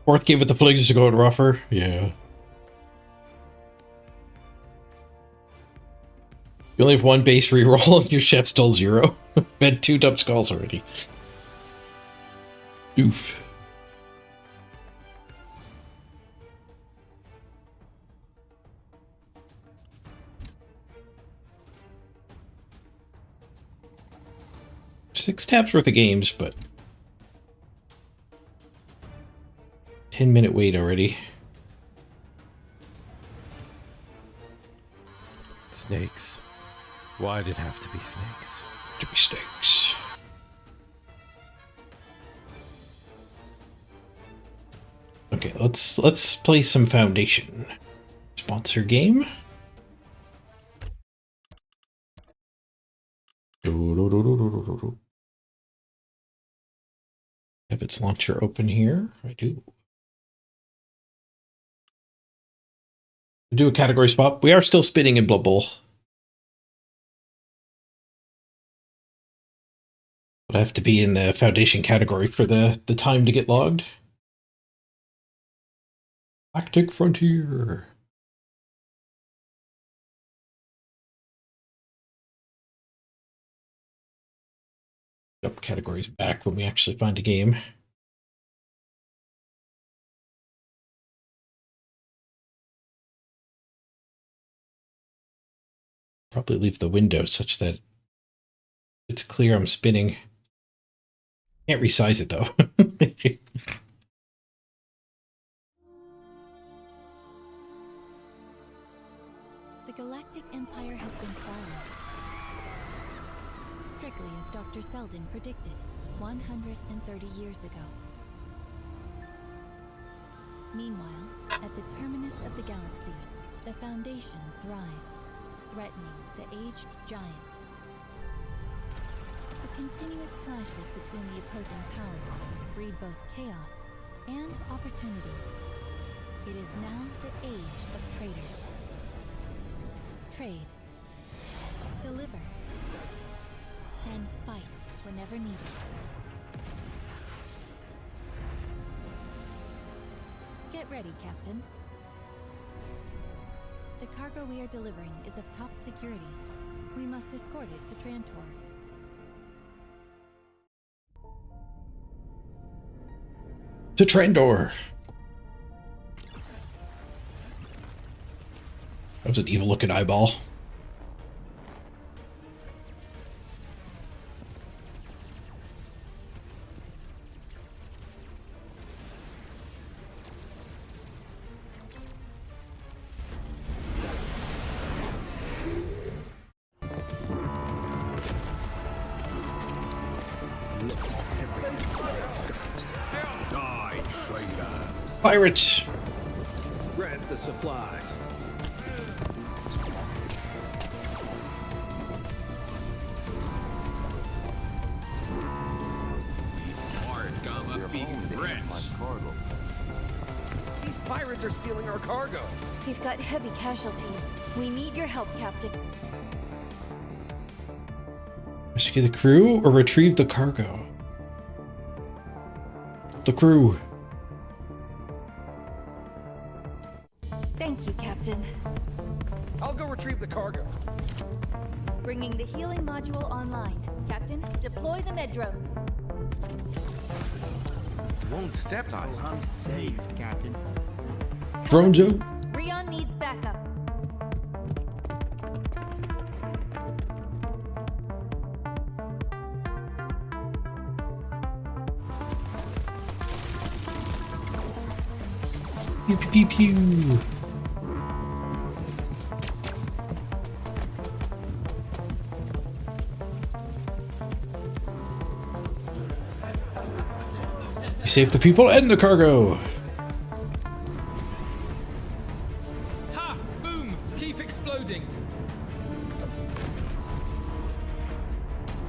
Fourth game with the Fligs is going rougher. Yeah. You only have one base reroll and your chef stole 0. Had 2 dumb skulls already. Oof. Six taps worth of games, but 10-minute wait already. Snakes. Why'd it have to be snakes? To be snakes. Okay, let's play some Foundation. Sponsor game. Have its launcher open here? I do. Do a category swap. We are still spinning in Blood Bowl. But I have to be in the Foundation category for the time to get logged. Galactic Frontier. Up categories back when we actually find a game. Probably leave the window such that it's clear I'm spinning. Can't resize it though. The Galactic Empire has been fallen. Strictly as Dr. Selden predicted 130 years ago. Meanwhile, at the terminus of the galaxy, the Foundation thrives, threatening the aged giant. The continuous clashes between the opposing powers breed both chaos and opportunities. It is now the age of traders. Trade, deliver, and fight whenever needed. Get ready, Captain. The cargo we are delivering is of top security. We must escort it to Trantor. To Trandor. That was an evil looking eyeball. Die, traitors! Pirates! Grant the supplies. We aren't gonna be rats. These pirates are stealing our cargo. We've got heavy casualties. We need your help, Captain. Rescue the crew or retrieve the cargo? The crew. Thank you, Captain. I'll go retrieve the cargo. Bringing the healing module online. Captain, deploy the med drones. Won't step on I'm safe, Captain. Drone Joe. Rion needs backup. Pew pew pew pew. You save the people and the cargo. Ha! Boom! Keep exploding.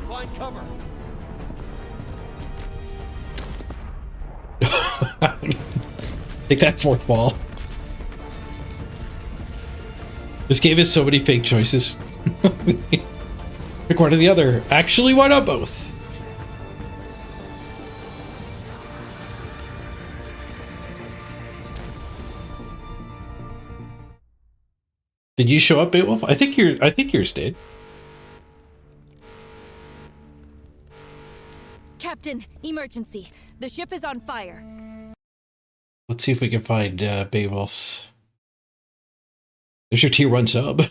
Find cover. Take that, fourth wall. This game has so many fake choices. Pick one or the other. Actually, why not both? Did you show up, Beowulf? I think yours did. Captain, emergency. The ship is on fire. Let's see if we can find Beowulf's. There's your tier 1 sub.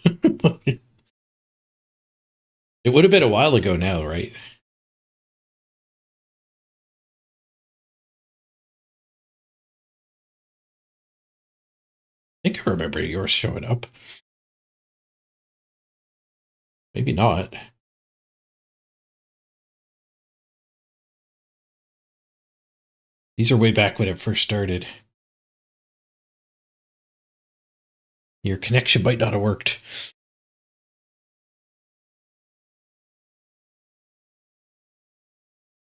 It would have been a while ago now, right? I think I remember yours showing up. Maybe not. These are way back when it first started. Your connection might not have worked.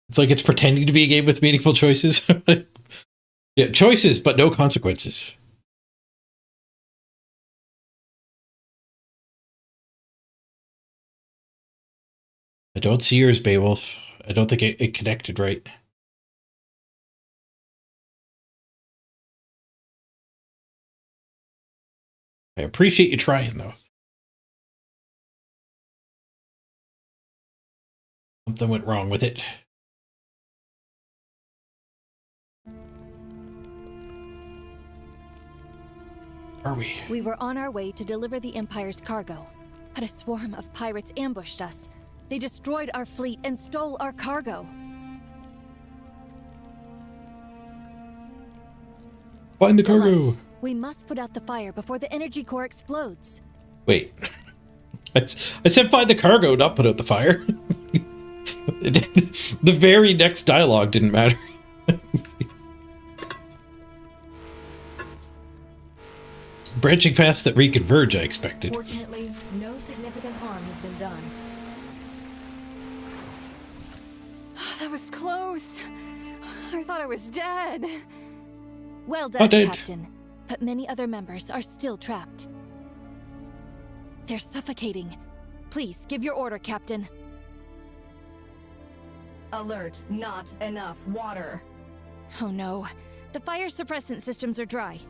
It's like it's pretending to be a game with meaningful choices. Yeah, choices, but no consequences. I don't see yours, Beowulf. I don't think it connected right. I appreciate you trying, though. Something went wrong with it. Are we? We were on our way to deliver the Empire's cargo, but a swarm of pirates ambushed us. They destroyed our fleet and stole our cargo. Find the Tell cargo. us, we must put out the fire before the energy core explodes. Wait. I said find the cargo, not put out the fire. The very next dialogue didn't matter. Branching paths that reconverge, I expected. Fortunately, no significant harm has been done. That was close. I thought I was dead. Well Not done, dead. Captain. But many other members are still trapped. They're suffocating. Please, give your order, Captain. Alert, not enough water. Oh no. The fire suppressant systems are dry.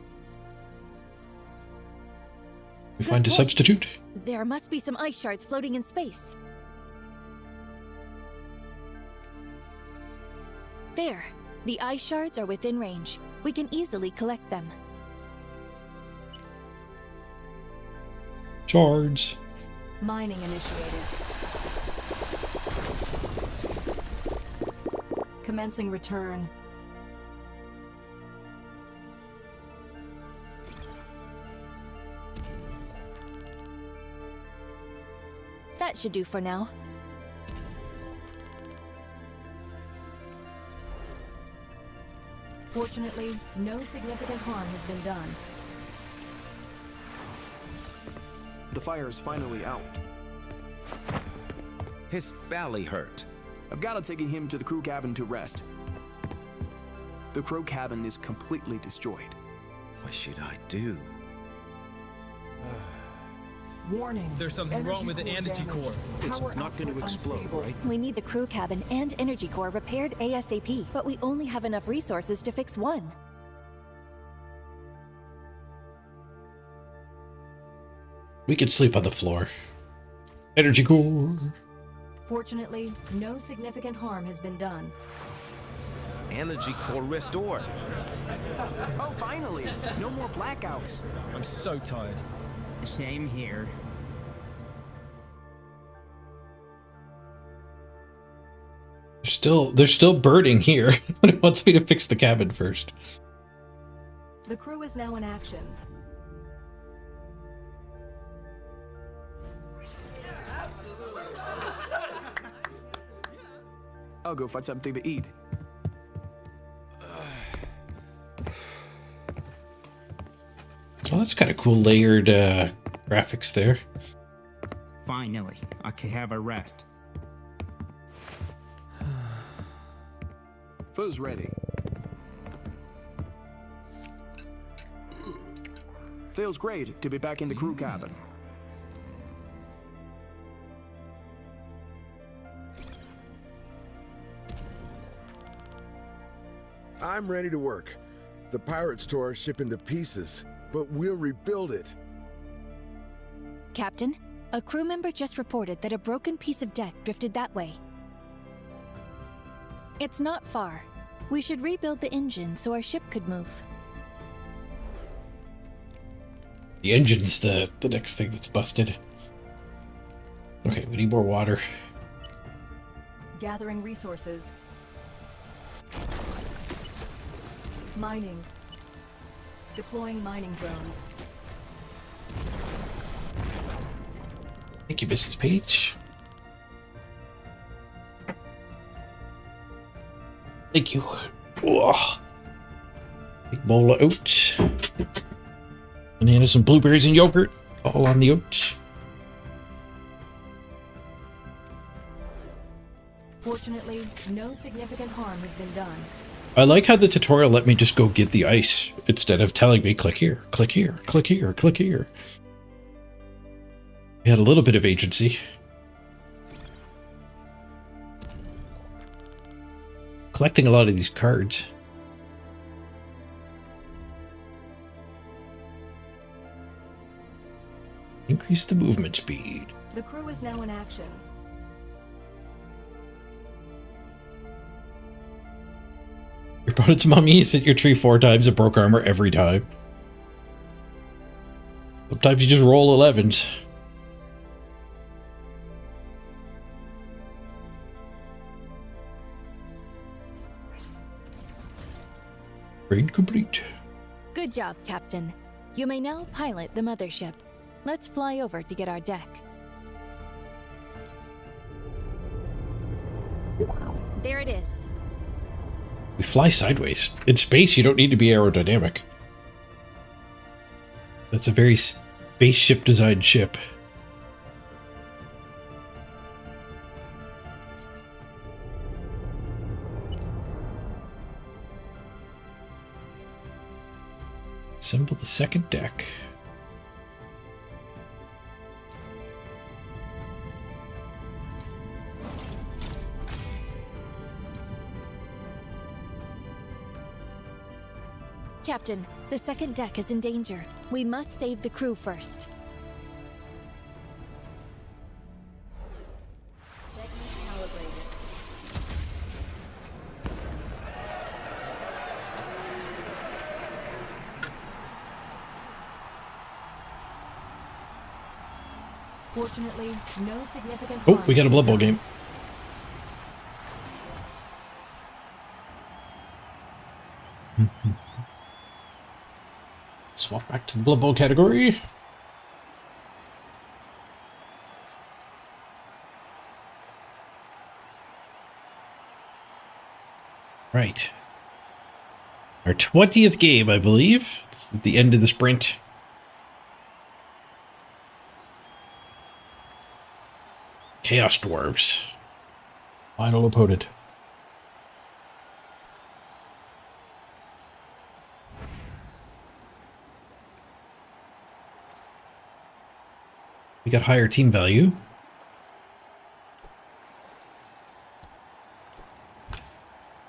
We Good find a point. substitute. There must be some ice shards floating in space. There. The ice shards are within range. We can easily collect them. Shards. Mining initiated. Commencing return. That should do for now. Fortunately, no significant harm has been done. The fire is finally out. His belly hurt. I've got to take him to the crew cabin to rest. The crew cabin is completely destroyed. What should I do? Warning. There's something wrong with the energy core. It's not going to explode, right? We need the crew cabin and energy core repaired ASAP, but we only have enough resources to fix one. We could sleep on the floor. Energy core. Fortunately, no significant harm has been done. Energy core restored. Oh, finally! No more blackouts. I'm so tired. Same here. They're still burning here. It wants me to fix the cabin first. The crew is now in action. I'll go find something to eat. Well, that's kind of cool layered graphics there. Finally, I can have a rest. Food's ready. Feels great to be back in the crew cabin. I'm ready to work. The pirate store is shipping to pieces, but we'll rebuild it. Captain, a crew member just reported that a broken piece of deck drifted that way. It's not far. We should rebuild the engine so our ship could move. The engine's the next thing that's busted. Okay, we need more water. Gathering resources. Mining. Deploying mining drones. Thank you, Mrs. Page. Thank you. Whoa. Big bowl of oats. Bananas and blueberries and yogurt. All on the oats. Fortunately, no significant harm has been done. I like how the tutorial let me just go get the ice instead of telling me click here, click here, click here, click here. We had a little bit of agency. Collecting a lot of these cards. Increase the movement speed. The crew is now in action. Your opponent's mummies hit your tree 4 times and broke armor every time. Sometimes you just roll 11s. Raid complete. Good job, Captain. You may now pilot the mothership. Let's fly over to get our deck. There it is. We fly sideways. In space, you don't need to be aerodynamic. That's a very spaceship designed ship. Assemble the second deck. Captain, the second deck is in danger. We must save the crew first. Segments calibrated. Fortunately, no significant Oh, harm we got a has Blood Bowl been game. Swap back to the Blood Bowl category. Right. Our 20th game, I believe. This is the end of the sprint. Chaos Dwarves. Final opponent. We got higher team value.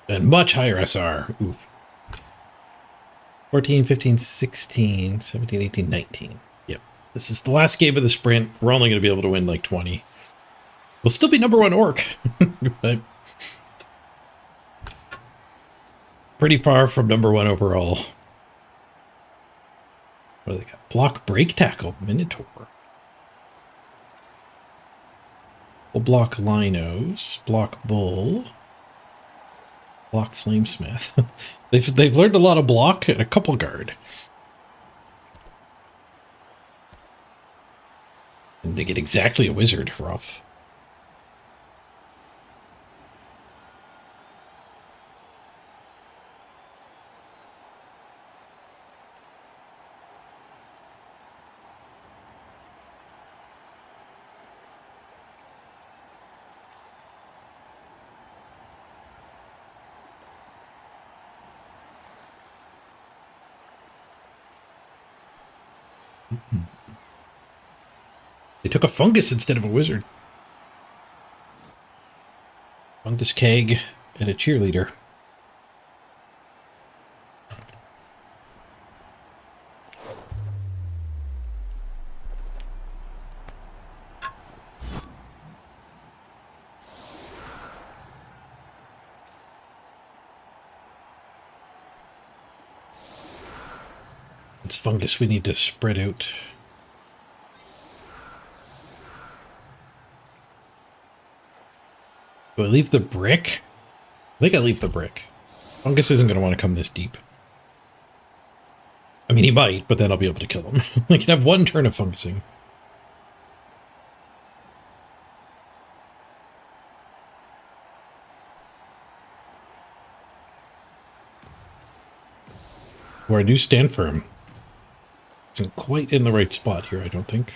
And much higher SR. Oof. 14, 15, 16, 17, 18, 19. Yep. This is the last game of the sprint. We're only going to be able to win like 20. We'll still be #1 orc. But pretty far from #1 overall. What do they got? Block, break, tackle, Minotaur. We'll block Linos, block Bull. Block Flamesmith. they've learned a lot of block and a couple guard. And they get exactly a wizard. Rough. They took a fungus instead of a wizard. Fungus keg and a cheerleader. It's fungus we need to spread out. Do I leave the brick? I think I leave the brick. Fungus isn't going to want to come this deep. I mean, he might, but then I'll be able to kill him. I can have one turn of fungusing. Where I do stand firm. Isn't quite in the right spot here, I don't think.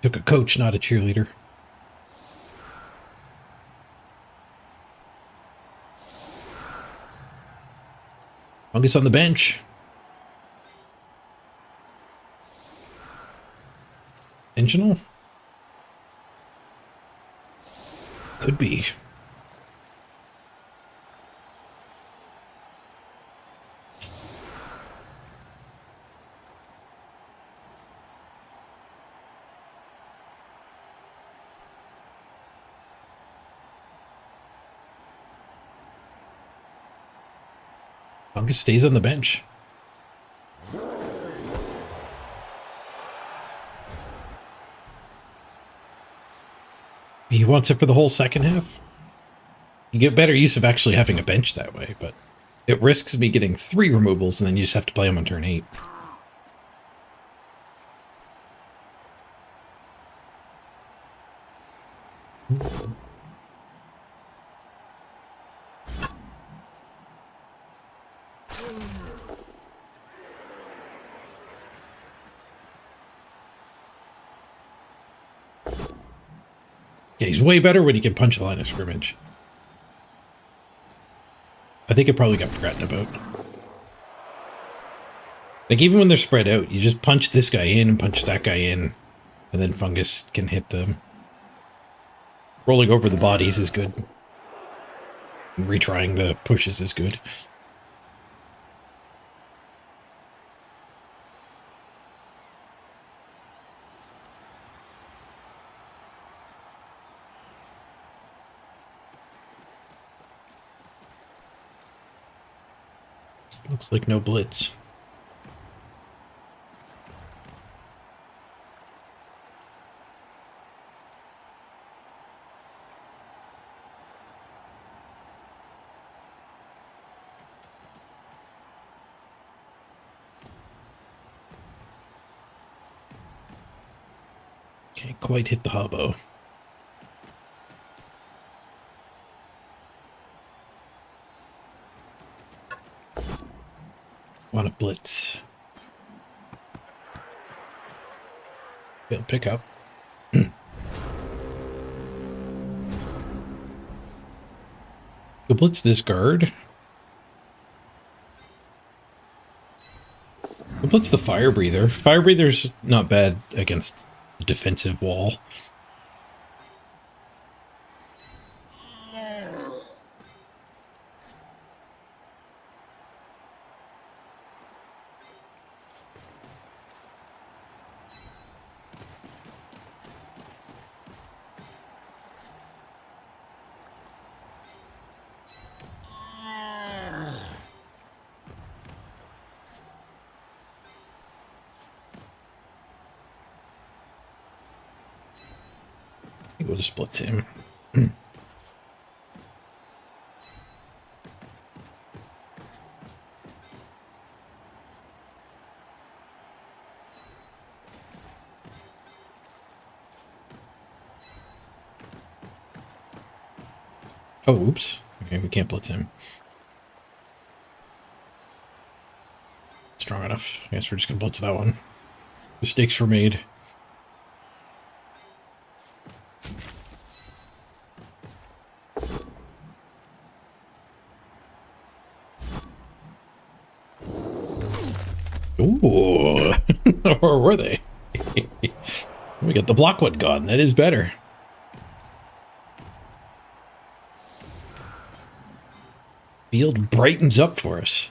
Took a coach, not a cheerleader. Fungus on the bench. Intentional? Could be. Fungus stays on the bench. He wants it for the whole second half. You get better use of actually having a bench that way, but it risks me getting 3 removals and then you just have to play them on turn 8. Yeah, he's way better when he can punch a line of scrimmage. I think it probably got forgotten about. Like, even when they're spread out, you just punch this guy in and punch that guy in, and then fungus can hit them. Rolling over the bodies is good. And retrying the pushes is good. Looks like no blitz. Can't quite hit the hobo. Want a blitz. Failed pickup. Go blitz this guard. Go blitz the fire breather. Fire breather's not bad against the defensive wall. think we'll just blitz him. Oh, oops. Okay, we can't blitz him. Strong enough. I guess we're just gonna blitz that one. Mistakes were made. Ooh. Or were they? We got the block one gone. That is better. Field brightens up for us.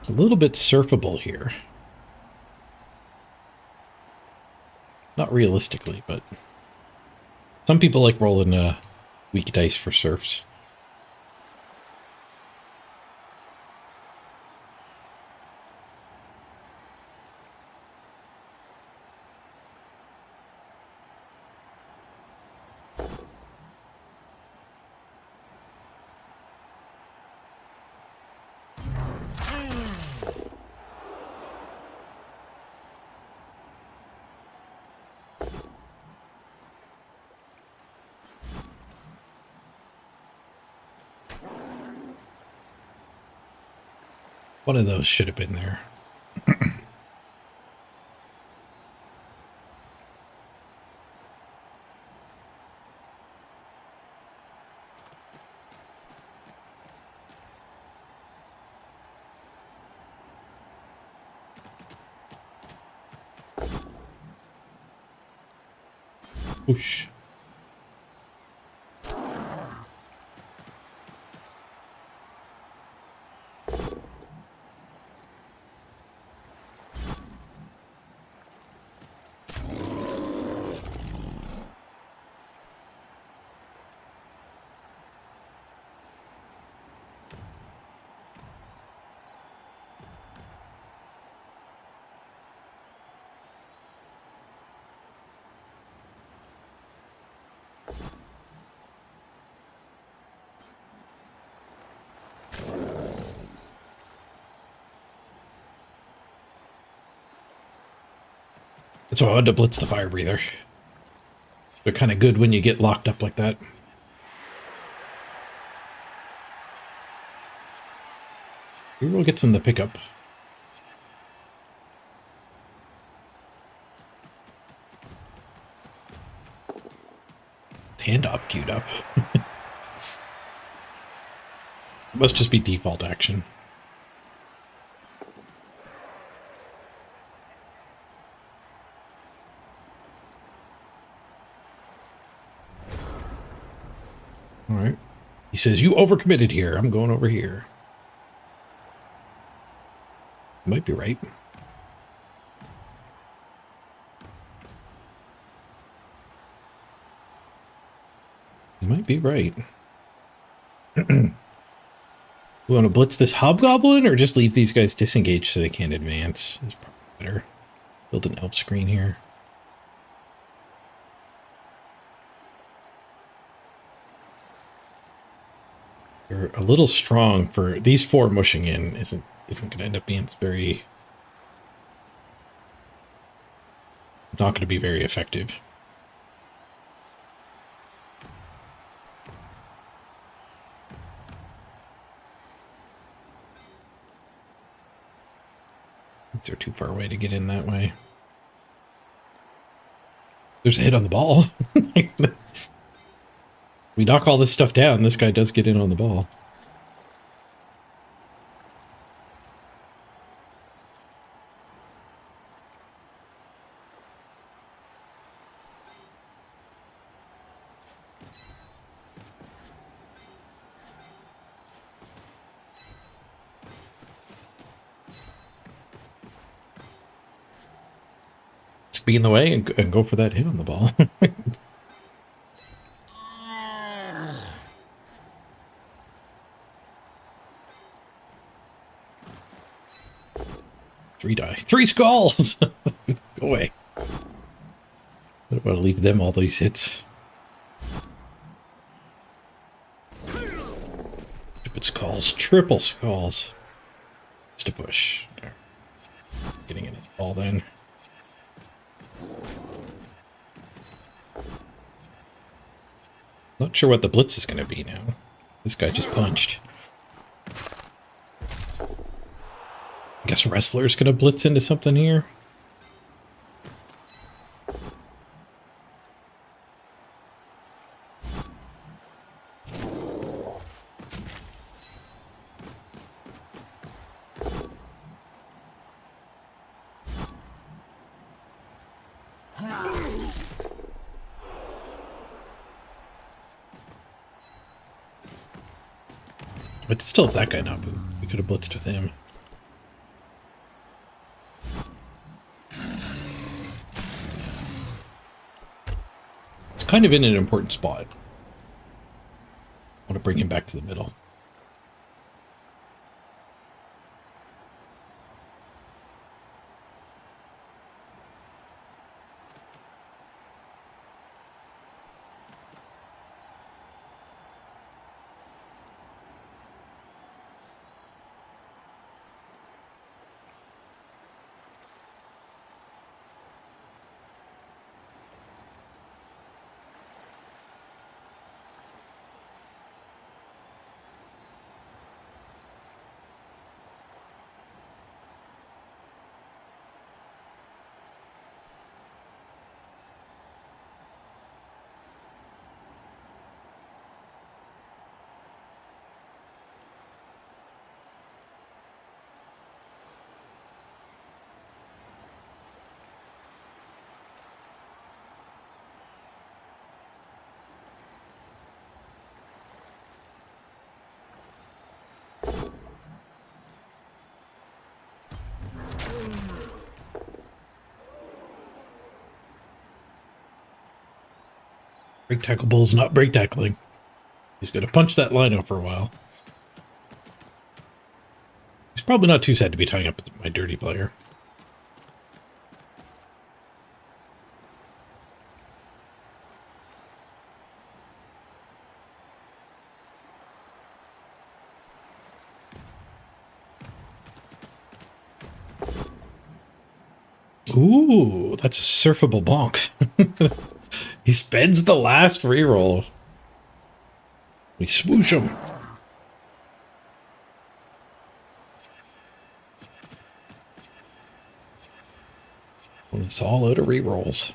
A little bit surfable here. Not realistically, but some people like rolling weak dice for surfs. One of those should have been there. Whoosh. That's why I had to blitz the fire breather. They're kind of good when you get locked up like that. Here we'll get some to pick up. Hand up, queued up. Must just be default action. All right. He says, you overcommitted here. I'm going over here. Might be right. You might be right. We want to blitz this hobgoblin or just leave these guys disengaged so they can't advance? Is probably better. Build an elf screen here. They're a little strong for these four mushing in. Isn't going to end up being very. Not going to be very effective. They're too far away to get in that way. There's a hit on the ball. We knock all this stuff down. This guy does get in on the ball. Just be in the way and go for that hit on the ball. Three die. 3 skulls! Go away. I don't want to leave them all these hits. Stupid skulls. Triple skulls. Just a push. There. Getting in his ball then. Not sure what the blitz is going to be now. This guy just punched. I guess Wrestler's going to blitz into something here. But still, if that guy not moved, we could have blitzed with him. It's kind of in an important spot. I want to bring him back to the middle. Break tackle bull's not break tackling. He's going to punch that line out for a while. He's probably not too sad to be tying up with my dirty player. Ooh, that's a surfable bonk. He spends the last reroll. We swoosh him. When it's all out of rerolls.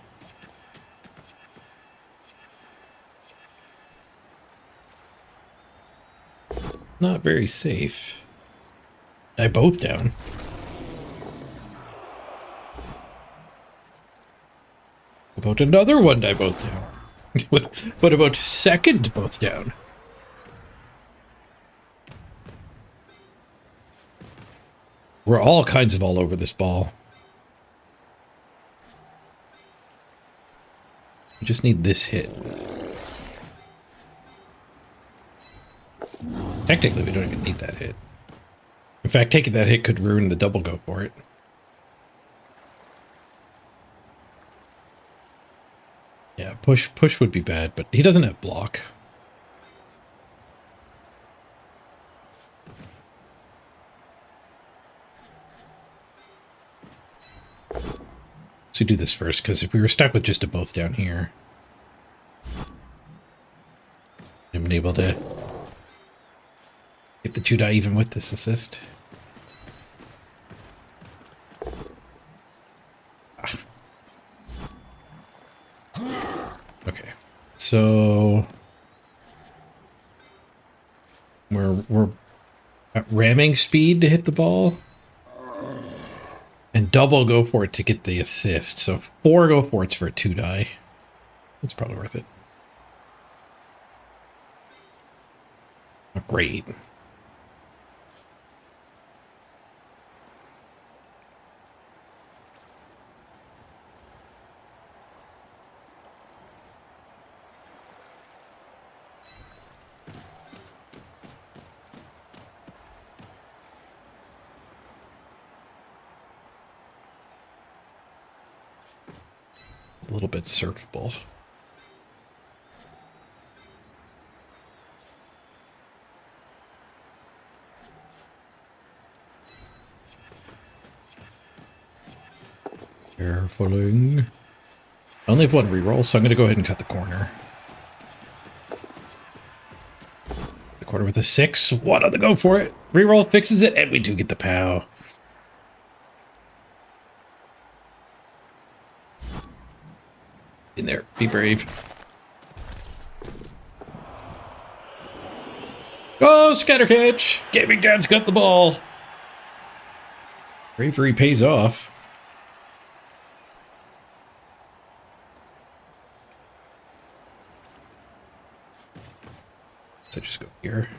Not very safe. Die both down. About another one die both down. What about second both down? We're all kinds of all over this ball. We just need this hit. Technically, we don't even need that hit. In fact, taking that hit could ruin the double go for it. Yeah, push would be bad, but he doesn't have block. So do this first, because if we were stuck with just a both down here, I've been able to get the 2 die even with this assist. Okay, so we're at ramming speed to hit the ball, and double go for it to get the assist. So 4 go for it's for a 2 die. That's probably worth it. Not great. a little bit surfable. Carefuling. I only have one reroll, so I'm going to go ahead and cut the corner. The corner with a 6. One on the go for it. Reroll fixes it, and we do get the POW. In there. Be brave. Go, Scattercatch! Gaming Dad's got the ball. Bravery pays off. So just go here.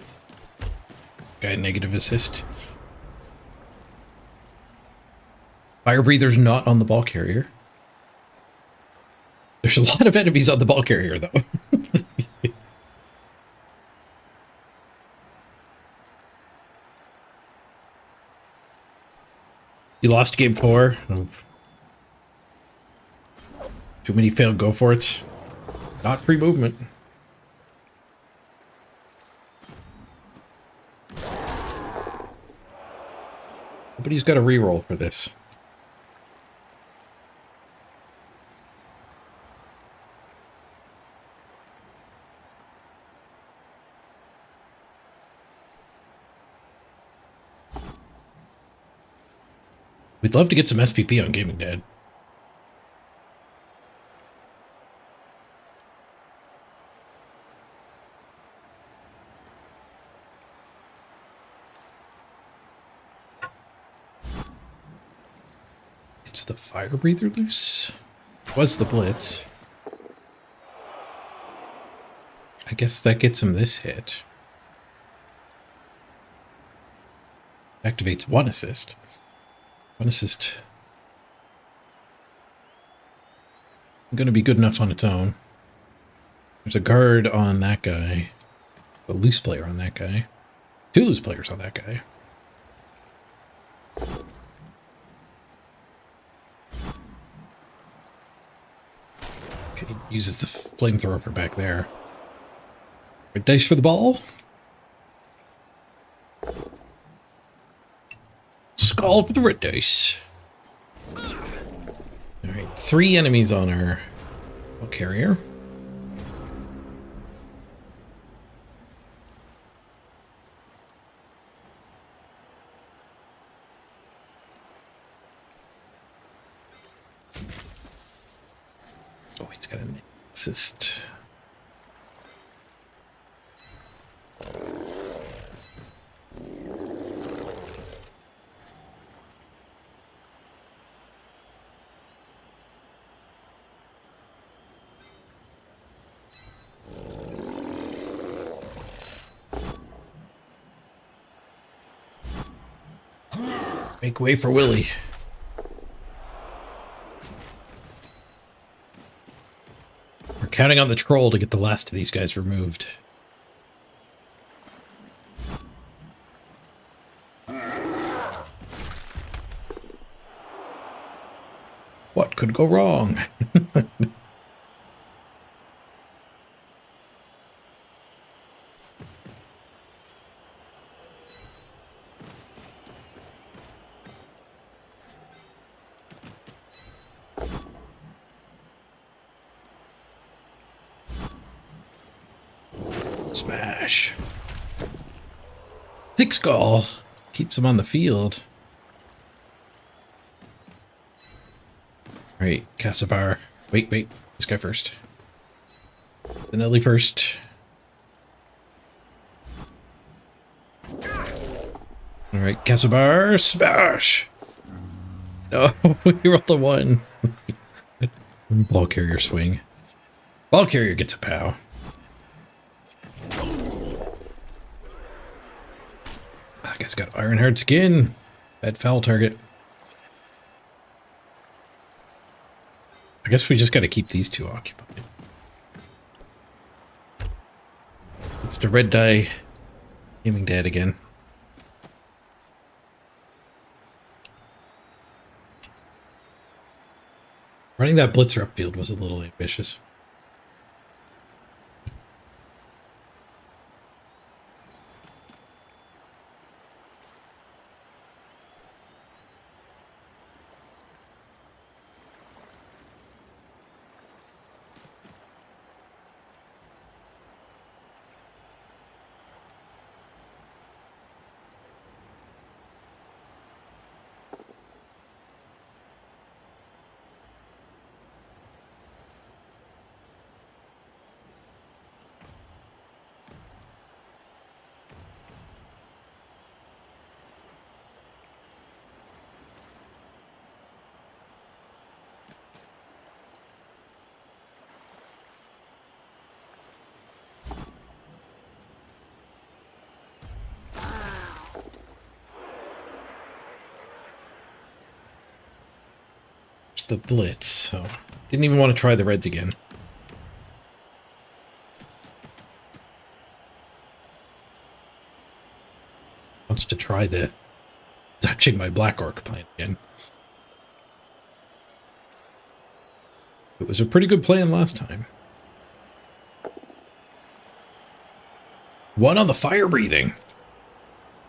Guy negative assist. Fire Breather's not on the ball carrier. There's a lot of enemies on the ball carrier, though. You lost game 4. Too many failed go for it. Not free movement. Nobody's got a reroll for this. We'd love to get some SPP on Gaming Dad. It's the Fire Breather loose? Was the Blitz. I guess that gets him this hit. Activates 1 assist. 1 assist. Going to be good enough on its own. There's a guard on that guy. A loose player on that guy. 2 loose players on that guy. Okay, uses the flamethrower for back there. Red dice for the ball. Skull for the red dice. Alright, 3 enemies on our carrier. Oh, he's got an assist. Make way for Willie. We're counting on the troll to get the last of these guys removed. What could go wrong? Smash. Thick Skull keeps him on the field. Alright, Casabar. Wait. This guy first. Zanelli first. Alright, Casabar. Smash! No, we rolled a 1. Ball carrier swing. Ball carrier gets a POW. That guy's got Ironheart skin. Bad foul target. I guess we just got to keep these 2 occupied. It's the red die Gaming Dad again. Running that blitzer upfield was a little ambitious. It's the blitz, so didn't even want to try the Reds again. Wants to try the touching my Black Orc plan again. It was a pretty good plan last time. One on the fire breathing.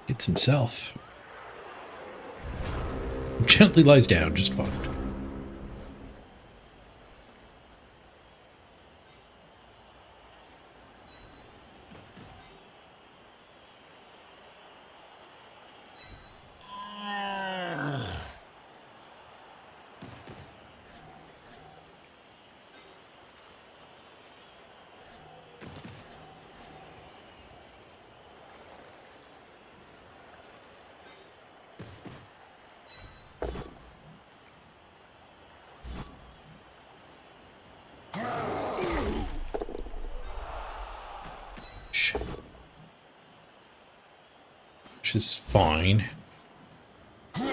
Gets himself. Gently lies down, just fine. Which is fine. You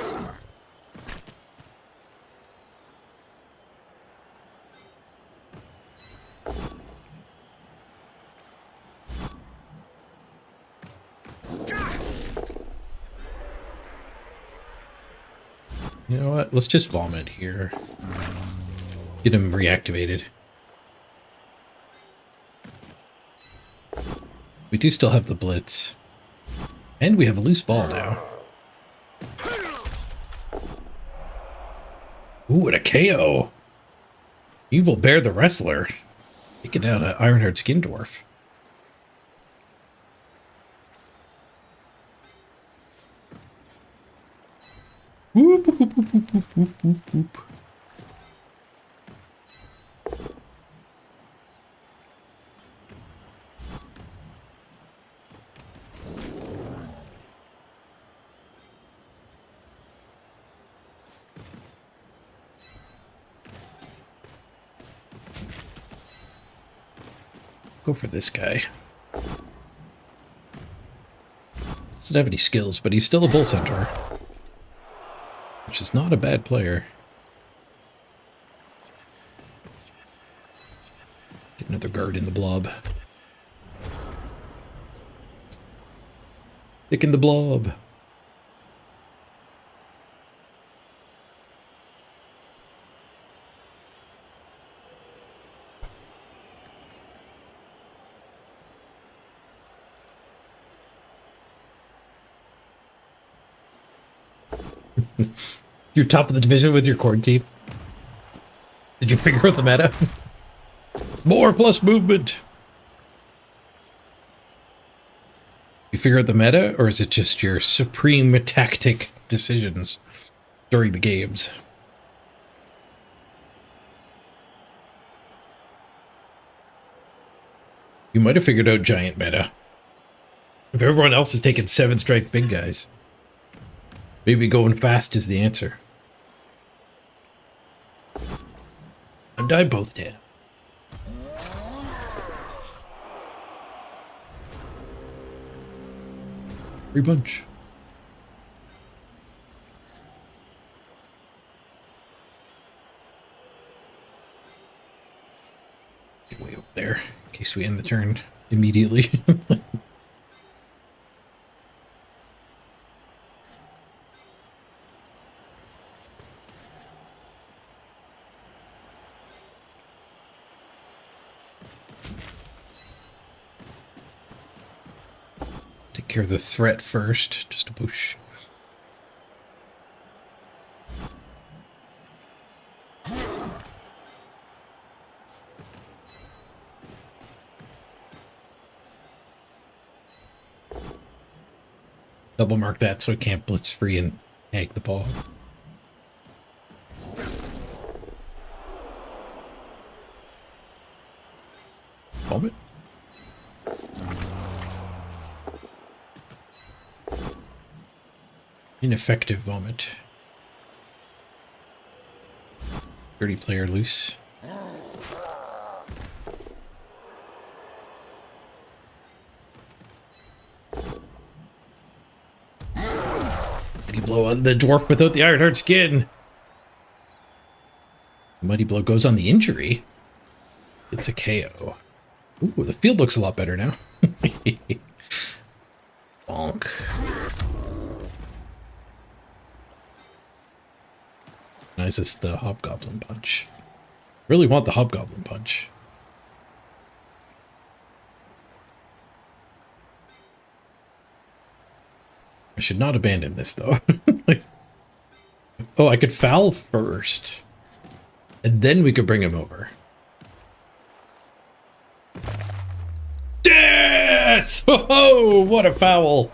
know what? Let's just vomit here. Get him reactivated. We do still have the blitz. And we have a loose ball now. Ooh, and a KO. Evil Bear the Wrestler. Taking down an Ironheart Skin Dwarf. Whoop, whoop, whoop, whoop, whoop, whoop, whoop, whoop. Go for this guy. Doesn't have any skills, but he's still a Bull Centaur. Which is not a bad player. Get another guard in the blob. Thicken the blob. You're top of the division with your Corn team. Did you figure out the meta? More plus movement. You figure out the meta, or is it just your supreme tactic decisions during the games? You might have figured out giant meta. If everyone else is taking 7 strength big guys. Maybe going fast is the answer. Untie both down. Free bunch. Get way over there in case we end the turn immediately. Take care of the threat first. Just a push. Double mark that so I can't blitz free and egg the ball. Vomit. Ineffective vomit. 30 player loose. Mighty blow on the dwarf without the iron heart skin. Mighty blow goes on the injury. It's a KO. Ooh, the field looks a lot better now. Bonk. Nice, it's the Hobgoblin Punch. Really want the Hobgoblin Punch. I should not abandon this, though. Oh, I could foul first. And then we could bring him over. Death! Oh, what a foul!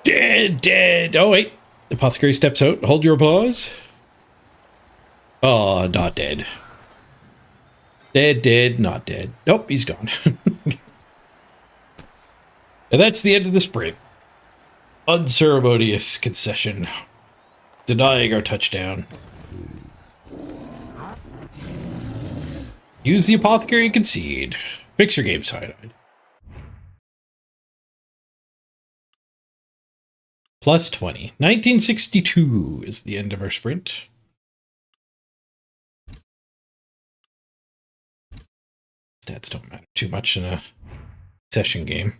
Dead, dead. Oh, wait. The Apothecary steps out. Hold your applause. Oh, not dead. Dead, dead, not dead. Nope, he's gone. And that's the end of the sprint. Unceremonious concession. Denying our touchdown. Use the Apothecary and concede. Fix your game cyanide. Plus 20. 1962 is the end of our sprint. Stats don't matter too much in a session game.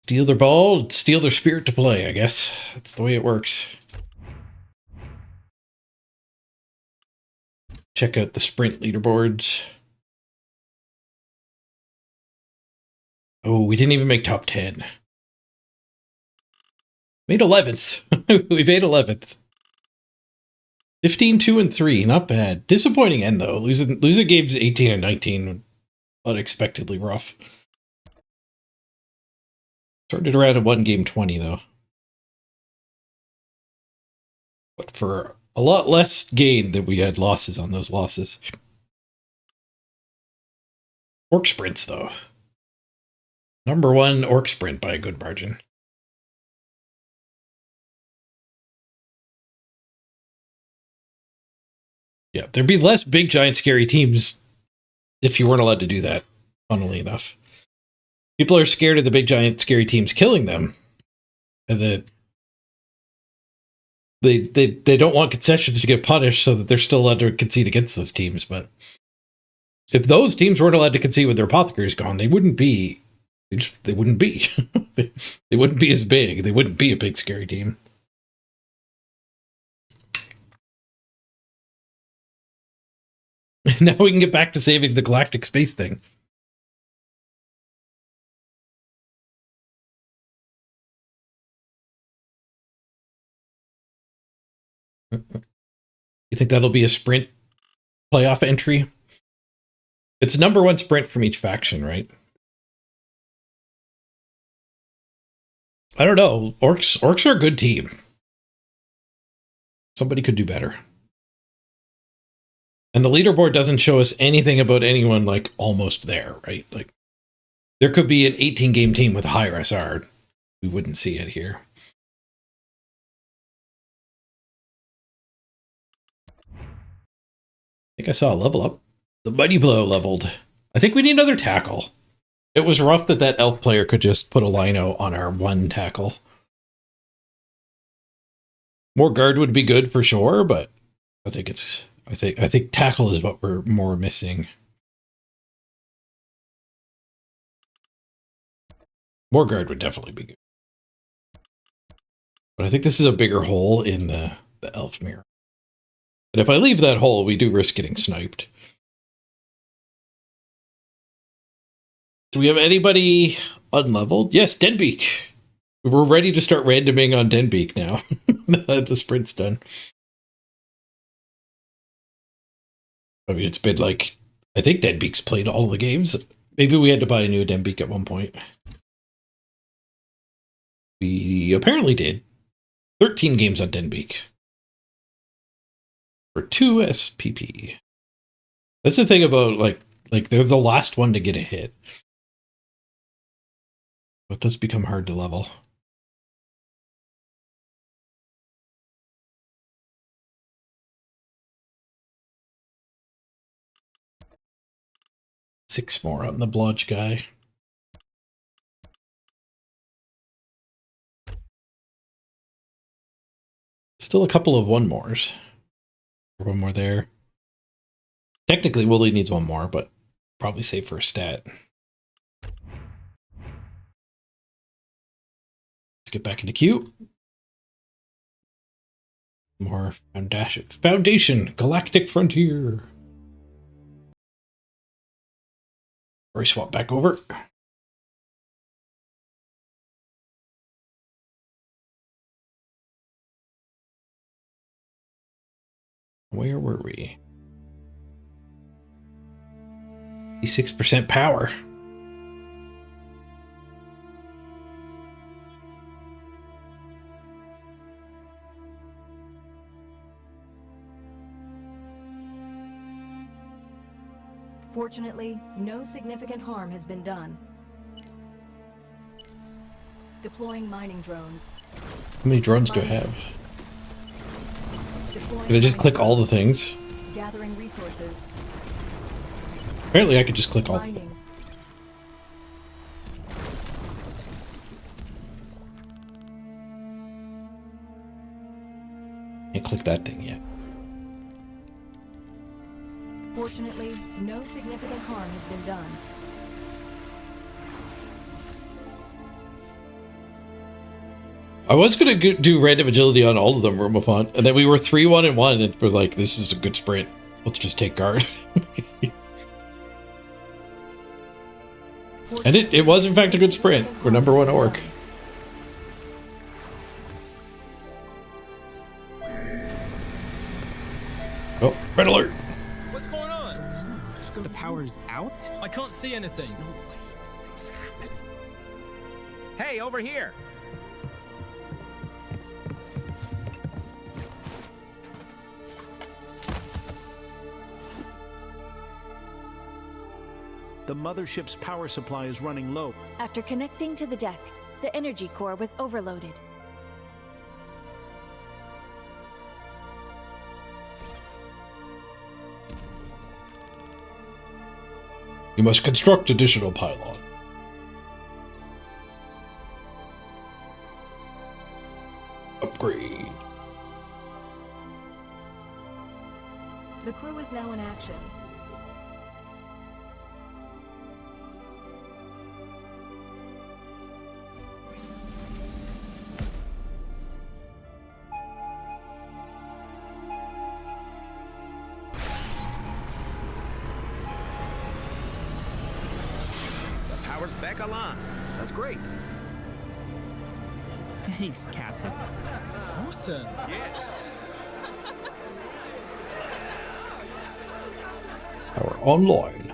Steal their ball, steal their spirit to play, I guess. That's the way it works. Check out the sprint leaderboards. Oh, we didn't even make top 10. Made 11th. We made 11th. 15, 2, and 3. Not bad. Disappointing end, though. Losing games 18 and 19. Unexpectedly rough. Started around at 1 game 20, though. But for a lot less gain than we had losses on those losses. Orc sprints, though. Number 1 Orc sprint by a good margin. Yeah, there'd be less big, giant, scary teams if you weren't allowed to do that, funnily enough. People are scared of the big, giant, scary teams killing them. And they don't want concessions to get punished so that they're still allowed to concede against those teams. But if those teams weren't allowed to concede with their apothecaries gone, they wouldn't be. They wouldn't be. They wouldn't be as big. They wouldn't be a big, scary team. Now we can get back to saving the galactic space thing. You think that'll be a sprint playoff entry? It's number 1 sprint from each faction, right? I don't know. Orcs are a good team. Somebody could do better. And the leaderboard doesn't show us anything about anyone like almost there, right? Like there could be an 18 game team with a higher SR. We wouldn't see it here. I think I saw a level up. The Mighty Blow leveled. I think we need another tackle. It was rough that elf player could just put a lino on our 1 tackle. More guard would be good for sure, but I think tackle is what we're more missing. More guard would definitely be good. But I think this is a bigger hole in the elf mirror. And if I leave that hole, we do risk getting sniped. Do we have anybody unleveled? Yes, Denbeek. We're ready to start randoming on Denbeek now. The sprint's done. I mean, it's been like, I think Denbeek's played all the games. Maybe we had to buy a new Denbeek at one point. We apparently did. 13 games on Denbeek. For 2 SPP. That's the thing about, like they're the last one to get a hit. It does become hard to level. Six more on the blodge guy. Still a couple of one mores. One more there. Technically, Wooly needs one more, but probably save for a stat. Let's get back in the queue. More Foundation, Galactic Frontier. Or swap back over. Where were we? 6% power. Fortunately, no significant harm has been done. Deploying mining drones. How many drones do I have? Can I just click all the things? Gathering resources. Apparently I could just click all of them. Mining. Can't click that thing yet. Fortunately, no significant harm has been done. I was going to do random agility on all of them, Rumafont, and then we were 3-1-1, and we're like, this is a good sprint. Let's just take guard. And it was, in fact, a good sprint. We're number 1 orc. Oh, red alert. What's going on? The power's out? I can't see anything. Hey, over here! The mothership's power supply is running low. After connecting to the deck, the energy core was overloaded. You must construct additional pylon. Upgrade. The crew is now in action. Power's back online. That's great. Thanks, Captain. Awesome. Yes. Power online.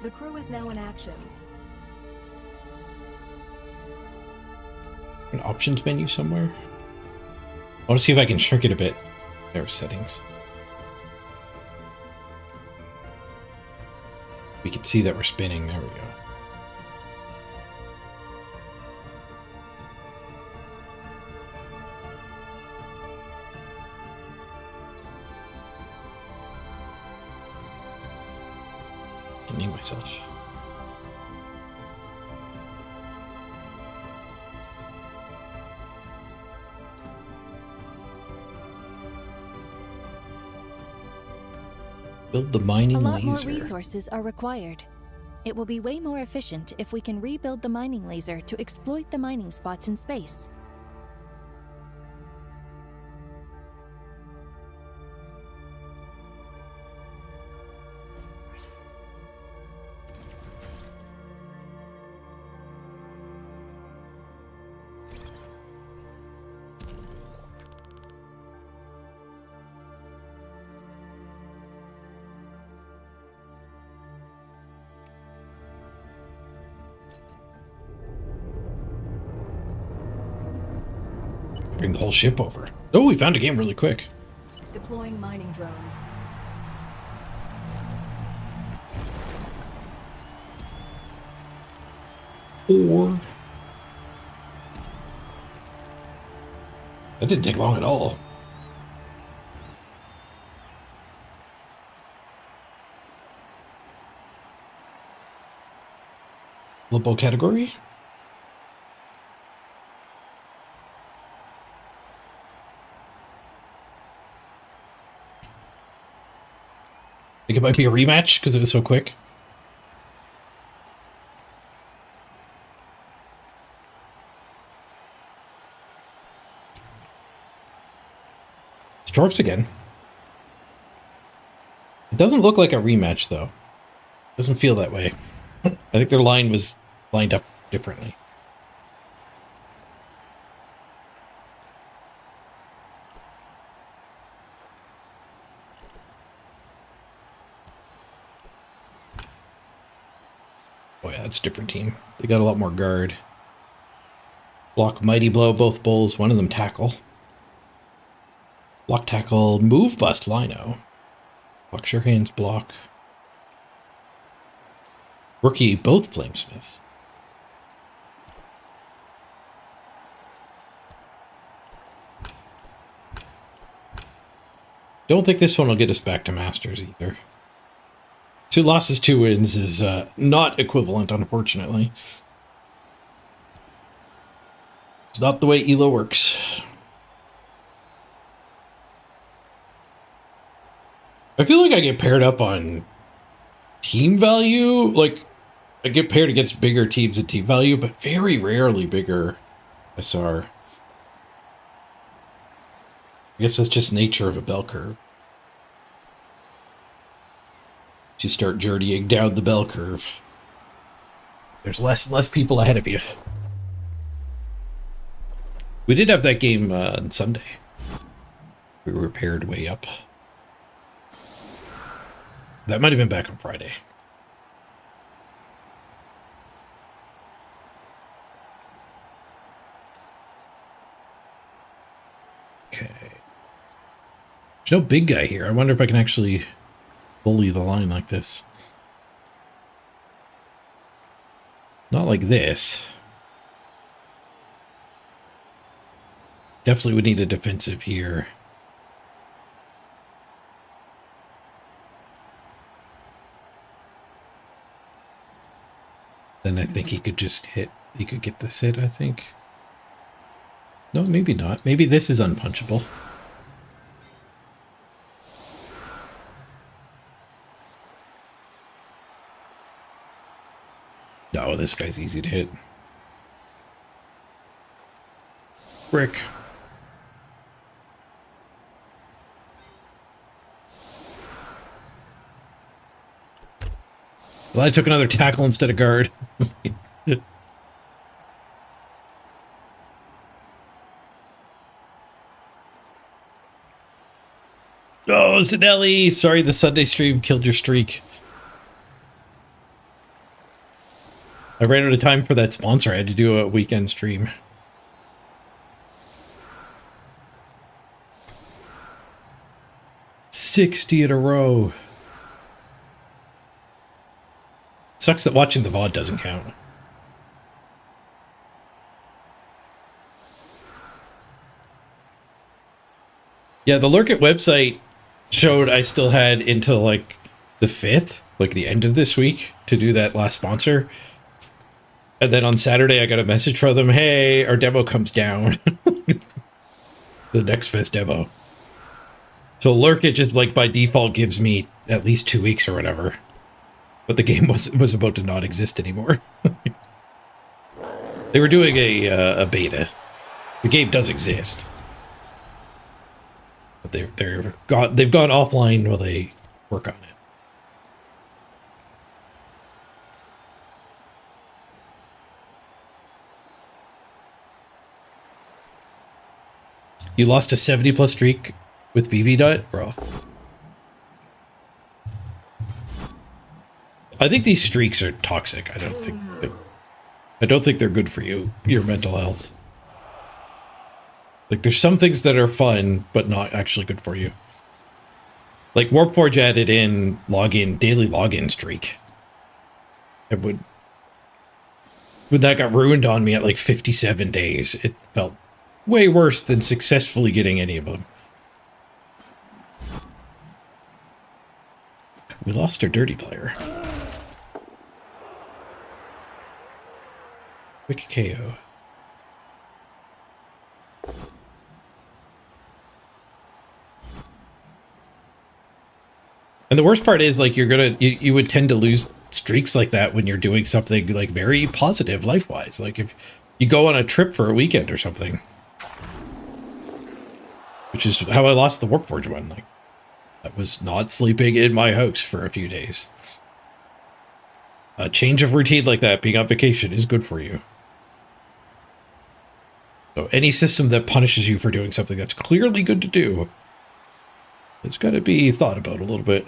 The crew is now in action. An options menu somewhere? I want to see if I can shrink it a bit. There are settings. We can see that we're spinning. There we go. Name myself. Build the A mining lot more laser. resources are required. It will be way more efficient if we can rebuild the mining laser to exploit the mining spots in space. Bring the whole ship over. Oh, we found a game really quick. Deploying mining drones. Or that didn't take long at all. Lobo category. I think it might be a rematch because it was so quick. It's dwarfs again. It doesn't look like a rematch though. Doesn't feel that way. I think their line was lined up differently. Oh yeah, that's a different team. They got a lot more guard. Block, mighty blow, both bulls. One of them tackle. Block, tackle, move, bust, lino. Block, sure hands, block. Rookie, both flamesmiths. Don't think this one will get us back to Masters either. 2 losses, 2 wins is not equivalent, unfortunately. It's not the way ELO works. I feel like I get paired up on team value. Like, I get paired against bigger teams at team value, but very rarely bigger SR. I guess that's just nature of a bell curve. You start journeying down the bell curve, there's less and less people ahead of you. We did have that game on Sunday. We were paired way up. That might have been back on Friday. Okay. There's no big guy here. I wonder if I can actually bully the line like this. Not like this. Definitely would need a defensive here. Then I think he could just hit. He could get this hit, I think. No, maybe not. Maybe this is unpunchable. No, this guy's easy to hit. Brick. Well, I took another tackle instead of guard. Oh, Zanelli! Sorry the Sunday stream killed your streak. I ran out of time for that sponsor. I had to do a weekend stream. $60 in a row. Sucks that watching the VOD doesn't count. Yeah, the Lurk It website showed I still had until like the 5th, like the end of this week, to do that last sponsor. And then on Saturday, I got a message from them, hey, our demo comes down. The next Fest demo. So Lurk It just like by default gives me at least 2 weeks or whatever. But the game was about to not exist anymore. They were doing a beta. The game does exist, but they've gone offline while they work on it. You lost a 70+ streak with BB Dot, bro. I think these streaks are toxic. I don't think they're good for you, your mental health. Like, there's some things that are fun, but not actually good for you. Like, Warpforge added in daily login streak. When that got ruined on me at like 57 days, it felt way worse than successfully getting any of them. We lost our dirty player. Quick KO. And the worst part is, like, you would tend to lose streaks like that when you're doing something like very positive life-wise. Like if you go on a trip for a weekend or something. Which is how I lost the Warpforge one. Like, I was not sleeping in my house for a few days. A change of routine like that, being on vacation, is good for you. So any system that punishes you for doing something that's clearly good to do, it's got to be thought about a little bit.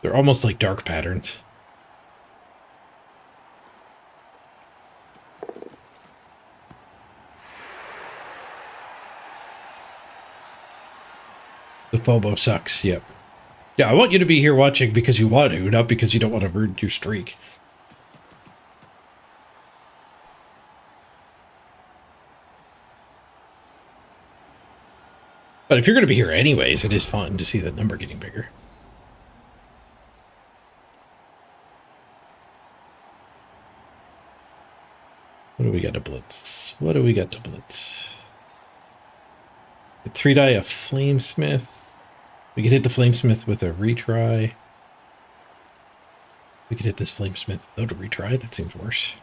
They're almost like dark patterns. The FOMO sucks, yep. Yeah, I want you to be here watching because you want to, not because you don't want to ruin your streak. But if you're going to be here anyways, it is fun to see that number getting bigger. What do we got to blitz? What do we got to blitz? 3-die a Flamesmith. We could hit the Flamesmith with a retry. We could hit this Flamesmith without a retry. That seems worse.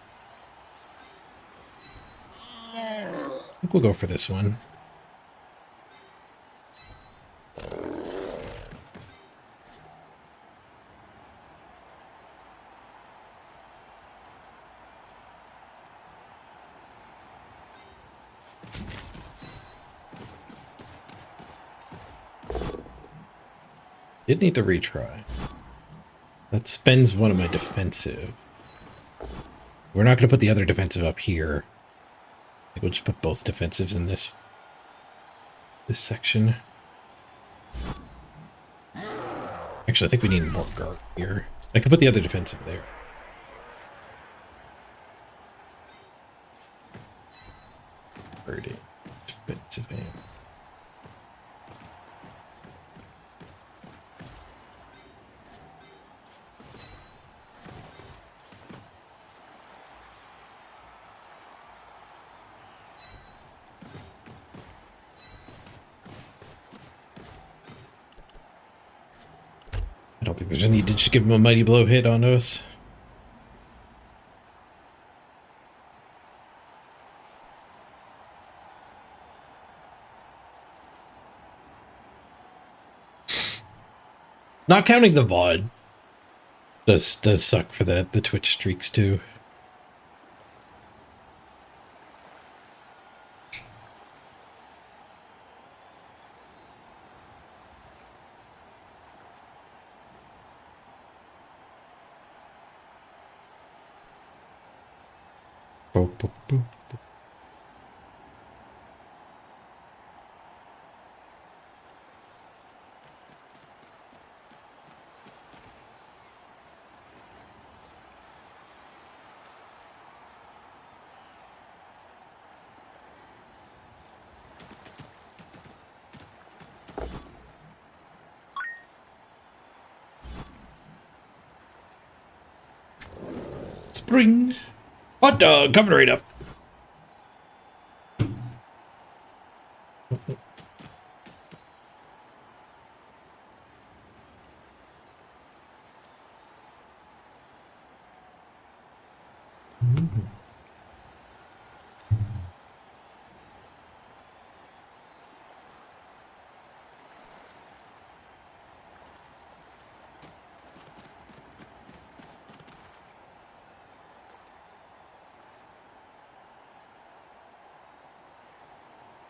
I think we'll go for this one. Did need the retry. That spends one of my defensive. We're not going to put the other defensive up here. I think we'll just put both defensives in this section. Actually, I think we need more guard here. I could put the other defensive there. Birdie. Defensive aim. I don't think there's any need to just give him a mighty blow hit on us. Not counting the VOD does suck for the Twitch streaks too. Boop, boop, boop, boop. Spring. Hot dog, coming right up.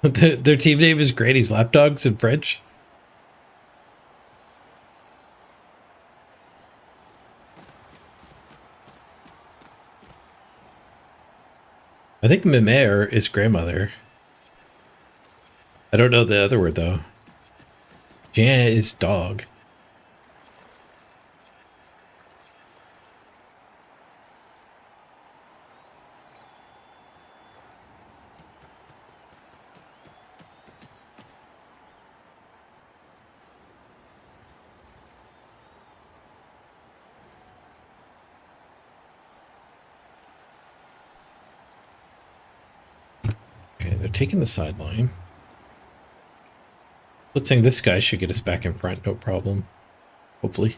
Their team name is Granny's Lapdogs in French. I think Mimere is grandmother. I don't know the other word though. Jan is dog. Okay, they're taking the sideline. Blitzing this guy should get us back in front, no problem. Hopefully.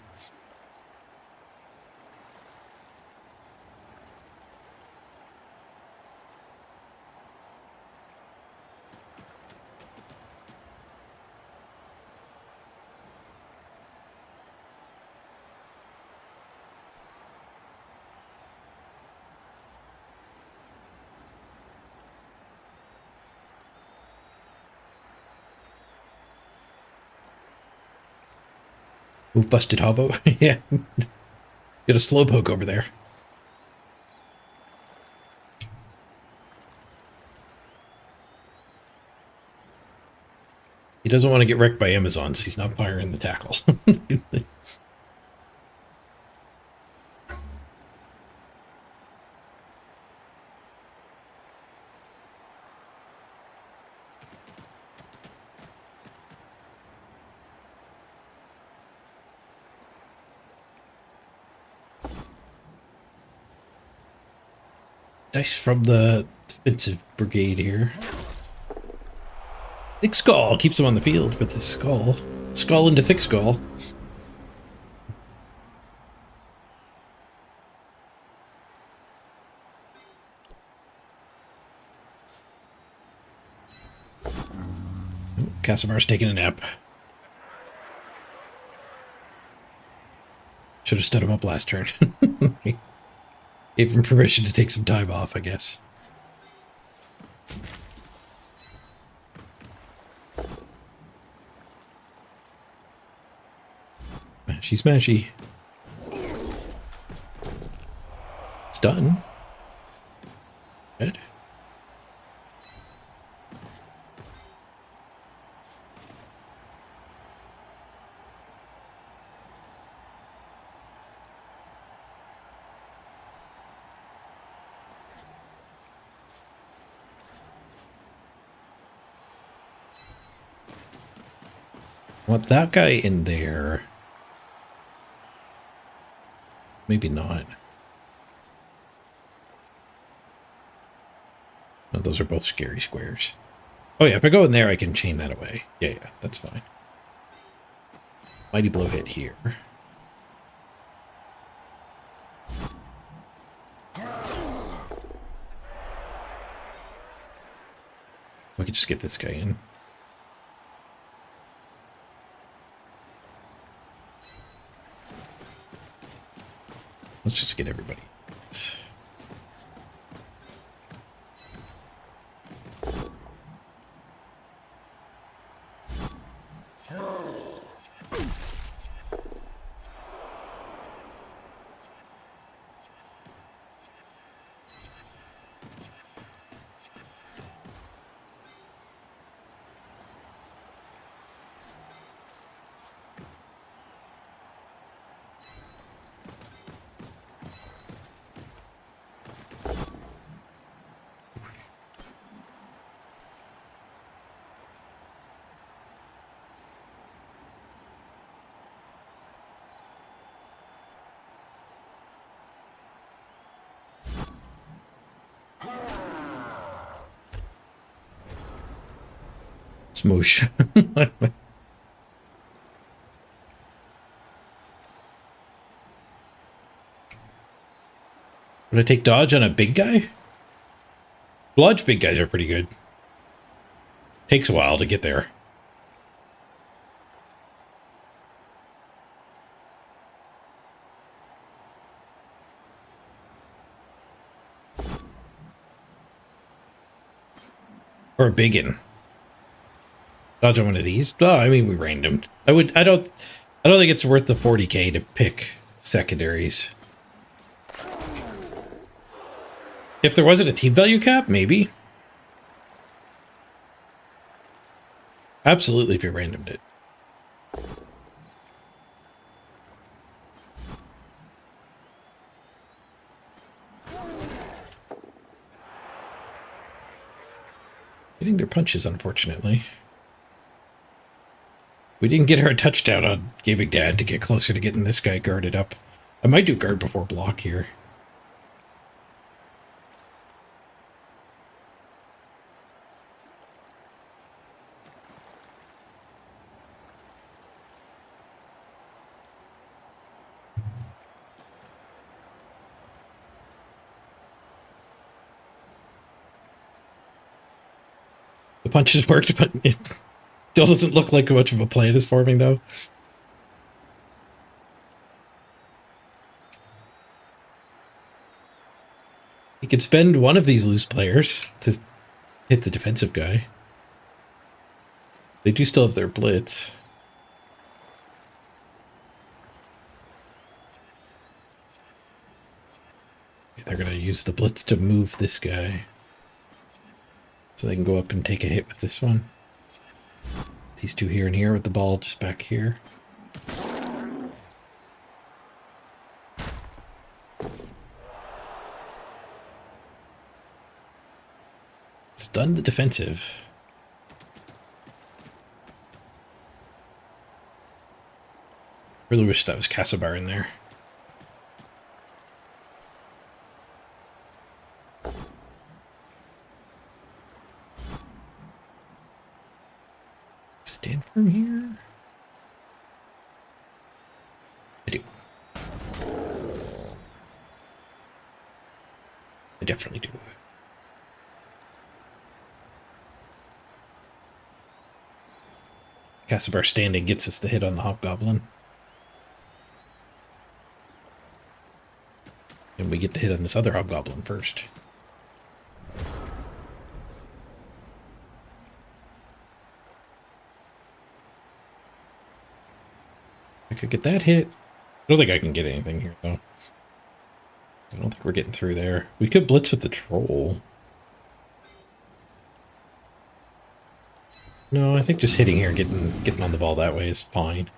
Move busted hobo. Yeah. Get a slowpoke over there. He doesn't want to get wrecked by Amazons. He's not firing the tackle. Dice from the defensive brigade here. Thick Skull keeps him on the field with his skull. Skull into Thick Skull. Casimar's taking a nap. Should have stood him up last turn. Gave him permission to take some time off, I guess. Smashy, smashy. It's done. Good. Want that guy in there. Maybe not. No, those are both scary squares. Oh yeah, if I go in there, I can chain that away. Yeah, that's fine. Mighty blow hit here. We could just get this guy in. Let's just get everybody. Smoosh. What to take dodge on a big guy? Blodge big guys are pretty good. Takes a while to get there. Or a biggin. Dodge on one of these. Oh, I mean, we randomed. I don't think it's worth the 40k to pick secondaries. If there wasn't a team value cap, maybe. Absolutely, if you randomed it. Getting their punches, unfortunately. We didn't get our touchdown on giving Dad to get closer to getting this guy guarded up. I might do guard before block here. The punches worked, but it still doesn't look like much of a plan is forming, though. You could spend one of these loose players to hit the defensive guy. They do still have their blitz. They're going to use the blitz to move this guy. So they can go up and take a hit with this one. These two here and here with the ball just back here. Stun the defensive. Really wish that was Casabar in there. Stand firm here. I do. I definitely do. Casabar standing gets us the hit on the Hobgoblin. And we get the hit on this other Hobgoblin first. I could get that hit. I don't think I can get anything here, though. I don't think we're getting through there. We could blitz with the troll. No, I think just hitting here, getting on the ball that way is fine.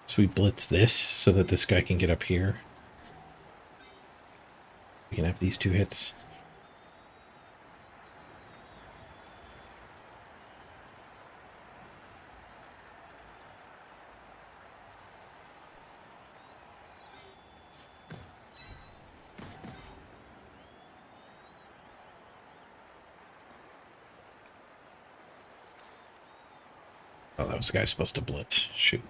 So we blitz this so that this guy can get up here. We can have these two hits. Oh, that was the guy supposed to blitz. Shoot.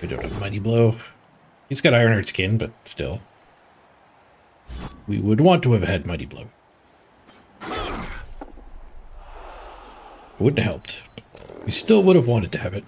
We don't have Mighty Blow. He's got Ironheart skin, but still. We would want to have had Mighty Blow. Wouldn't have helped. We still would have wanted to have it.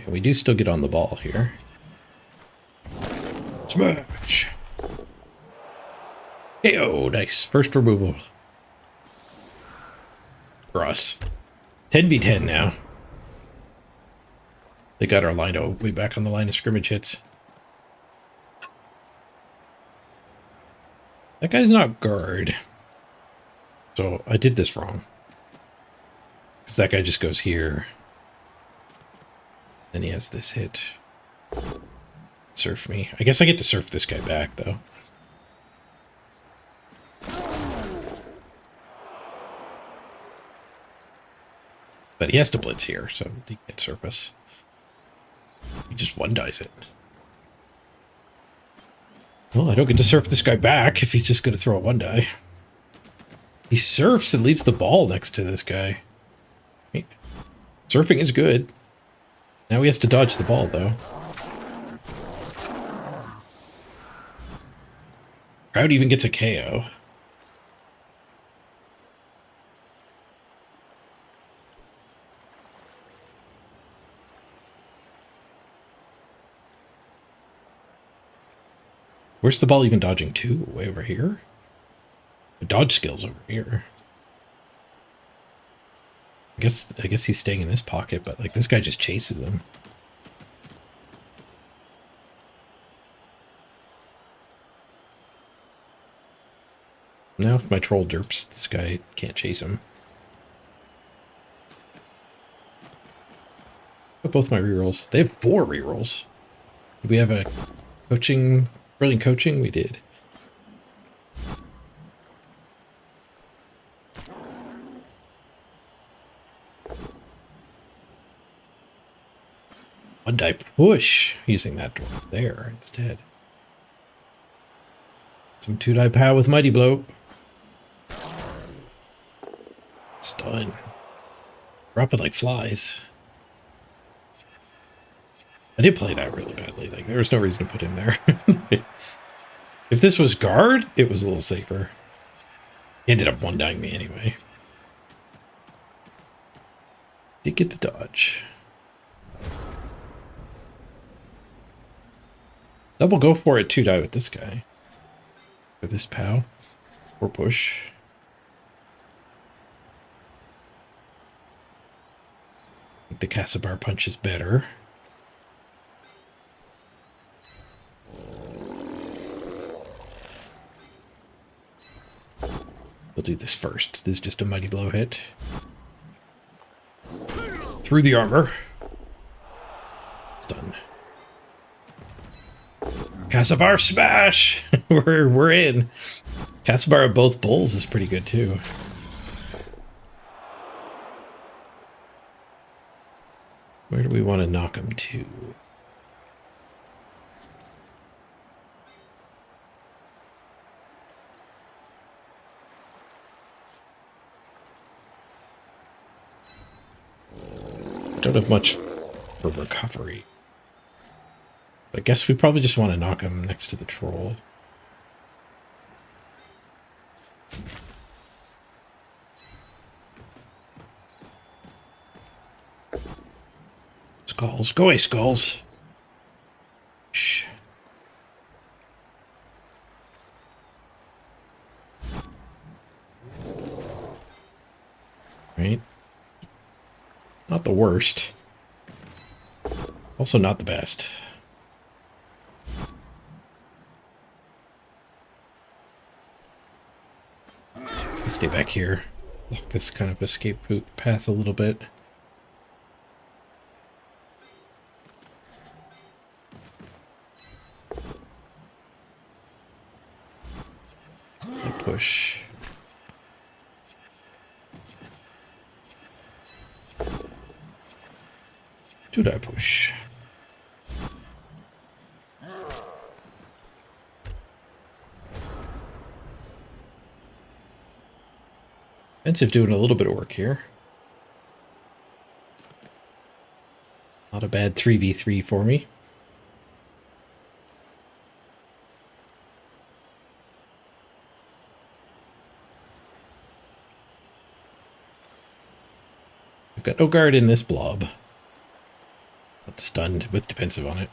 We do still get on the ball here. Smash! KO, nice. First removal. For us. 10v10 now. They got our line way back on the line of scrimmage hits. That guy's not guard. So I did this wrong. Because that guy just goes here. Then he has this hit. Surf me. I guess I get to surf this guy back, though. But he has to blitz here, so he can't surf us. He just one-dies it. Well, I don't get to surf this guy back if he's just going to throw a one-die. He surfs and leaves the ball next to this guy. Surfing is good. Now he has to dodge the ball, though. Crowd even gets a KO. Where's the ball even dodging to? Way over here? The dodge skill's over here. I guess he's staying in this pocket, but like this guy just chases him. Now if my troll derps, this guy can't chase him. But both my rerolls. They have 4 rerolls. Did we have a coaching, brilliant coaching? We did. One die push using that dwarf there instead. Some 2-die pow with Mighty Blow. Stun. Dropping like flies. I did play that really badly. Like there was no reason to put him there. If this was guard, it was a little safer. He ended up one-dying me anyway. Did get the dodge. Double go for it 2-die with this guy. With this pow. Or push. I think the Casibar punch is better. We'll do this first. This is just a Mighty Blow hit. Through the armor. It's done. Casibar smash! we're in. Casibar of both bulls is pretty good too. Where do we want to knock him to? Don't have much for recovery. I guess we probably just want to knock him next to the troll. Skulls. Go away, skulls. Shh. Right. Not the worst. Also not the best. Stay back here. Look, this kind of escape path a little bit. I push. Did I push? Offensive doing a little bit of work here. Not a bad 3v3 for me. I've got no guard in this blob. Not stunned with defensive on it.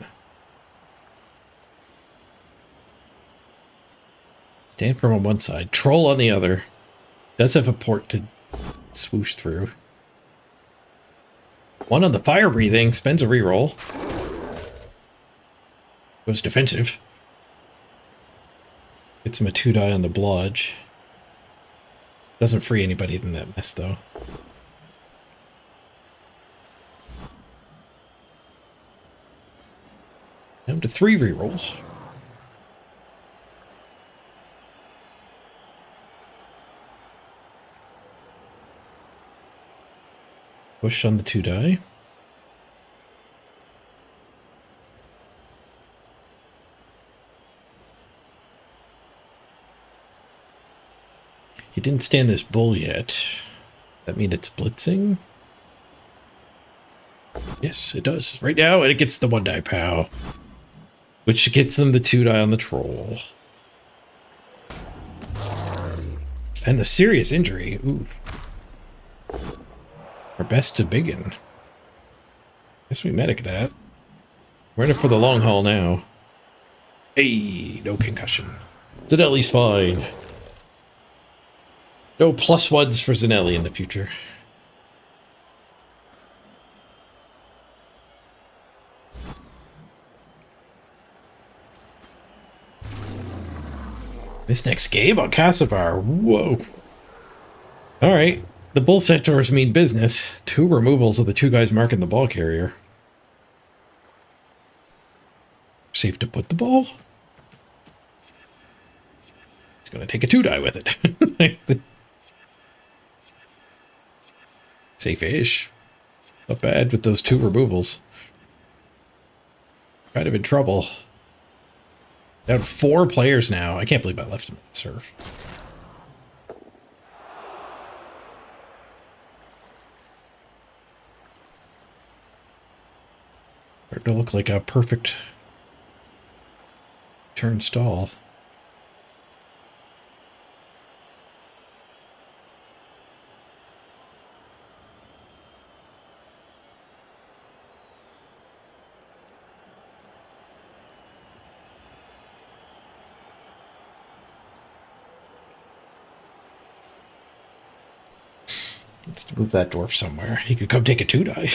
Stand firm on one side, troll on the other. Does have a port to swoosh through. 1 on the fire breathing, spends a reroll. Goes defensive. Gets him a 2 die on the blodge. Doesn't free anybody in that mess though. Down to 3 rerolls. Push on the 2 die. He didn't stand this bull yet. That mean it's blitzing? Yes, it does. Right now, and it gets the 1 die pow. Which gets them the 2 die on the troll. And the serious injury. Ooh. Our best to begin. Guess we medic that. We're in it for the long haul now. Hey, no concussion. Zanelli's fine. No +1s for Zanelli in the future. This next game on Cassivar. Whoa. Alright. The bull centaurs mean business. 2 removals of the 2 guys marking the ball carrier. Safe to put the ball. He's going to take a 2 die with it. Safe-ish. Not bad with those 2 removals. Kind of in trouble. Down 4 players now. I can't believe I left him at serve. Starting to look like a perfect turn stall. Let's move that dwarf somewhere. He could come take a 2 die.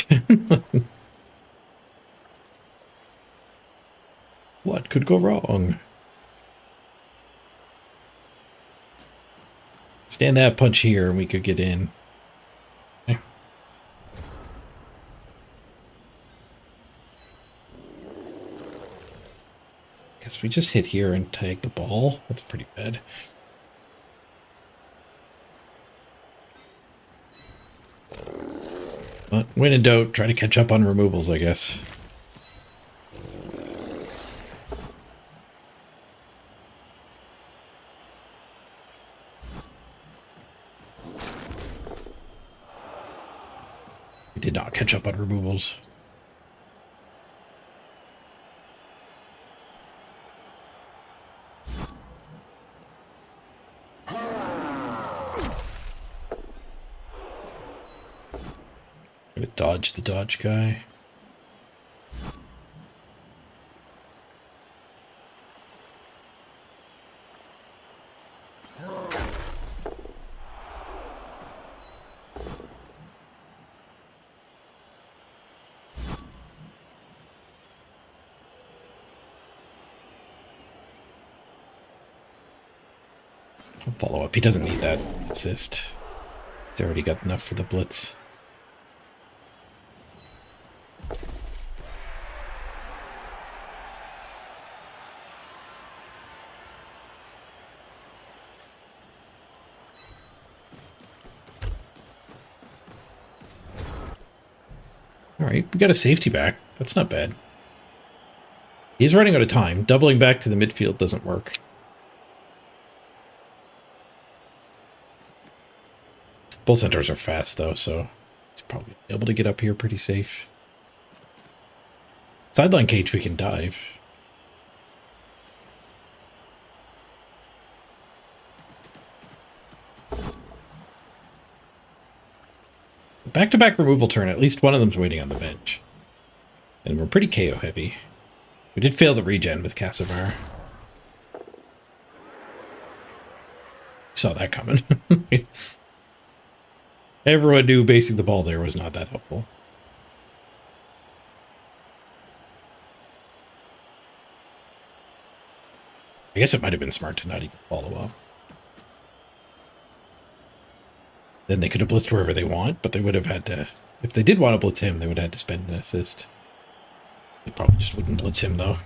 What could go wrong? Stand that punch here and we could get in. Okay. Guess we just hit here and tag the ball. That's pretty bad. But when in doubt, try to catch up on removals, I guess. We did not catch up on removals. Gonna dodge the dodge guy. I'll follow up. He doesn't need that assist. He's already got enough for the blitz. Alright, we got a safety back. That's not bad. He's running out of time. Doubling back to the midfield doesn't work. Bull centers are fast, though, so he's probably able to get up here pretty safe. Sideline cage, we can dive. Back-to-back removal turn, at least one of them's waiting on the bench. And we're pretty KO heavy. We did fail the regen with Cassivar. Saw that coming. Everyone knew basing the ball there was not that helpful. I guess it might have been smart to not even follow up. Then they could have blitzed wherever they want, but they would have had to... If they did want to blitz him, they would have had to spend an assist. They probably just wouldn't blitz him, though.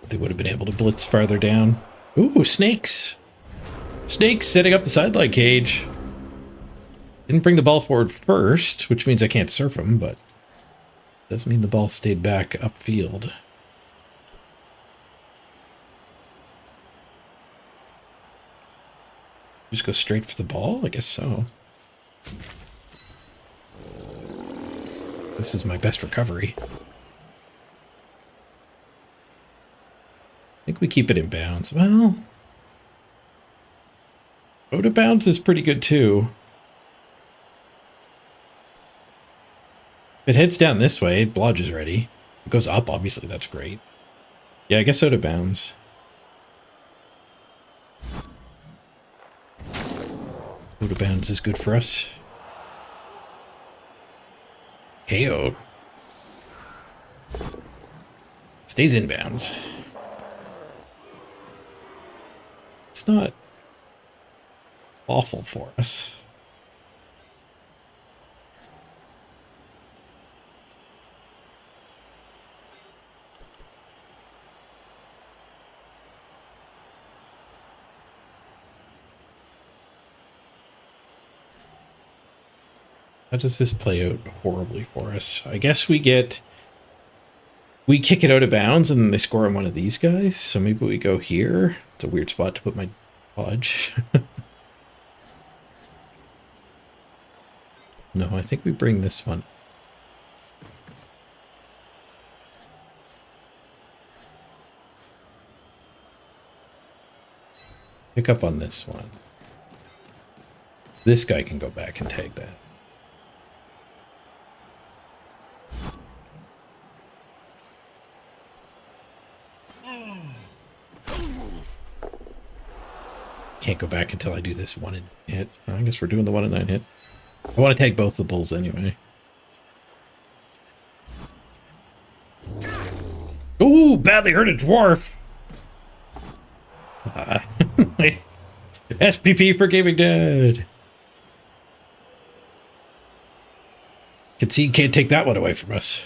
They would have been able to blitz farther down. Ooh, snakes! Snakes setting up the sideline cage. Didn't bring the ball forward first, which means I can't surf him, but does mean the ball stayed back upfield. Just go straight for the ball? I guess so. This is my best recovery. I think we keep it in bounds. Well, out of bounds is pretty good too. If it heads down this way, Blodge is ready. If it goes up, obviously, that's great. Yeah, I guess out of bounds. Out of bounds is good for us. KO. Stays in bounds. It's not awful for us. How does this play out horribly for us? I guess we kick it out of bounds and then they score on one of these guys. So maybe we go here. It's a weird spot to put my Dodge. No, I think we bring this one. Pick up on this one. This guy can go back and tag that. Can't go back until I do this 1 in hit. I guess we're doing the 1 in 9 hit. I want to tag both the bulls anyway. Ooh, badly hurt a dwarf. SPP for Gaming Dead. Concede can't take that one away from us.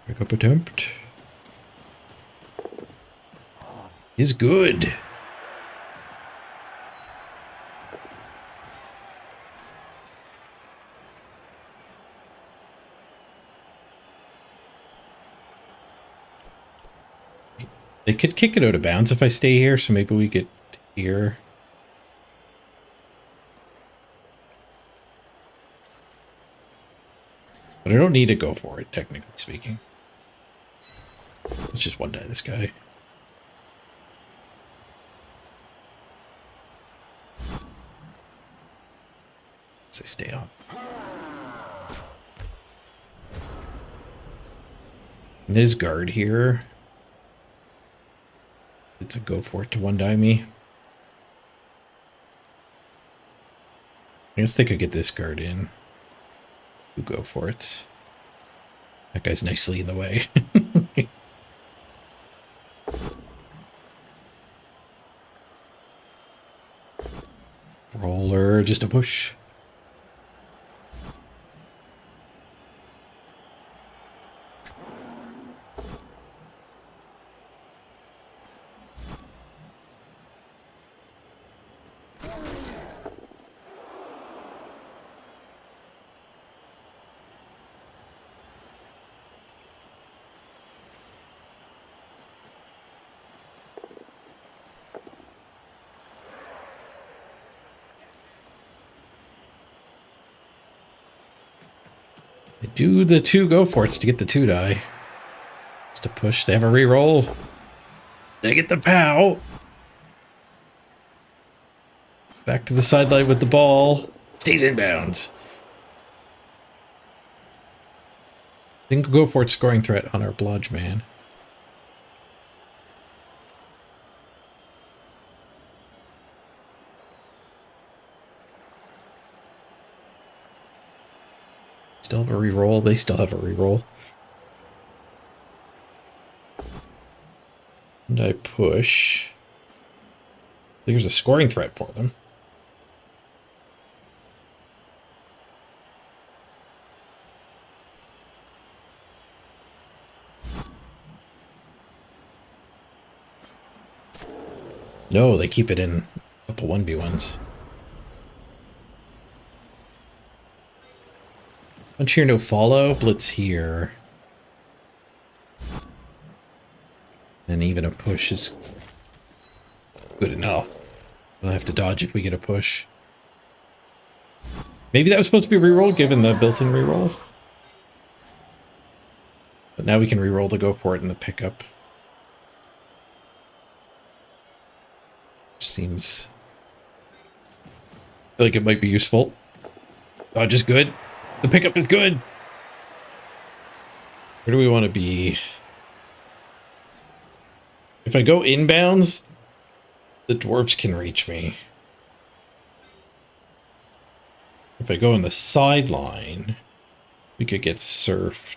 Pick up attempt. Is good. They could kick it out of bounds if I stay here, so maybe we get here. But I don't need to go for it, technically speaking. Let's just one die this guy. Let's say stay on. And there's guard here. It's a go for it to one die me. I guess they could get this guard in. You go for it. That guy's nicely in the way. Roller, just a push. Do the 2 go for it to get the 2 die. Just a push. They have a reroll. They get the POW. Back to the sideline with the ball. Stays in bounds. Didn't go for it scoring threat on our blodge man. Still have a reroll. They still have a reroll. And I push. There's a scoring threat for them. No, they keep it in a couple 1v1s. Punch here, no follow. Blitz here. And even a push is good enough. We'll have to dodge if we get a push. Maybe that was supposed to be reroll given the built-in reroll. But now we can reroll to go for it in the pickup. Seems like it might be useful. Dodge is good. The pickup is good. Where do we want to be? If I go inbounds, the dwarves can reach me. If I go on the sideline, we could get surfed.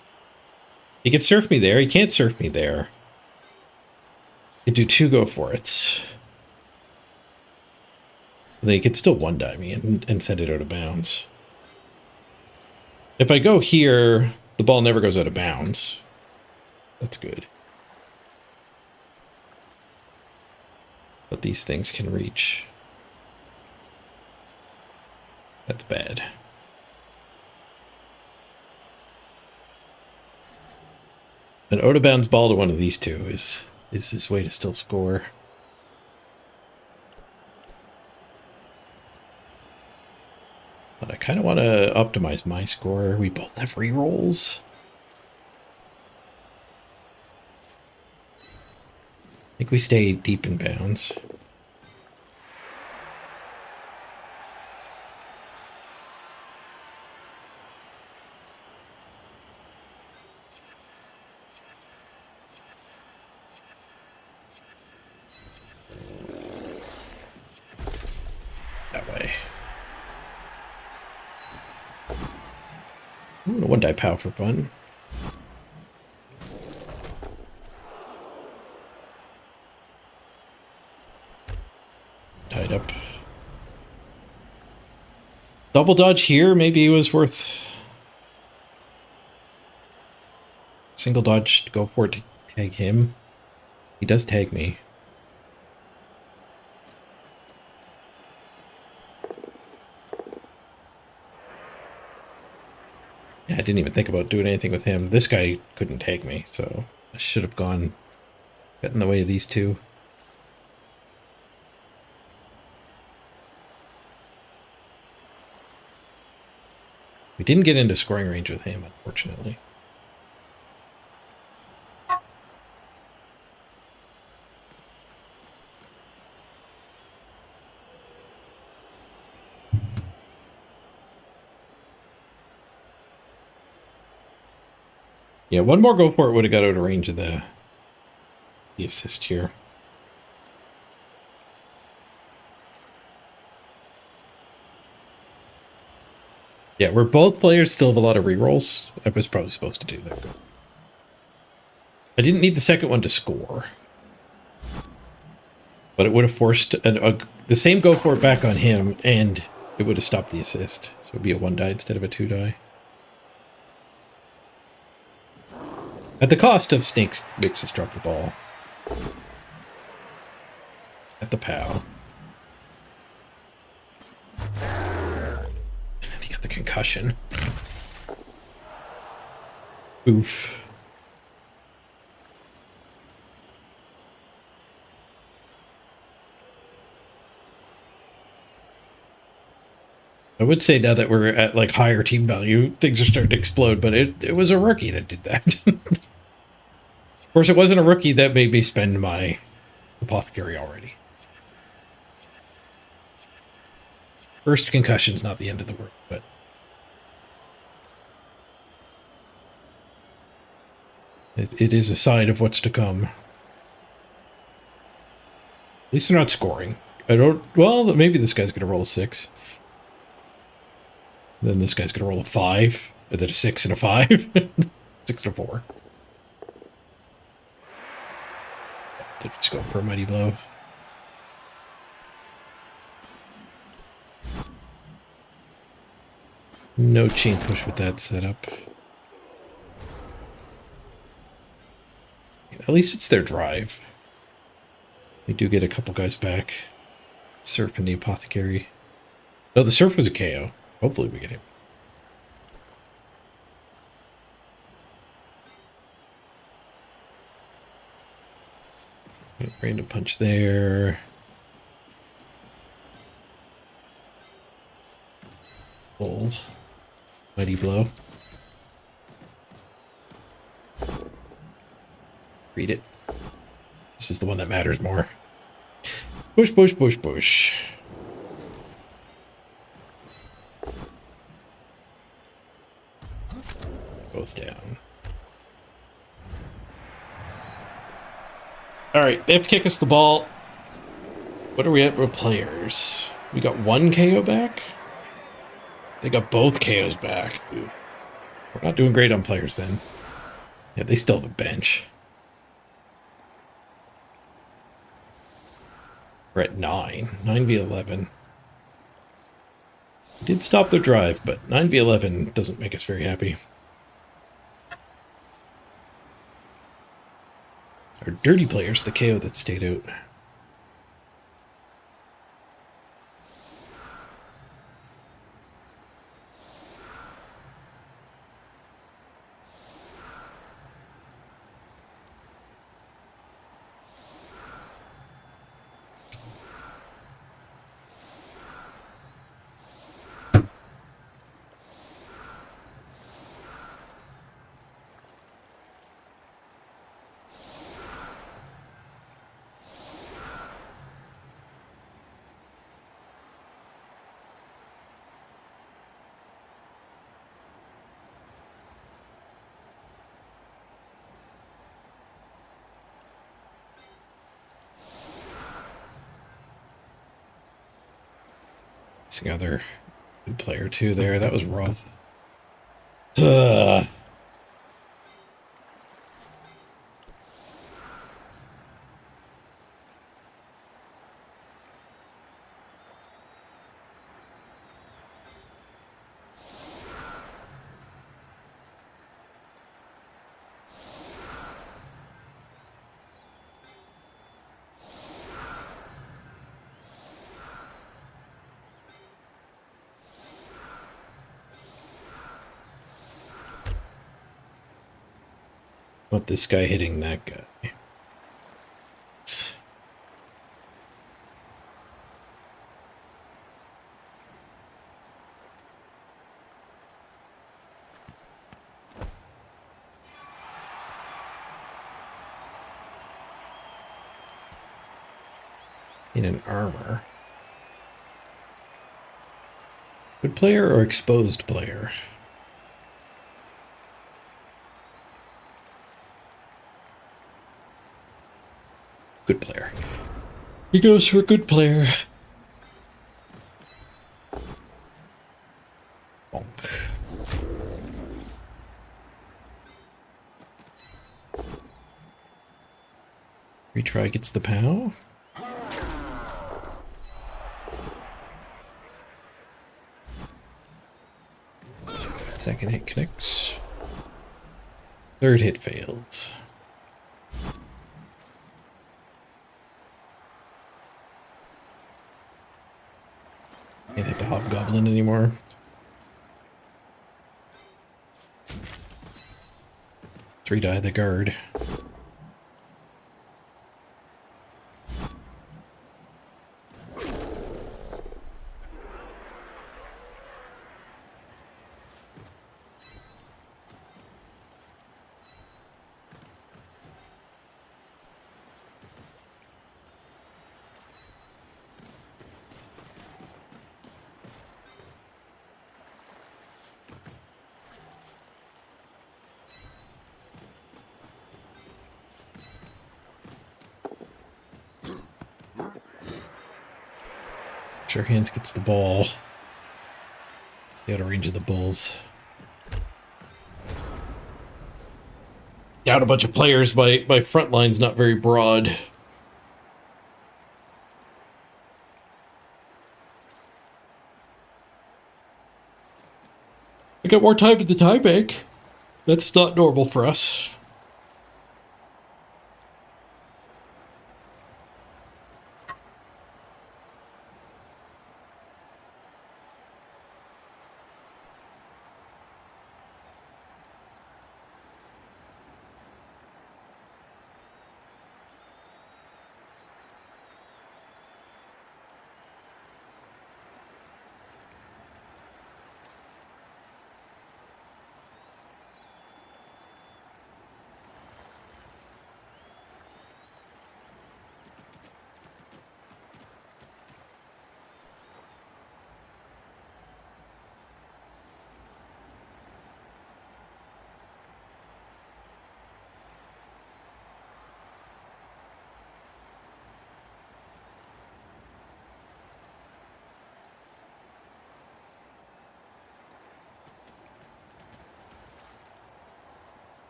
He could surf me there. He can't surf me there. He could do 2 go for it. They could still 1-die me and send it out of bounds. If I go here, the ball never goes out of bounds. That's good. But these things can reach. That's bad. An out of bounds ball to one of these two is his way to still score. But I kind of want to optimize my score. We both have rerolls. I think we stay deep in bounds. That way. Ooh, a 1-die pow for fun. Tied up. Double dodge here, maybe it was worth single dodge to go for it to tag him. He does tag me. Yeah, I didn't even think about doing anything with him. This guy couldn't tag me, so I should have got in the way of these two. We didn't get into scoring range with him, unfortunately. Yeah, one more go for it would have got out of range of the assist here. Yeah, we're both players still have a lot of rerolls. I was probably supposed to do that. I didn't need the second one to score. But it would have forced the same go for it back on him, and it would have stopped the assist. So it would be a 1-die instead of a 2-die. At the cost of Snakes makes us drop the ball. At the POW. He got the concussion. Oof. I would say now that we're at like higher team value, things are starting to explode, but it was a rookie that did that. Of course, it wasn't a rookie that made me spend my apothecary already. First concussion's not the end of the world, but it is a sign of what's to come. At least they're not scoring. Well, maybe this guy's going to roll a 6. Then this guy's going to roll a 5. Or that a 6 and a 5? 6 and a 4. They're just going for a mighty blow. No chain push with that setup. At least it's their drive. We do get a couple guys back. Surf and the Apothecary. No, the Surf was a KO. Hopefully we get him. Random punch there. Hold. Mighty blow. Read it. This is the one that matters more. Push, push, push, push. Both down. Alright, they have to kick us the ball. What are we at with players? We got 1 KO back? They got both KOs back. Ooh. We're not doing great on players then. Yeah, they still have a bench. We're at 9. 9v11. We did stop their drive, but 9v11 doesn't make us very happy. Our dirty players, the KO that stayed out. Another good player too there. That was rough. About this guy hitting that guy. In an armor. Good player or exposed player? Good player. He goes for a good player. Bonk. Retry gets the POW. Second hit connects. Third hit failed. Can't hit the Hobgoblin anymore. Three die the guard. Sure Hands gets the ball. They out of range of the bulls. Down a bunch of players. My front line's not very broad. I got more time to the time bank. That's not normal for us.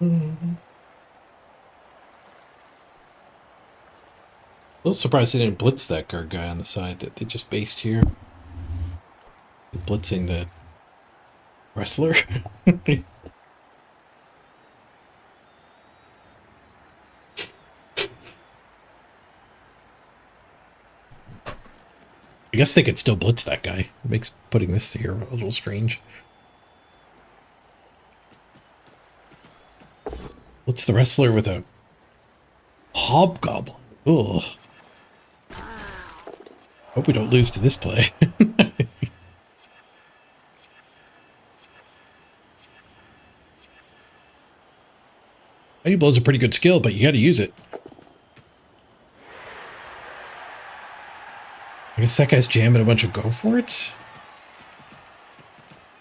A little surprised they didn't blitz that guard guy on the side. That they just based here. Blitzing the wrestler. I guess they could still blitz that guy. It makes putting this here a little strange. What's the wrestler with a hobgoblin? Ugh. Hope we don't lose to this play. Mighty Blow's a pretty good skill, but you gotta use it. I guess that guy's jamming a bunch of go for it.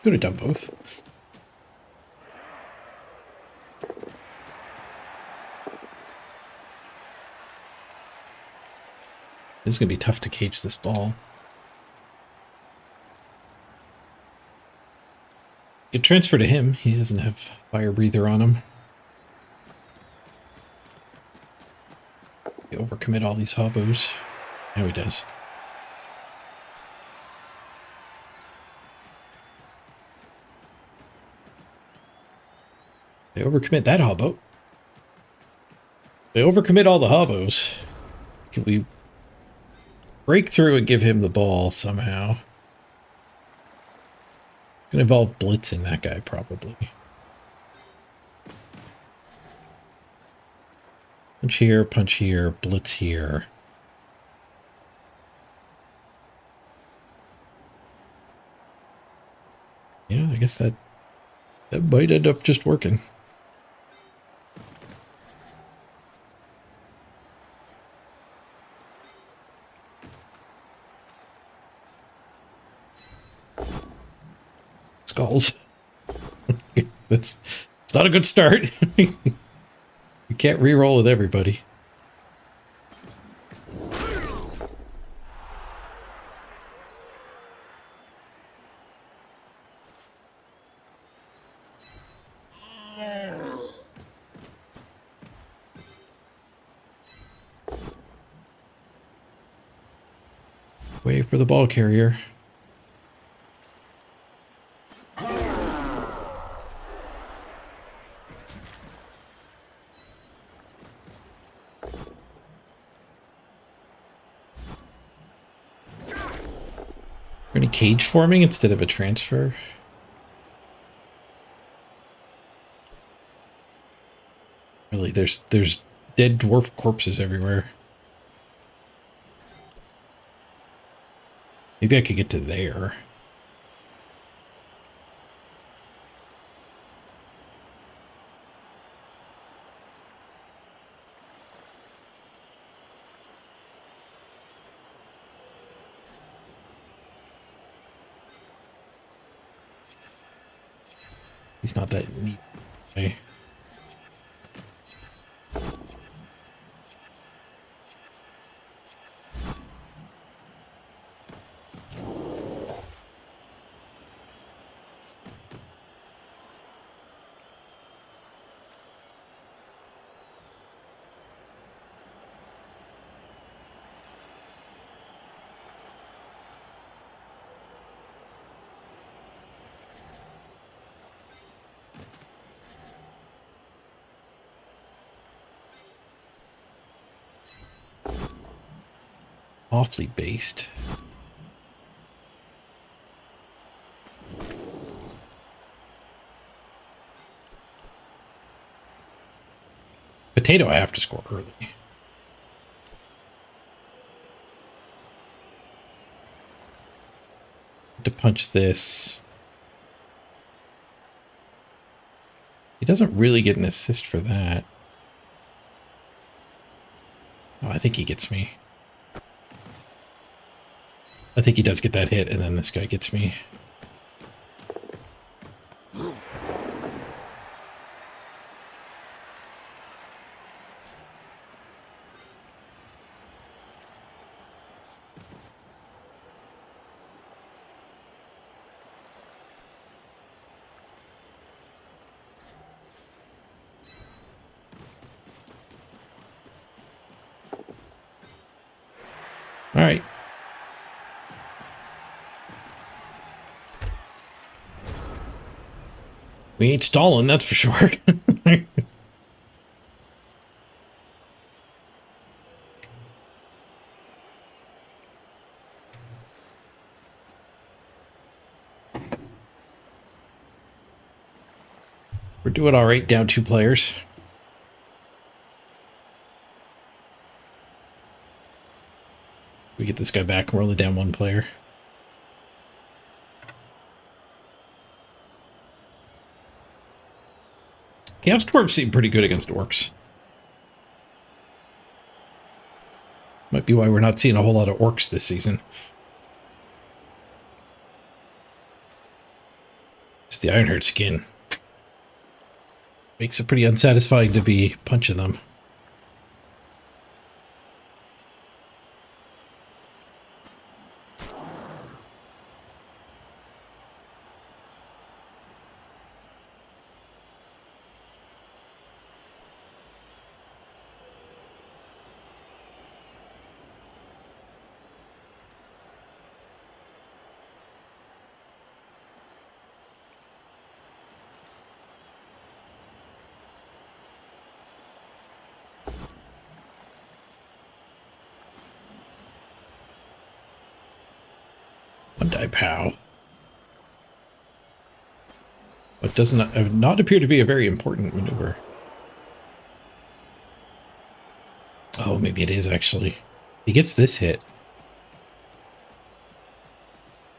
Could have done both. It's gonna be tough to cage this ball. Get transfer to him. He doesn't have fire breather on him. He overcommit all these hobos. Now he does. They overcommit that hobo. They overcommit all the hobos. Can we break through and give him the ball somehow? Gonna involve blitzing that guy probably. Punch here, blitz here. Yeah, I guess that might end up just working. Skulls. It's not a good start. You can't re-roll with everybody. Wait for the ball carrier. Any cage forming instead of a transfer? Really, there's dead dwarf corpses everywhere. Maybe I could get to there. He's not that neat. Okay. Awfully based. Potato I have to score early. To punch this. He doesn't really get an assist for that. Oh, I think he gets me. I think he does get that hit, and then this guy gets me. All right. We ain't stalling, that's for sure. We're doing all right, down 2 players. We get this guy back, we're only down 1 player. Chaos Dwarves seem pretty good against Orcs. Might be why we're not seeing a whole lot of Orcs this season. It's the Ironheart skin. Makes it pretty unsatisfying to be punching them. One die pow. But does not appear to be a very important maneuver. Oh, maybe it is actually. He gets this hit.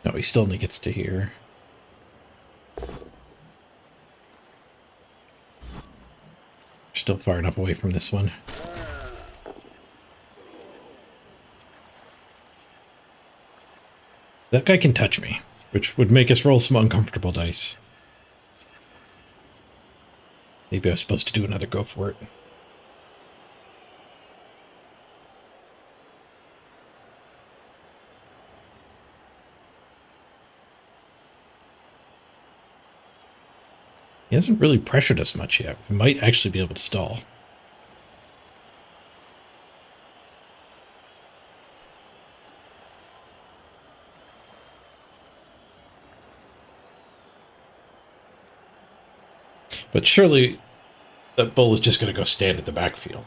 No, he still only gets to here. Still far enough away from this one. That guy can touch me, which would make us roll some uncomfortable dice. Maybe I was supposed to do another go for it. He hasn't really pressured us much yet. We might actually be able to stall. But surely that bull is just going to go stand at the backfield.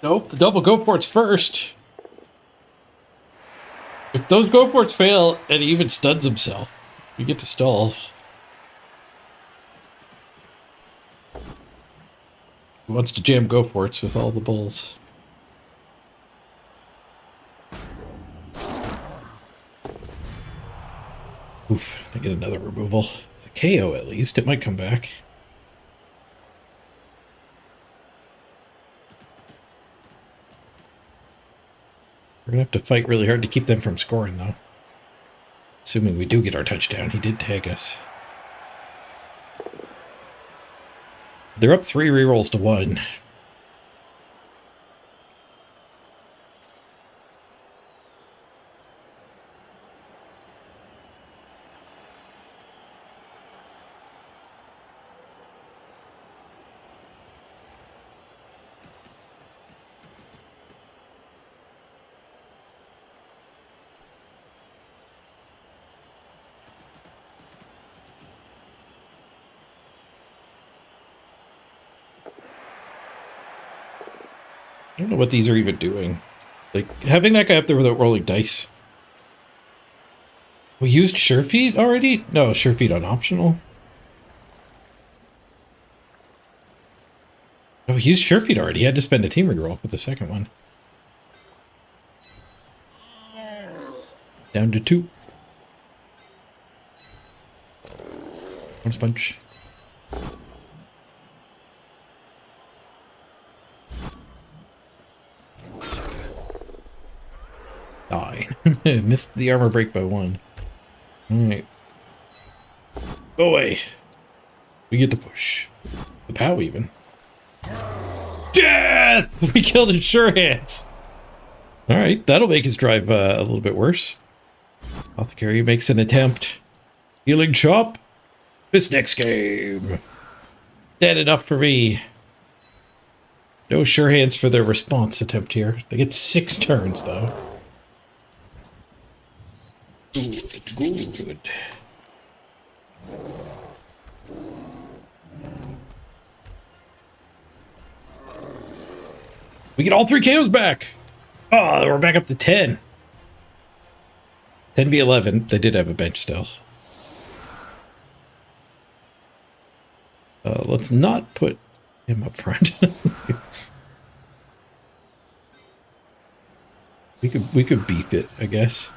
Nope, the double go for it's first. If those go for it's fail and he even stuns himself, we get to stall. He wants to jam go for it's with all the bulls. Oof, they get another removal. It's a KO at least. It might come back. We're going to have to fight really hard to keep them from scoring, though. Assuming we do get our touchdown. He did tag us. They're up 3 rerolls to 1. I don't know what these are even doing. Like, having that guy up there without rolling dice. We used Sure Feet already? No, Sure Feet on optional. No, he used Sure Feet already. He had to spend a team reroll with the second one. Down to 2. One sponge. Die. Missed the armor break by 1. Alright. Go away. We get the push. The POW even. Death! We killed his sure hands. Alright, that'll make his drive a little bit worse. Apothecary makes an attempt. Healing chop. This next game. Dead enough for me. No sure hands for their response attempt here. They get 6 turns though. Good. We get all 3 KOs back. Oh, we're back up to 10. 10v11. They did have a bench still. Let's not put him up front. we could beep it, I guess.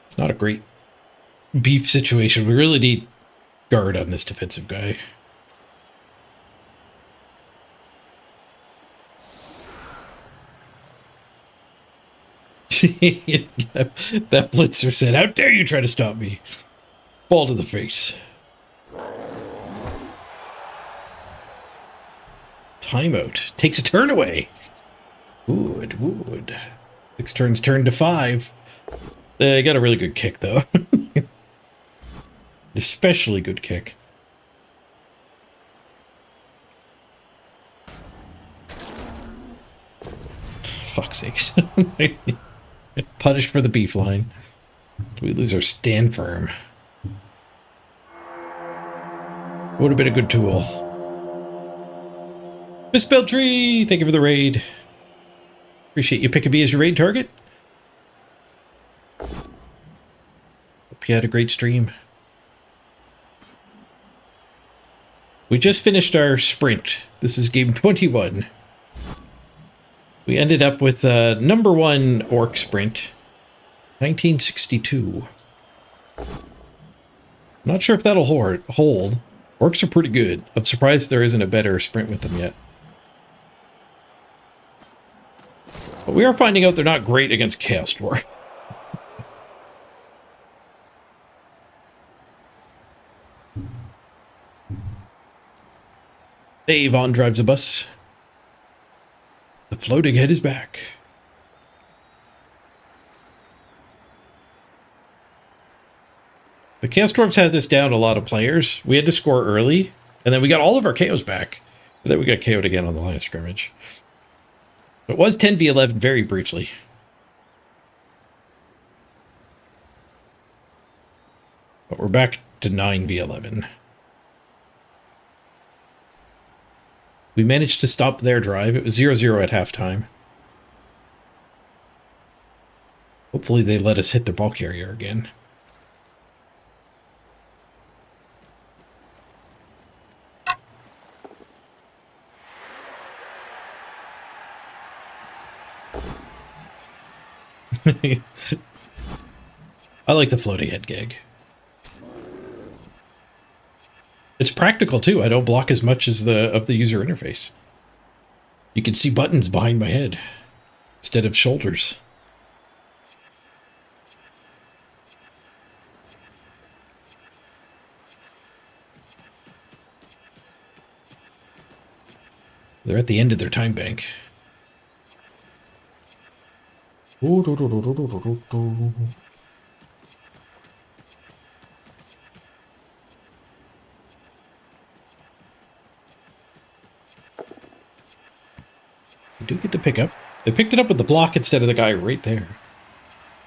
It's not a great beef situation. We really need guard on this defensive guy. That blitzer said, "How dare you try to stop me?" Ball to the face. Timeout. Takes a turn away. Good. 6 turns turned to 5. They got a really good kick, though. Especially good kick. Fuck's sakes. Punished for the beef line. Do we lose our stand firm? Would have been a good tool. Misspelled Tree! Thank you for the raid. Appreciate you picking me as your raid target. Hope you had a great stream. We just finished our sprint. This is game 21. We ended up with number 1 Orc sprint. 1962. Not sure if that'll hold. Orcs are pretty good. I'm surprised there isn't a better sprint with them yet. But we are finding out they're not great against Chaos Dwarf. Hey, Vaughn drives a bus. The floating head is back. The Chaos Dwarves had us down a lot of players. We had to score early, and then we got all of our KOs back. And then we got KO'd again on the line of scrimmage. It was 10v11 very briefly. But we're back to 9v11. We managed to stop their drive. It was 0-0 at halftime. Hopefully they let us hit their ball carrier again. I like the floating head gag. It's practical too. I don't block as much as the user interface. You can see buttons behind my head instead of shoulders. They're at the end of their time bank. Ooh, do, do, do, do, do, do, do. You do get the pickup. They picked it up with the block instead of the guy right there.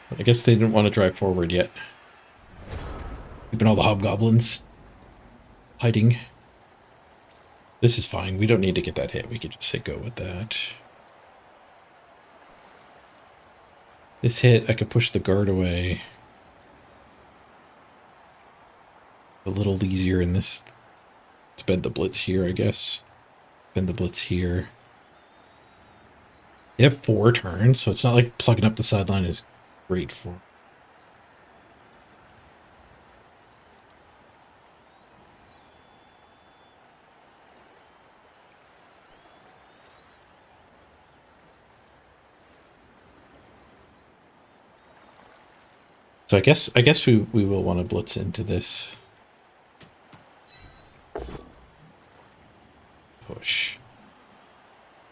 But I guess they didn't want to drive forward yet. Keeping all the hobgoblins hiding. This is fine. We don't need to get that hit. We could just say go with that. This hit, I could push the guard away. A little easier in this. Spend the blitz here, I guess. Spend the blitz here. They have 4 turns, so it's not like plugging up the sideline is great for. So I guess we will want to blitz into this. Push.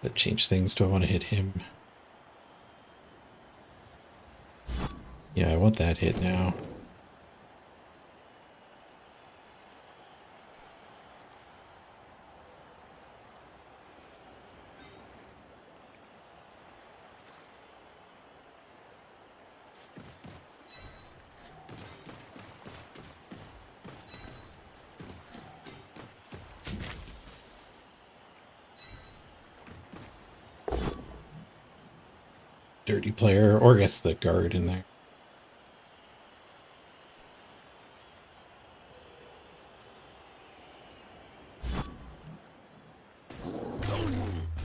That changed things. Do I want to hit him? Yeah, I want that hit now. Dirty player, or I guess the guard in there.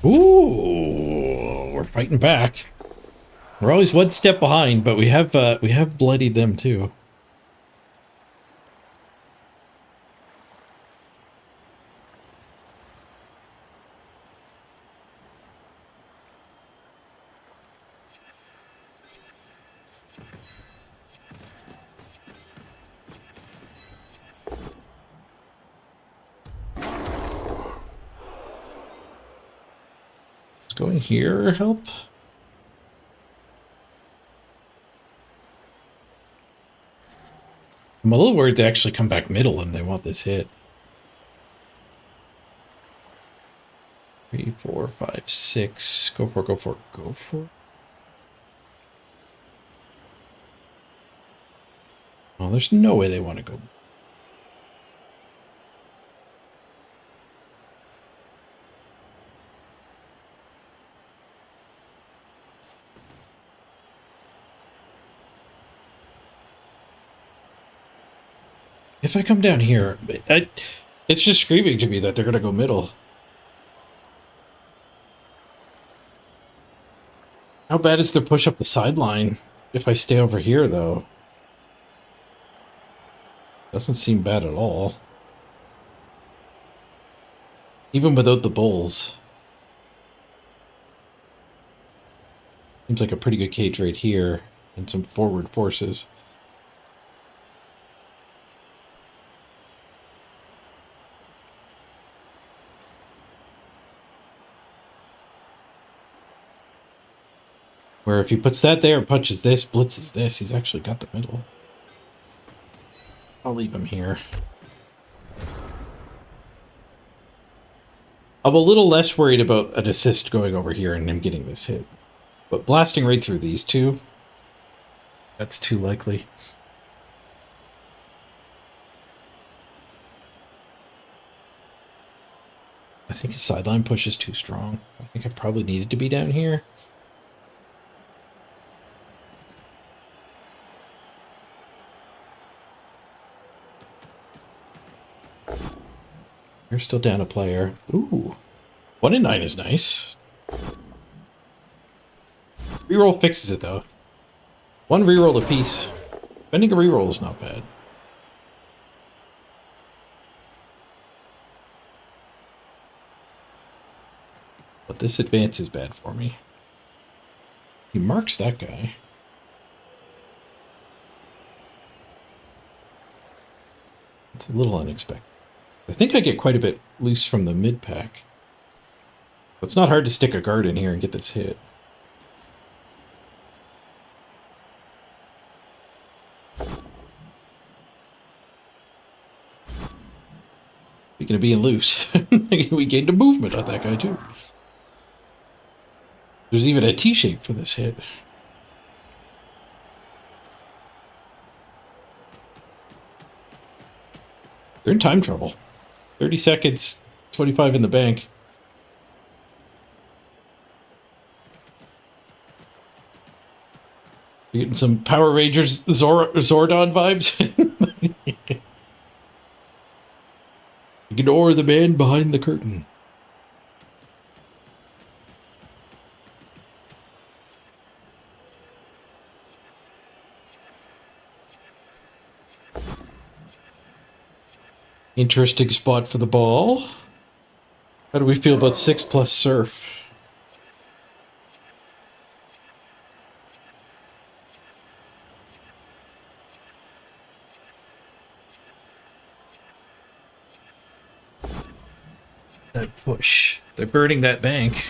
Ooh, we're fighting back. We're always one step behind, but we have bloodied them too. Going here help? I'm a little worried they actually come back middle and they want this hit. 3, 4, 5, 6. Go for it, go for it, go for it. Oh, there's no way they want to go. If I come down here, it's just screaming to me that they're going to go middle. How bad is the push up the sideline if I stay over here, though? Doesn't seem bad at all. Even without the bulls. Seems like a pretty good cage right here and some forward forces. Where if he puts that there, punches this, blitzes this, he's actually got the middle. I'll leave him here. I'm a little less worried about an assist going over here and him getting this hit. But blasting right through these two, that's too likely. I think his sideline push is too strong. I think I probably needed to be down here. You're still down a player. Ooh. 1 in 9 is nice. Reroll fixes it, though. 1 reroll apiece. Spending a reroll is not bad. But this advance is bad for me. He marks that guy. It's a little unexpected. I think I get quite a bit loose from the mid-pack. It's not hard to stick a guard in here and get this hit. Speaking of being loose, we gained a movement on that guy too. There's even a T-shape for this hit. They're in time trouble. 30 seconds, 25 in the bank. You're getting some Power Rangers Zordon vibes. Ignore the man behind the curtain. Interesting spot for the ball. How do we feel about 6 plus surf? That push. They're burning that bank.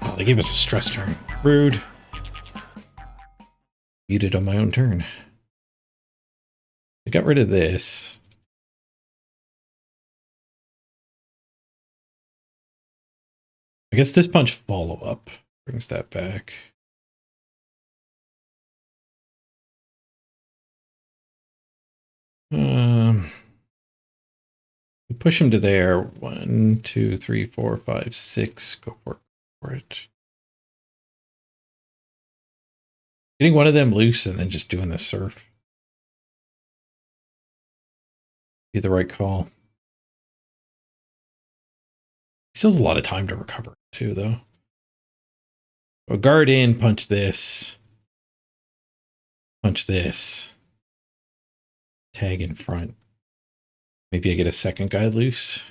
Oh, they gave us a stress turn. Rude. Muted on my own turn. I got rid of this. I guess this punch follow-up brings that back. We push him to there. 1, 2, 3, 4, 5, 6. Go for it. Getting one of them loose and then just doing the surf. Be the right call. Still has a lot of time to recover too, though. So guard in, punch this. Punch this. Tag in front. Maybe I get a second guy loose.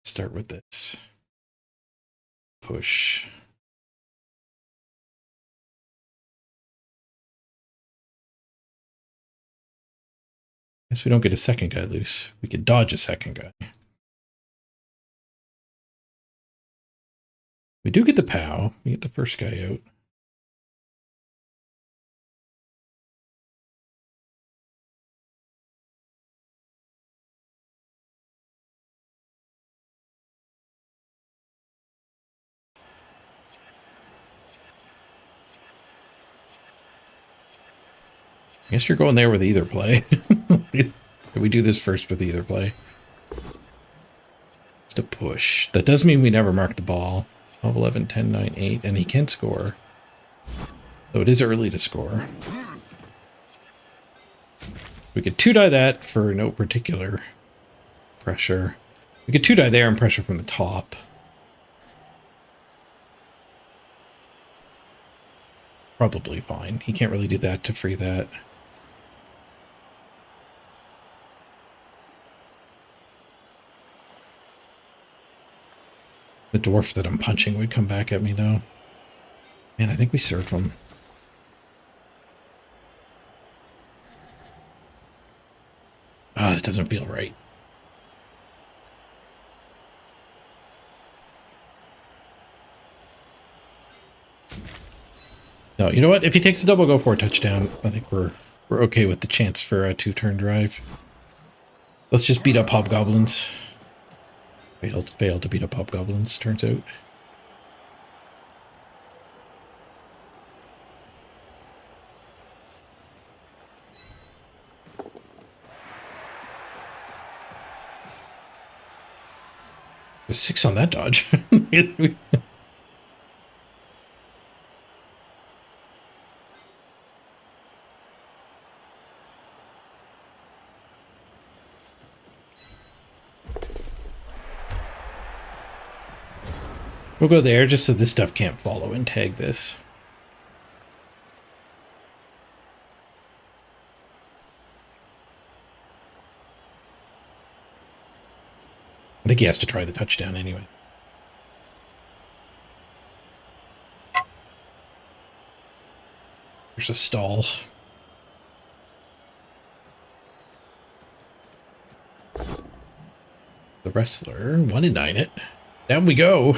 Start with this. Push. Guess we don't get a second guy loose. We could dodge a second guy. We do get the POW. We get the first guy out. I guess you're going there with either play. We do this first with either play. It's a push. That does mean we never mark the ball. 12, 11, 10, 9, 8, and he can score. So it is early to score. We could 2-die that for no particular pressure. We could 2-die there and pressure from the top. Probably fine. He can't really do that to free that. The dwarf that I'm punching would come back at me, though. Man, I think we serve him. Ah, it doesn't feel right. No, you know what? If he takes the double go for a touchdown, I think we're okay with the chance for a 2-turn drive. Let's just beat up hobgoblins. Failed to beat up hobgoblins, turns out. The 6 on that dodge. We'll go there just so this stuff can't follow and tag this. I think he has to try the touchdown anyway. There's a stall. The wrestler, 1 and 9 it. Down we go.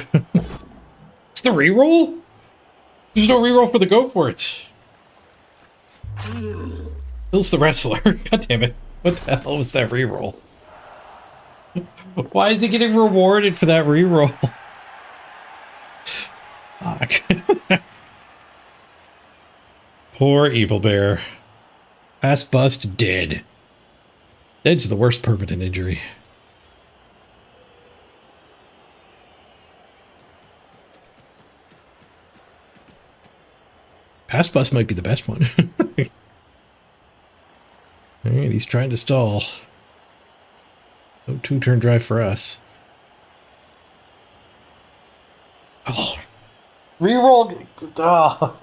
It's the reroll? There's no reroll for the go for it. Kills the wrestler. God damn it. What the hell was that reroll? Why is he getting rewarded for that reroll? Fuck. Poor Evil Bear. Pass bust dead. Dead's the worst permanent injury. Pass bust might be the best one. Alright, he's trying to stall. No 2-turn drive for us. Oh. Reroll. Oh.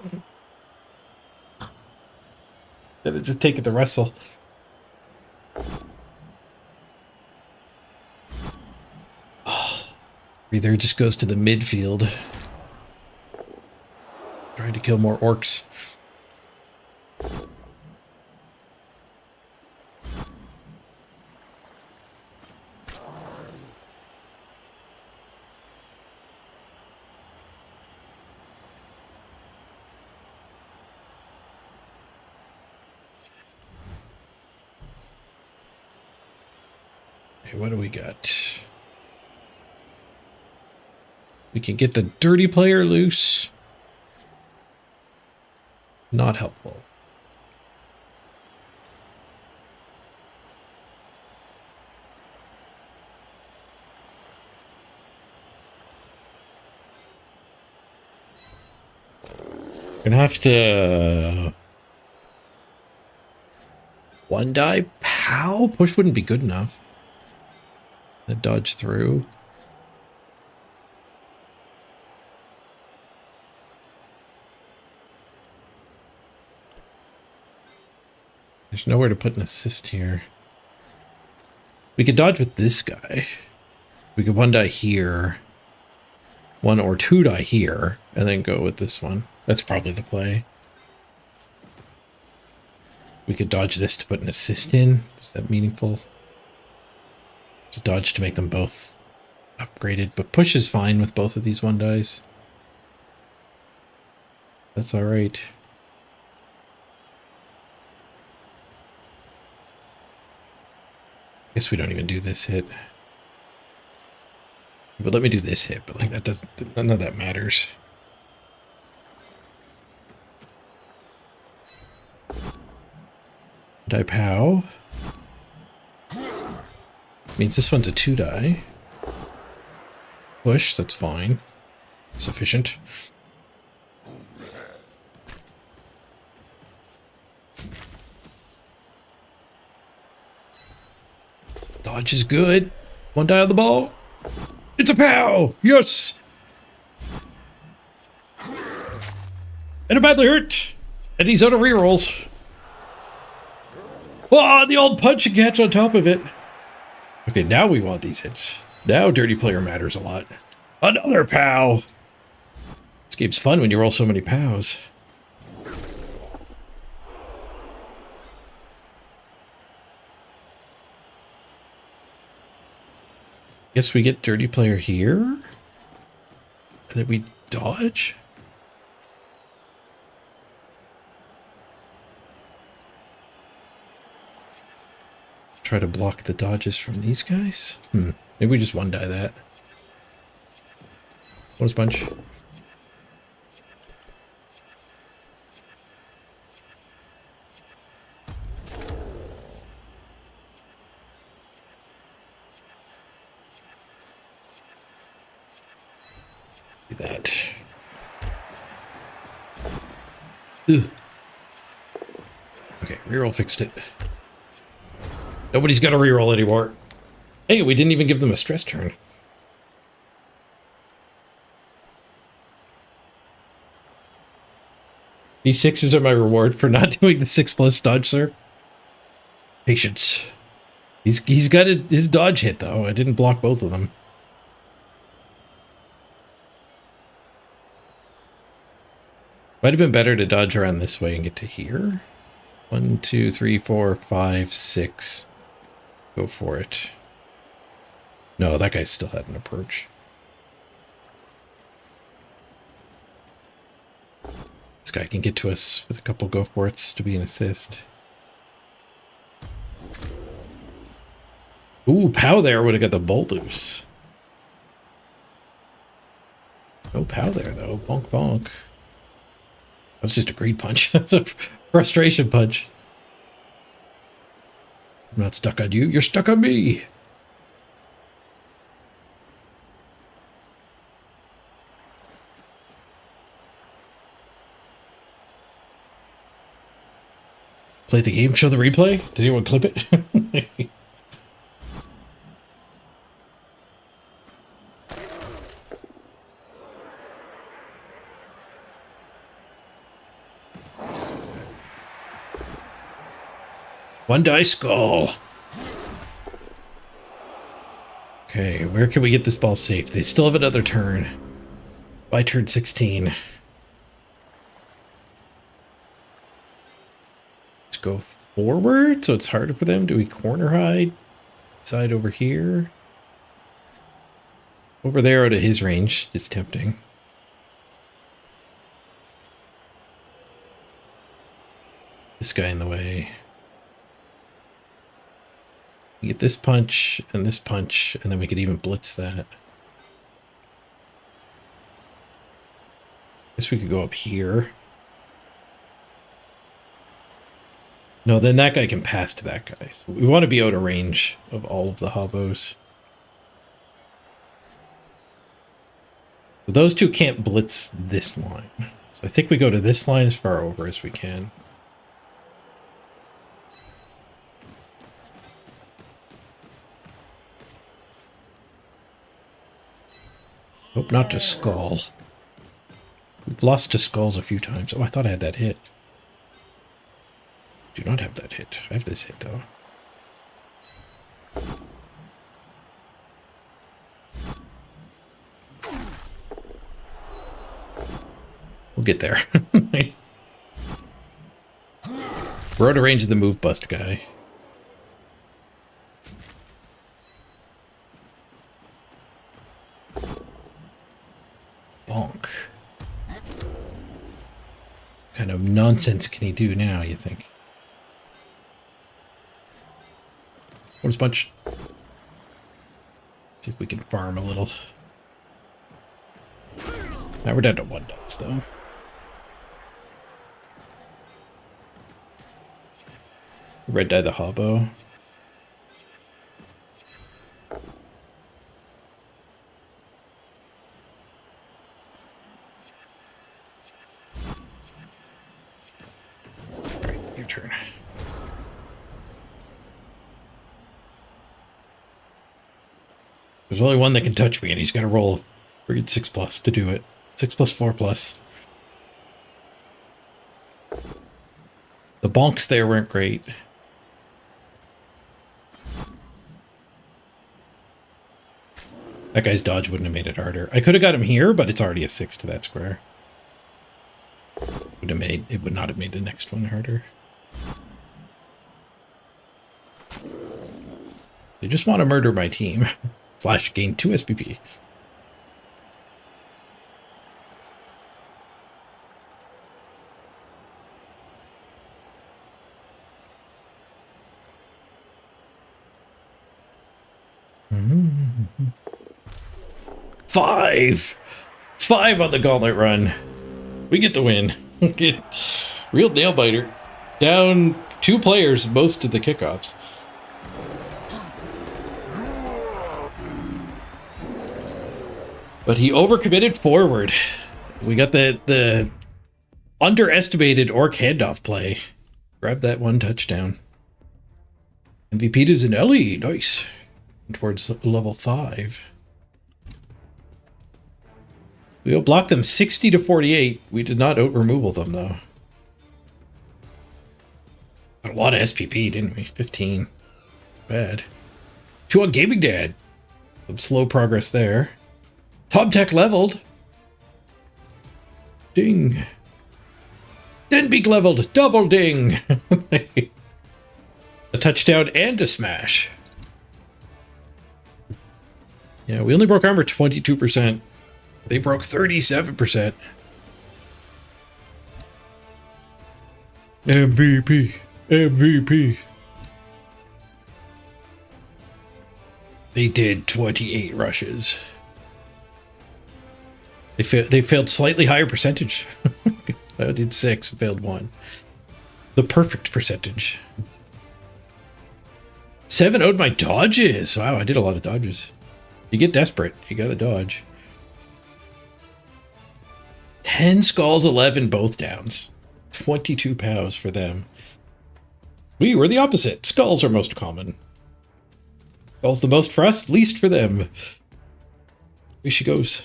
Did it just take it to wrestle? Oh. Either just goes to the midfield. Trying to kill more orcs. Okay, what do we got? We can get the dirty player loose. Not helpful. Gonna have to... one die pow? Push wouldn't be good enough. The dodge through. There's nowhere to put an assist here. We could dodge with this guy. We could 1 die here. 1 or 2 die here. And then go with this one. That's probably the play. We could dodge this to put an assist in. Is that meaningful? To dodge to make them both upgraded. But push is fine with both of these 1 dies. That's alright. Guess we don't even do this hit. But let me do this hit, but like that doesn't, none of that matters. Die pow. Means this one's a 2 die. Push, that's fine. Sufficient. Dodge is good. 1 die on the ball. It's a pow! Yes! And a badly hurt! And he's out of rerolls. Oh, the old punch and catch on top of it. Okay, now we want these hits. Now dirty player matters a lot. Another pow! This game's fun when you roll so many pows. Guess we get dirty player here. And then we dodge. Try to block the dodges from these guys. Maybe we just 1 die that. Bonus punch. Do that. Ugh. Okay, reroll fixed it. Nobody's got a reroll anymore. Hey, we didn't even give them a stress turn. These 6s are my reward for not doing the 6+ dodge, sir. Patience. He's got his dodge hit though. I didn't block both of them. Might have been better to dodge around this way and get to here. 1, 2, 3, 4, 5, 6. Go for it. No, that guy still had an approach. This guy can get to us with a couple go for it's to be an assist. Ooh, Pow there would have got the bolt loose. No Pow there though. Bonk bonk. That was just a greed punch. That's a frustration punch. I'm not stuck on you. You're stuck on me. Play the game, show the replay. Did anyone clip it? One die skull. Okay, where can we get this ball safe? They still have another turn. By turn 16. Let's go forward so it's harder for them. Do we corner hide? Side over here. Over there out of his range is tempting. This guy in the way. We get this punch, and then we could even blitz that. Guess we could go up here. No, then that guy can pass to that guy. So we want to be out of range of all of the hobos. But those two can't blitz this line. So I think we go to this line as far over as we can. Hope not to skull. We've lost to skulls a few times. Oh, I thought I had that hit. Do not have that hit. I have this hit though. We'll get there. We're out of range of the move bust guy. Bonk. What kind of nonsense can he do now, you think? Bonus punch. See if we can farm a little. Now we're down to 1 dice though. Red die the hobo. Alright, your turn. There's only one that can touch me, and he's got to roll friggin' 6+ to do it. 6 plus 4 plus. The bonks there weren't great. That guy's dodge wouldn't have made it harder. I could have got him here, but it's already a 6 to that square. It would not have made the next one harder. They just want to murder my team. / gain 2 SPP. Five on the gauntlet run. We get the win. Real nail biter. Down 2 players most of the kickoffs. But he overcommitted forward. We got the underestimated Orc handoff play. Grab that 1 touchdown. MVP to Zanelli. Nice. Towards level 5. We outblocked them 60 to 48. We did not out-removal them, though. Got a lot of SPP, didn't we? 15. Bad. 2 on Gaming Dad. Some slow progress there. Tom Tech leveled. Ding. Denbeek leveled. Double ding. A touchdown and a smash. Yeah, we only broke armor 22%. They broke 37%. MVP. MVP. They did 28 rushes. They failed slightly higher percentage. I did 6 and failed 1. The perfect percentage. 7 owed my dodges. Wow, I did a lot of dodges. You get desperate. You gotta dodge. 10 skulls, 11 both downs. 22 pows for them. We were the opposite. Skulls are most common. Skulls the most for us, least for them. Way she goes.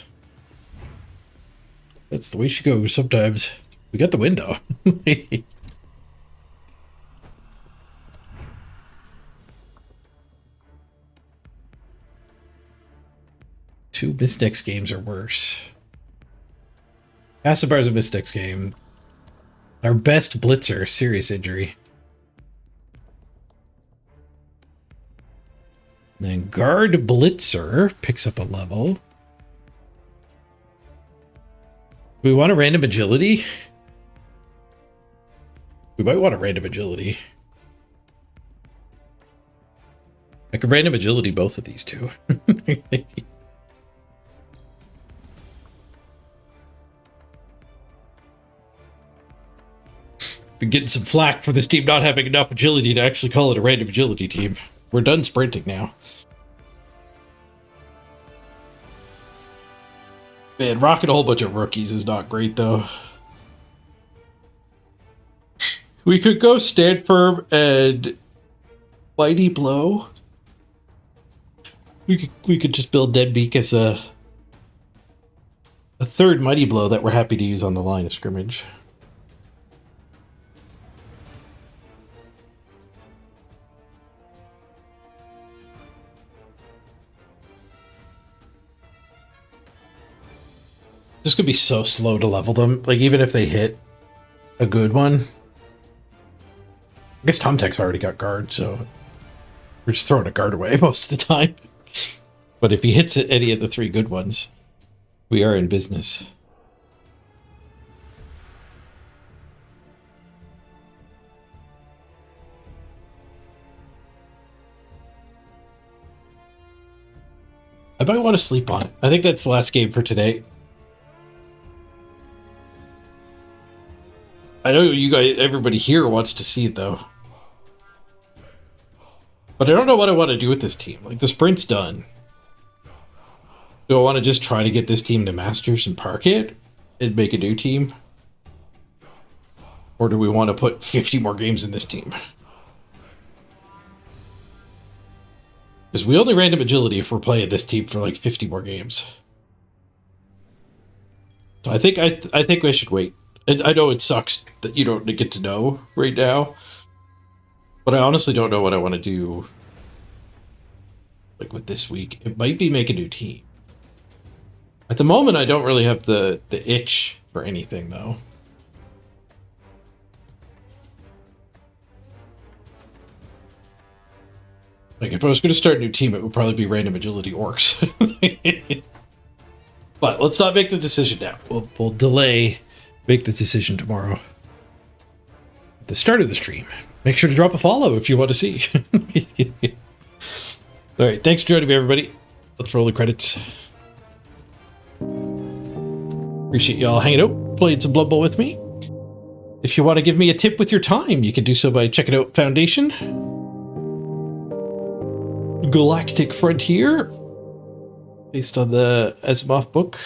That's the way she goes sometimes. We got the win though. Two Mystics games are worse. Castlebar's a Mystics game. Our best blitzer, serious injury. And then guard blitzer picks up a level. We want a random agility? We might want a random agility. I could random agility both of these two. Been getting some flack for this team not having enough agility to actually call it a random agility team. We're done sprinting now. Man, rocking a whole bunch of rookies is not great, though. We could go stand firm and mighty blow. We could just build Deadbeak as a third mighty blow that we're happy to use on the line of scrimmage. This could be so slow to level them. Like, even if they hit a good one. I guess Tomtek's already got guard, so we're just throwing a guard away most of the time. But if he hits any of the 3 good ones, we are in business. I might want to sleep on it. I think that's the last game for today. I know you guys, everybody here wants to see it though. But I don't know what I want to do with this team. Like, the sprint's done. Do I want to just try to get this team to Masters and park it and make a new team? Or do we want to put 50 more games in this team? Because we only random agility if we're playing this team for like 50 more games. So I think I should wait. And I know it sucks that you don't get to know right now, but I honestly don't know what I want to do. Like with this week, it might be make a new team. At the moment, I don't really have the itch for anything though. Like, if I was going to start a new team, it would probably be random agility orcs. But let's not make the decision now. We'll delay. Make the decision tomorrow. At the start of the stream. Make sure to drop a follow if you want to see. Alright, thanks for joining me, everybody. Let's roll the credits. Appreciate y'all hanging out, playing some Blood Bowl with me. If you want to give me a tip with your time, you can do so by checking out Foundation. Galactic Frontier. Based on the Asimov book.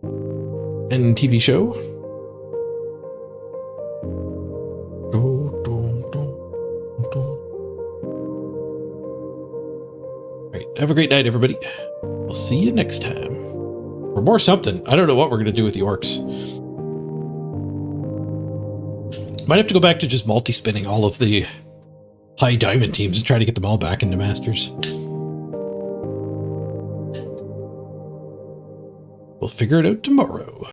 And TV show. Have a great night, everybody. We'll see you next time. Or more something. I don't know what we're going to do with the orcs. Might have to go back to just multi-spinning all of the high diamond teams and try to get them all back into Masters. We'll figure it out tomorrow.